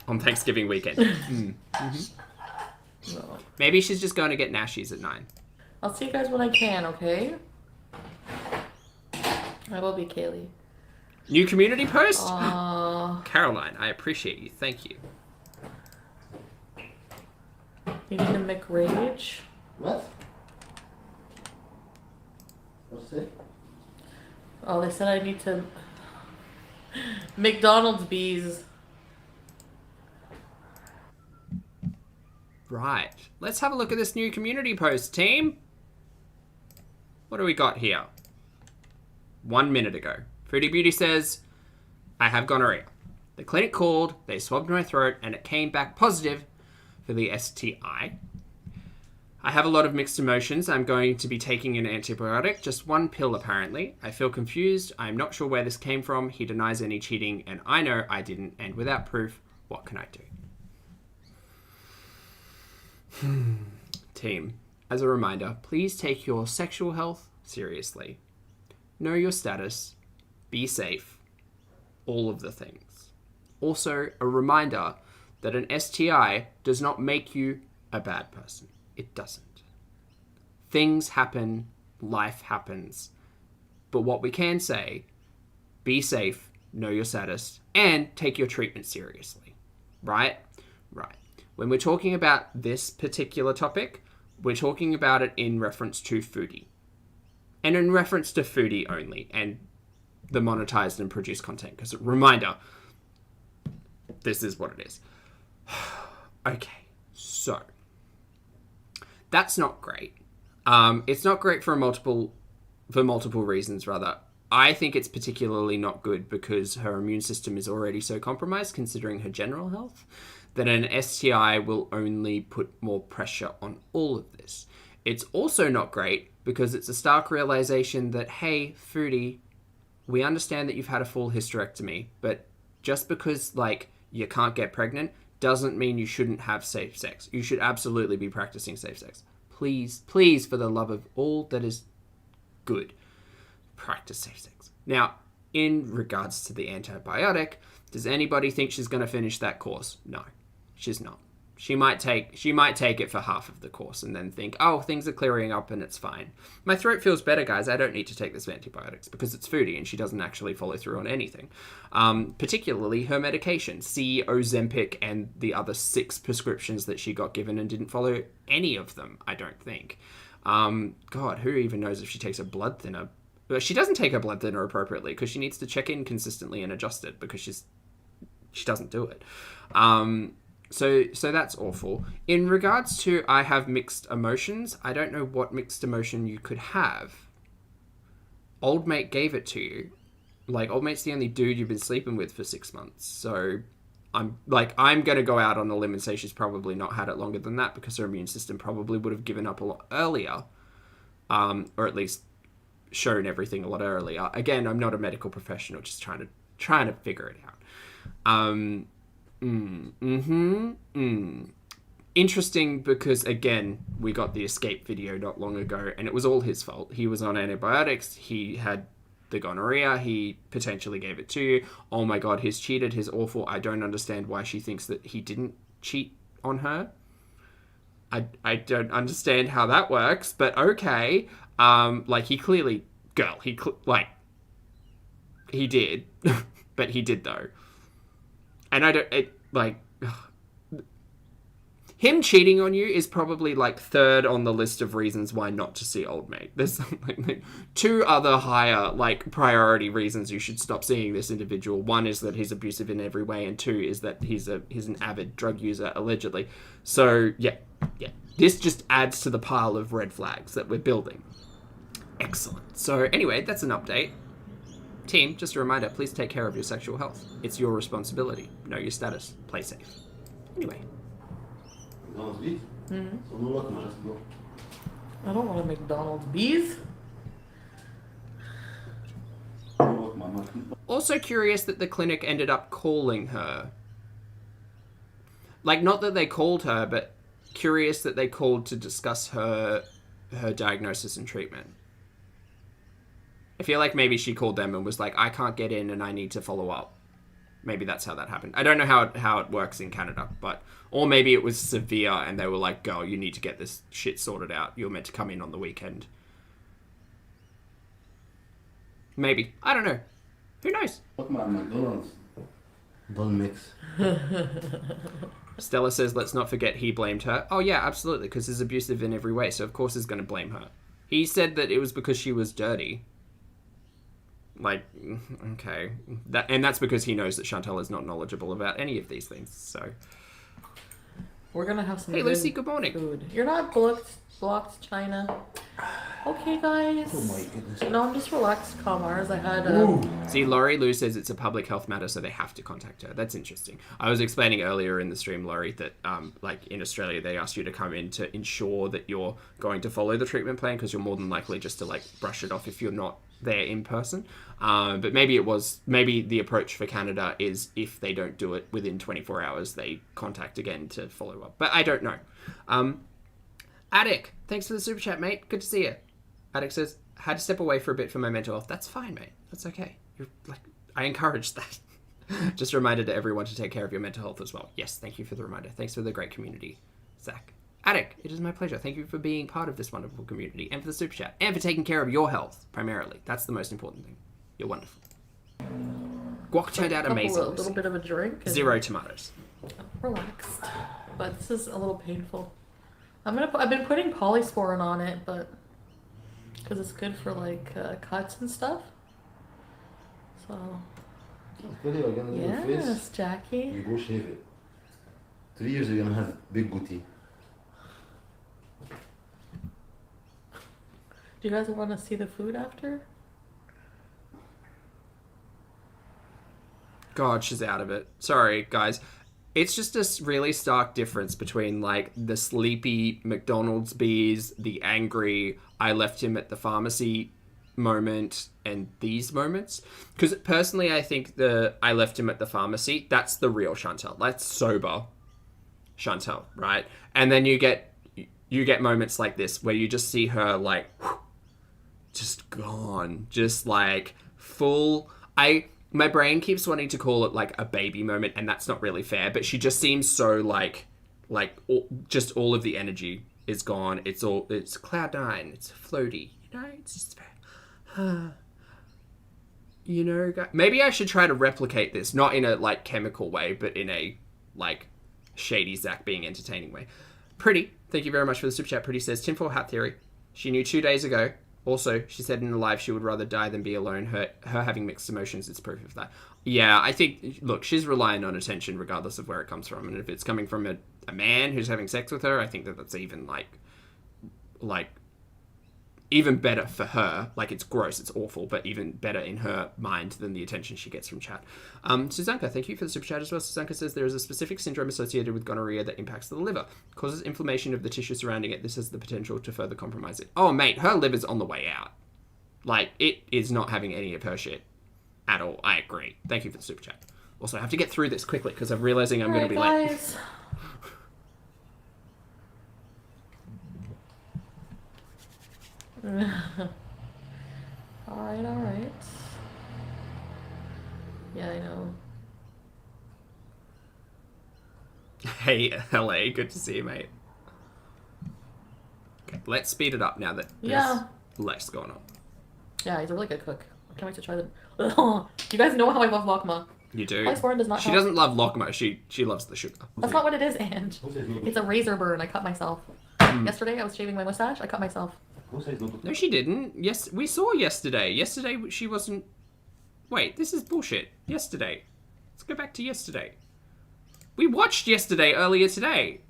Thanksgiving weekend. No. Maybe she's just going to get nashies at 9. I'll see you guys when I can, okay? I will be Kaylee. New community post? Uh, Caroline, I appreciate you. Thank you. You need a McRage? What? What's it? Oh, they said I need to... McDonald's bees. Right. Let's have a look at this new community post, team. What do we got here? 1 minute ago. Foodie Beauty says, I have gonorrhea. The clinic called, they swabbed my throat, and it came back positive for the STI. I have a lot of mixed emotions. I'm going to be taking an antibiotic, just one pill apparently. I feel confused. I'm not sure where this came from. He denies any cheating, and I know I didn't, and without proof, what can I do? Team, as a reminder, please take your sexual health seriously. Know your status. Be safe. All of the things. Also, a reminder that an STI does not make you a bad person. It doesn't. Things happen. Life happens. But what we can say, be safe, know your status, and take your treatment seriously. Right? Right. When we're talking about this particular topic, we're talking about it in reference to Foodie. And in reference to Foodie only, and the monetized and produced content. Because, reminder, this is what it is. Okay, so that's not great. It's not great for multiple reasons, rather. I think it's particularly not good because her immune system is already so compromised, considering her general health, that an STI will only put more pressure on all of this. It's also not great because it's a stark realization that, hey, Foodie, we understand that you've had a full hysterectomy, but just because, like, you can't get pregnant doesn't mean you shouldn't have safe sex. You should absolutely be practicing safe sex. Please, please, for the love of all that is good, practice safe sex. Now, in regards to the antibiotic, does anybody think she's going to finish that course? No, she's not. She might take it for half of the course and then think, oh, things are clearing up and it's fine. My throat feels better, guys. I don't need to take this antibiotics because it's Foodie and she doesn't actually follow through on anything. Particularly her medication, C, Ozempic, and the other 6 prescriptions that she got given and didn't follow any of them, I don't think. God, who even knows if she takes a blood thinner? But she doesn't take her blood thinner appropriately because she needs to check in consistently and adjust it because she doesn't do it. So that's awful. In regards to I have mixed emotions, I don't know what mixed emotion you could have. Old mate gave it to you. Like, old mate's the only dude you've been sleeping with for 6 months. So I'm going to go out on a limb and say she's probably not had it longer than that because her immune system probably would have given up a lot earlier. Or at least shown everything a lot earlier. Again, I'm not a medical professional, just trying to figure it out. Interesting because, again, we got the escape video not long ago and it was all his fault. He was on antibiotics, he had the gonorrhea, he potentially gave it to you. Oh my god, he's cheated, he's awful. I don't understand why she thinks that he didn't cheat on her. I don't understand how that works, but okay. Like, he clearly, girl, he did, but he did though. And I don't, him cheating on you is probably like 3rd on the list of reasons why not to see old mate. There's like 2 other higher, like, priority reasons you should stop seeing this individual. 1 is that he's abusive in every way, and 2 is that he's an avid drug user, allegedly. So, yeah. This just adds to the pile of red flags that we're building. Excellent. So, anyway, that's an update. Team, just a reminder, please take care of your sexual health. It's your responsibility. Know your status. Play safe. Anyway. I don't want to McDonald's bees. Also curious that the clinic ended up calling her. Like, not that they called her, but curious that they called to discuss her diagnosis and treatment. I feel like maybe she called them and was like, I can't get in and I need to follow up. Maybe that's how that happened. I don't know how it works in Canada, but... Or maybe it was severe and they were like, girl, you need to get this shit sorted out. You're meant to come in on the weekend. Maybe. I don't know. Who knows? Don't mix. Stella says, let's not forget he blamed her. Oh yeah, absolutely, because he's abusive in every way, so of course he's going to blame her. He said that it was because she was dirty. Like, okay. And that's because he knows that Chantal is not knowledgeable about any of these things, so... We're gonna have some. Hey, Lucy, good morning. Food. You're not blocked, China. Okay, guys. Oh my goodness. No, I'm just relaxed, calm Mars. I had. See, Laurie Lou says it's a public health matter, so they have to contact her. That's interesting. I was explaining earlier in the stream, Laurie, that like in Australia, they asked you to come in to ensure that you're going to follow the treatment plan because you're more than likely just to like brush it off if you're not there in person. But maybe the approach for Canada is if they don't do it within 24 hours, they contact again to follow up. But I don't know. Attic, thanks for the super chat, mate. Good to see you. Attic says, had to step away for a bit for my mental health. That's fine, mate. That's okay. I encourage that. Just a reminder to everyone to take care of your mental health as well. Yes, thank you for the reminder. Thanks for the great community, Zach. Attic, it is my pleasure. Thank you for being part of this wonderful community and for the super chat and for taking care of your health, primarily. That's the most important thing. You're wonderful. Guac turned out amazing. A little bit of a drink. 0 tomatoes. Relaxed. But this is a little painful. I've been putting polysporin on it, but because it's good for like cuts and stuff. So. Yes, Jackie. You go shave it. 3 years you're gonna have big goatee. Do you guys want to see the food after? God, she's out of it. Sorry, guys. it's just a really stark difference between like the sleepy McDonald's bees, the angry I left him at the pharmacy moment, and these moments. Because personally, I think the I left him at the pharmacy, that's the real Chantel. That's sober Chantel, right? And then you get moments like this where you just see her like just gone, just like full. My brain keeps wanting to call it like a baby moment, and that's not really fair, but she just seems so like just all of the energy is gone. It's cloud nine, it's floaty, you know, it's just you know, maybe I should try to replicate this, not in a like chemical way, but in a like shady Zach being entertaining way. Pretty, thank you very much for the super chat. Pretty says tinfoil hat theory. She knew 2 days ago. Also, she said in a live she would rather die than be alone. Her having mixed emotions is proof of that. Yeah, I think, look, she's relying on attention regardless of where it comes from. And if it's coming from a man who's having sex with her, I think that's even like even better for her. Like, it's gross, it's awful, but even better in her mind than the attention she gets from chat. Suzanka, thank you for the super chat as well. Suzanka says there is a specific syndrome associated with gonorrhea that impacts the liver, causes inflammation of the tissue surrounding it. This has the potential to further compromise it. Oh, mate, her liver's on the way out. Like, it is not having any of her shit at all. I agree. Thank you for the super chat. Also, I have to get through this quickly because I'm realizing I'm going to be late. Alright. Yeah, I know. Hey, LA, good to see you, mate. Okay, let's speed it up now that there's less going on. Yeah, he's a really good cook. I can't wait to try them. You guys know how I love lakma. You do. Ice does not She doesn't love lakma. She loves the sugar. That's not what it is, and it's a razor burn. I cut myself. Yesterday, I was shaving my mustache. I cut myself. No, she didn't. Yes, we saw yesterday. Yesterday, she wasn't... Wait, this is bullshit. Yesterday. Let's go back to yesterday. We watched yesterday earlier today.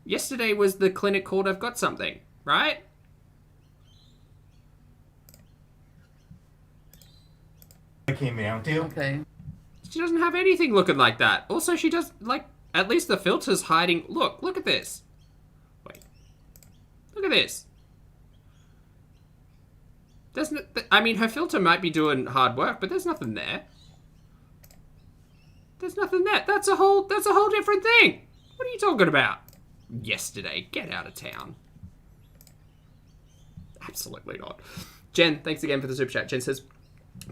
Yesterday was the clinic called I've Got Something, right? I came down to. Okay. She doesn't have anything looking like that. Also, she does, like, at least the filter's hiding... Look at this. Wait. Look at this. There's no, I mean, her filter might be doing hard work, but there's nothing there. There's nothing there. That's a whole different thing. What are you talking about? Yesterday. Get out of town. Absolutely not. Jen, thanks again for the super chat. Jen says,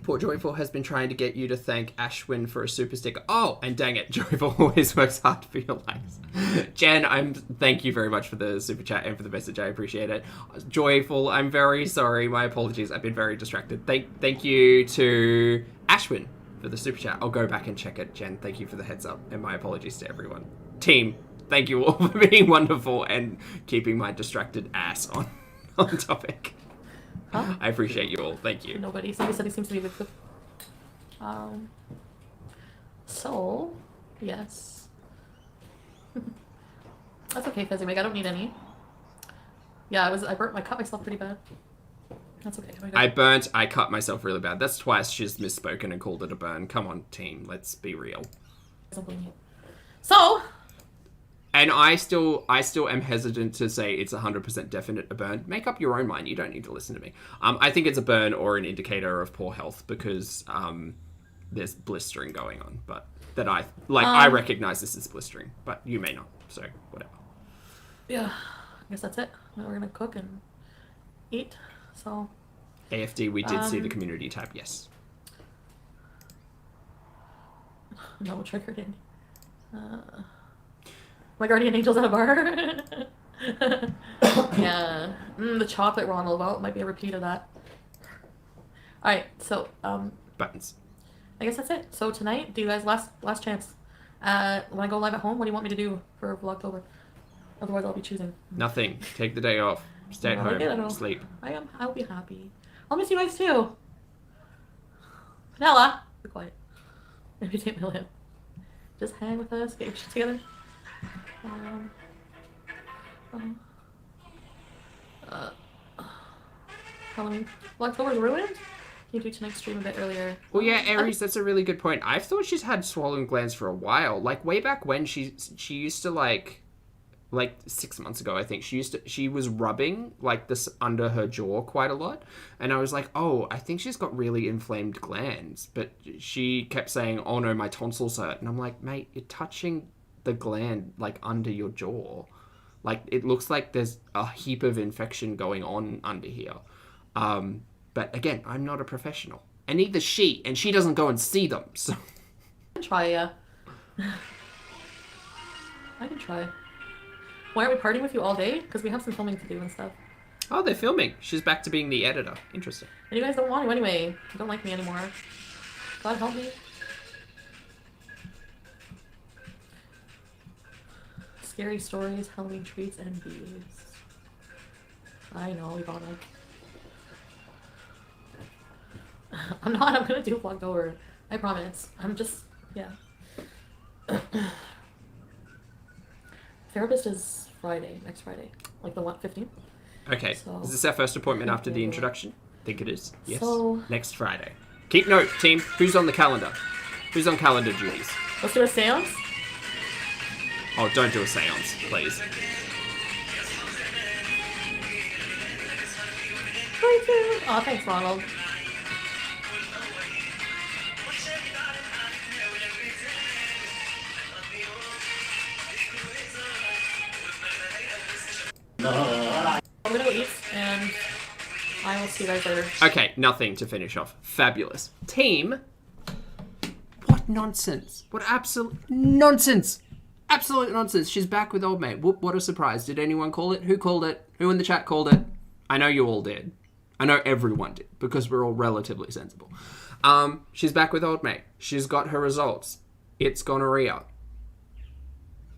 poor Joyful has been trying to get you to thank Ashwin for a super sticker. Oh, and dang it, Joyful always works hard for your likes. Jen, thank you very much for the super chat and for the message. I appreciate it. Joyful, I'm very sorry. My apologies. I've been very distracted. Thank you to Ashwin for the super chat. I'll go back and check it. Jen, thank you for the heads up, and my apologies to everyone. Team, thank you all for being wonderful and keeping my distracted ass on topic. Huh? I appreciate you all. Thank you. Nobody. Somebody said he seems to be a good cook. So, yes. That's okay, Fizzymig. I don't need any. Yeah, I cut myself pretty bad. That's okay. I cut myself really bad. That's twice she's misspoken and called it a burn. Come on, team. Let's be real. So... And I still am hesitant to say it's 100% definite a burn. Make up your own mind. You don't need to listen to me. I think it's a burn or an indicator of poor health because there's blistering going on. But that I recognize this as blistering, but you may not. So whatever. Yeah, I guess that's it. Now we're gonna cook and eat. So. AFD, we did see the community tab. Yes. No, triggered in. My guardian angel's at a bar. Yeah. The chocolate Ronald might be a repeat of that. Alright, so, Buttons. I guess that's it. So tonight, do you guys last chance. When I go live at home, what do you want me to do for Vlogtober? Otherwise I'll be choosing. Nothing. Take the day off. Stay at home. Sleep. I'll be happy. I'll miss you guys too. Vanilla! Be quiet. Maybe take my lip. Just hang with us, get your shit together. Halloween. Vlogtober's ruined? you do tonight's stream a bit earlier? Well, yeah, Aries, that's a really good point. I've thought she's had swollen glands for a while. Like, way back when she used to, like 6 months ago, I think, she was rubbing, like, this under her jaw quite a lot. And I was like, oh, I think she's got really inflamed glands. But she kept saying, oh, no, my tonsils hurt. And I'm like, mate, you're touching the gland, like, under your jaw. Like, it looks like there's a heap of infection going on under here. But again, I'm not a professional. And neither she. And she doesn't go and see them, so... I can try, yeah. I can try. Why aren't we partying with you all day? Because we have some filming to do and stuff. Oh, they're filming. She's back to being the editor. Interesting. And you guys don't want to anyway. You don't like me anymore. God help me. Scary stories, Halloween treats, and views. I know, Ivana. I'm gonna do Vlogtober. I promise. I'm just, yeah. Therapist is Friday, next Friday. Like the 15th? Okay. So, is this our first appointment after the introduction? I think it is. Yes. So, next Friday. Keep note, team. Who's on the calendar? Who's on calendar duties? let's do a seance? Oh, don't do a seance, please. Oh, thanks, Ronald. I'm gonna go eat, and I will see you guys later. Okay, nothing to finish off. Fabulous. Team, what nonsense. What absolute nonsense. Absolute nonsense. She's back with old mate. What a surprise. Did anyone call it? Who called it? Who in the chat called it? I know you all did. I know everyone did, because we're all relatively sensible. She's back with old mate. She's got her results. It's gonorrhea.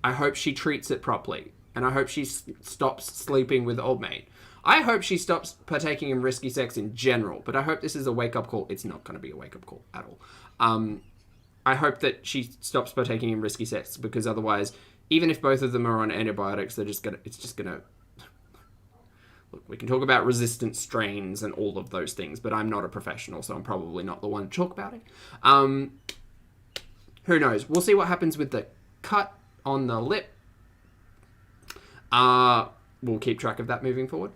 I hope she treats it properly. And I hope she stops sleeping with old mate. I hope she stops partaking in risky sex in general. But I hope this is a wake-up call. It's not going to be a wake-up call at all. I hope that she stops partaking in risky sex, because otherwise, even if both of them are on antibiotics, it's just gonna... Look, we can talk about resistant strains and all of those things, but I'm not a professional, so I'm probably not the one to talk about it. Who knows? We'll see what happens with the cut on the lip. We'll keep track of that moving forward.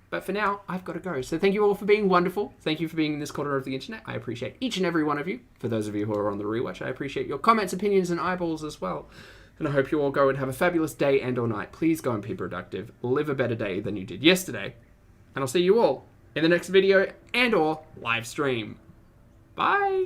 But for now, I've got to go. So thank you all for being wonderful. Thank you for being in this corner of the internet. I appreciate each and every one of you. For those of you who are on the rewatch, I appreciate your comments, opinions, and eyeballs as well. And I hope you all go and have a fabulous day and or night. Please go and be productive. Live a better day than you did yesterday. And I'll see you all in the next video and or live stream. Bye!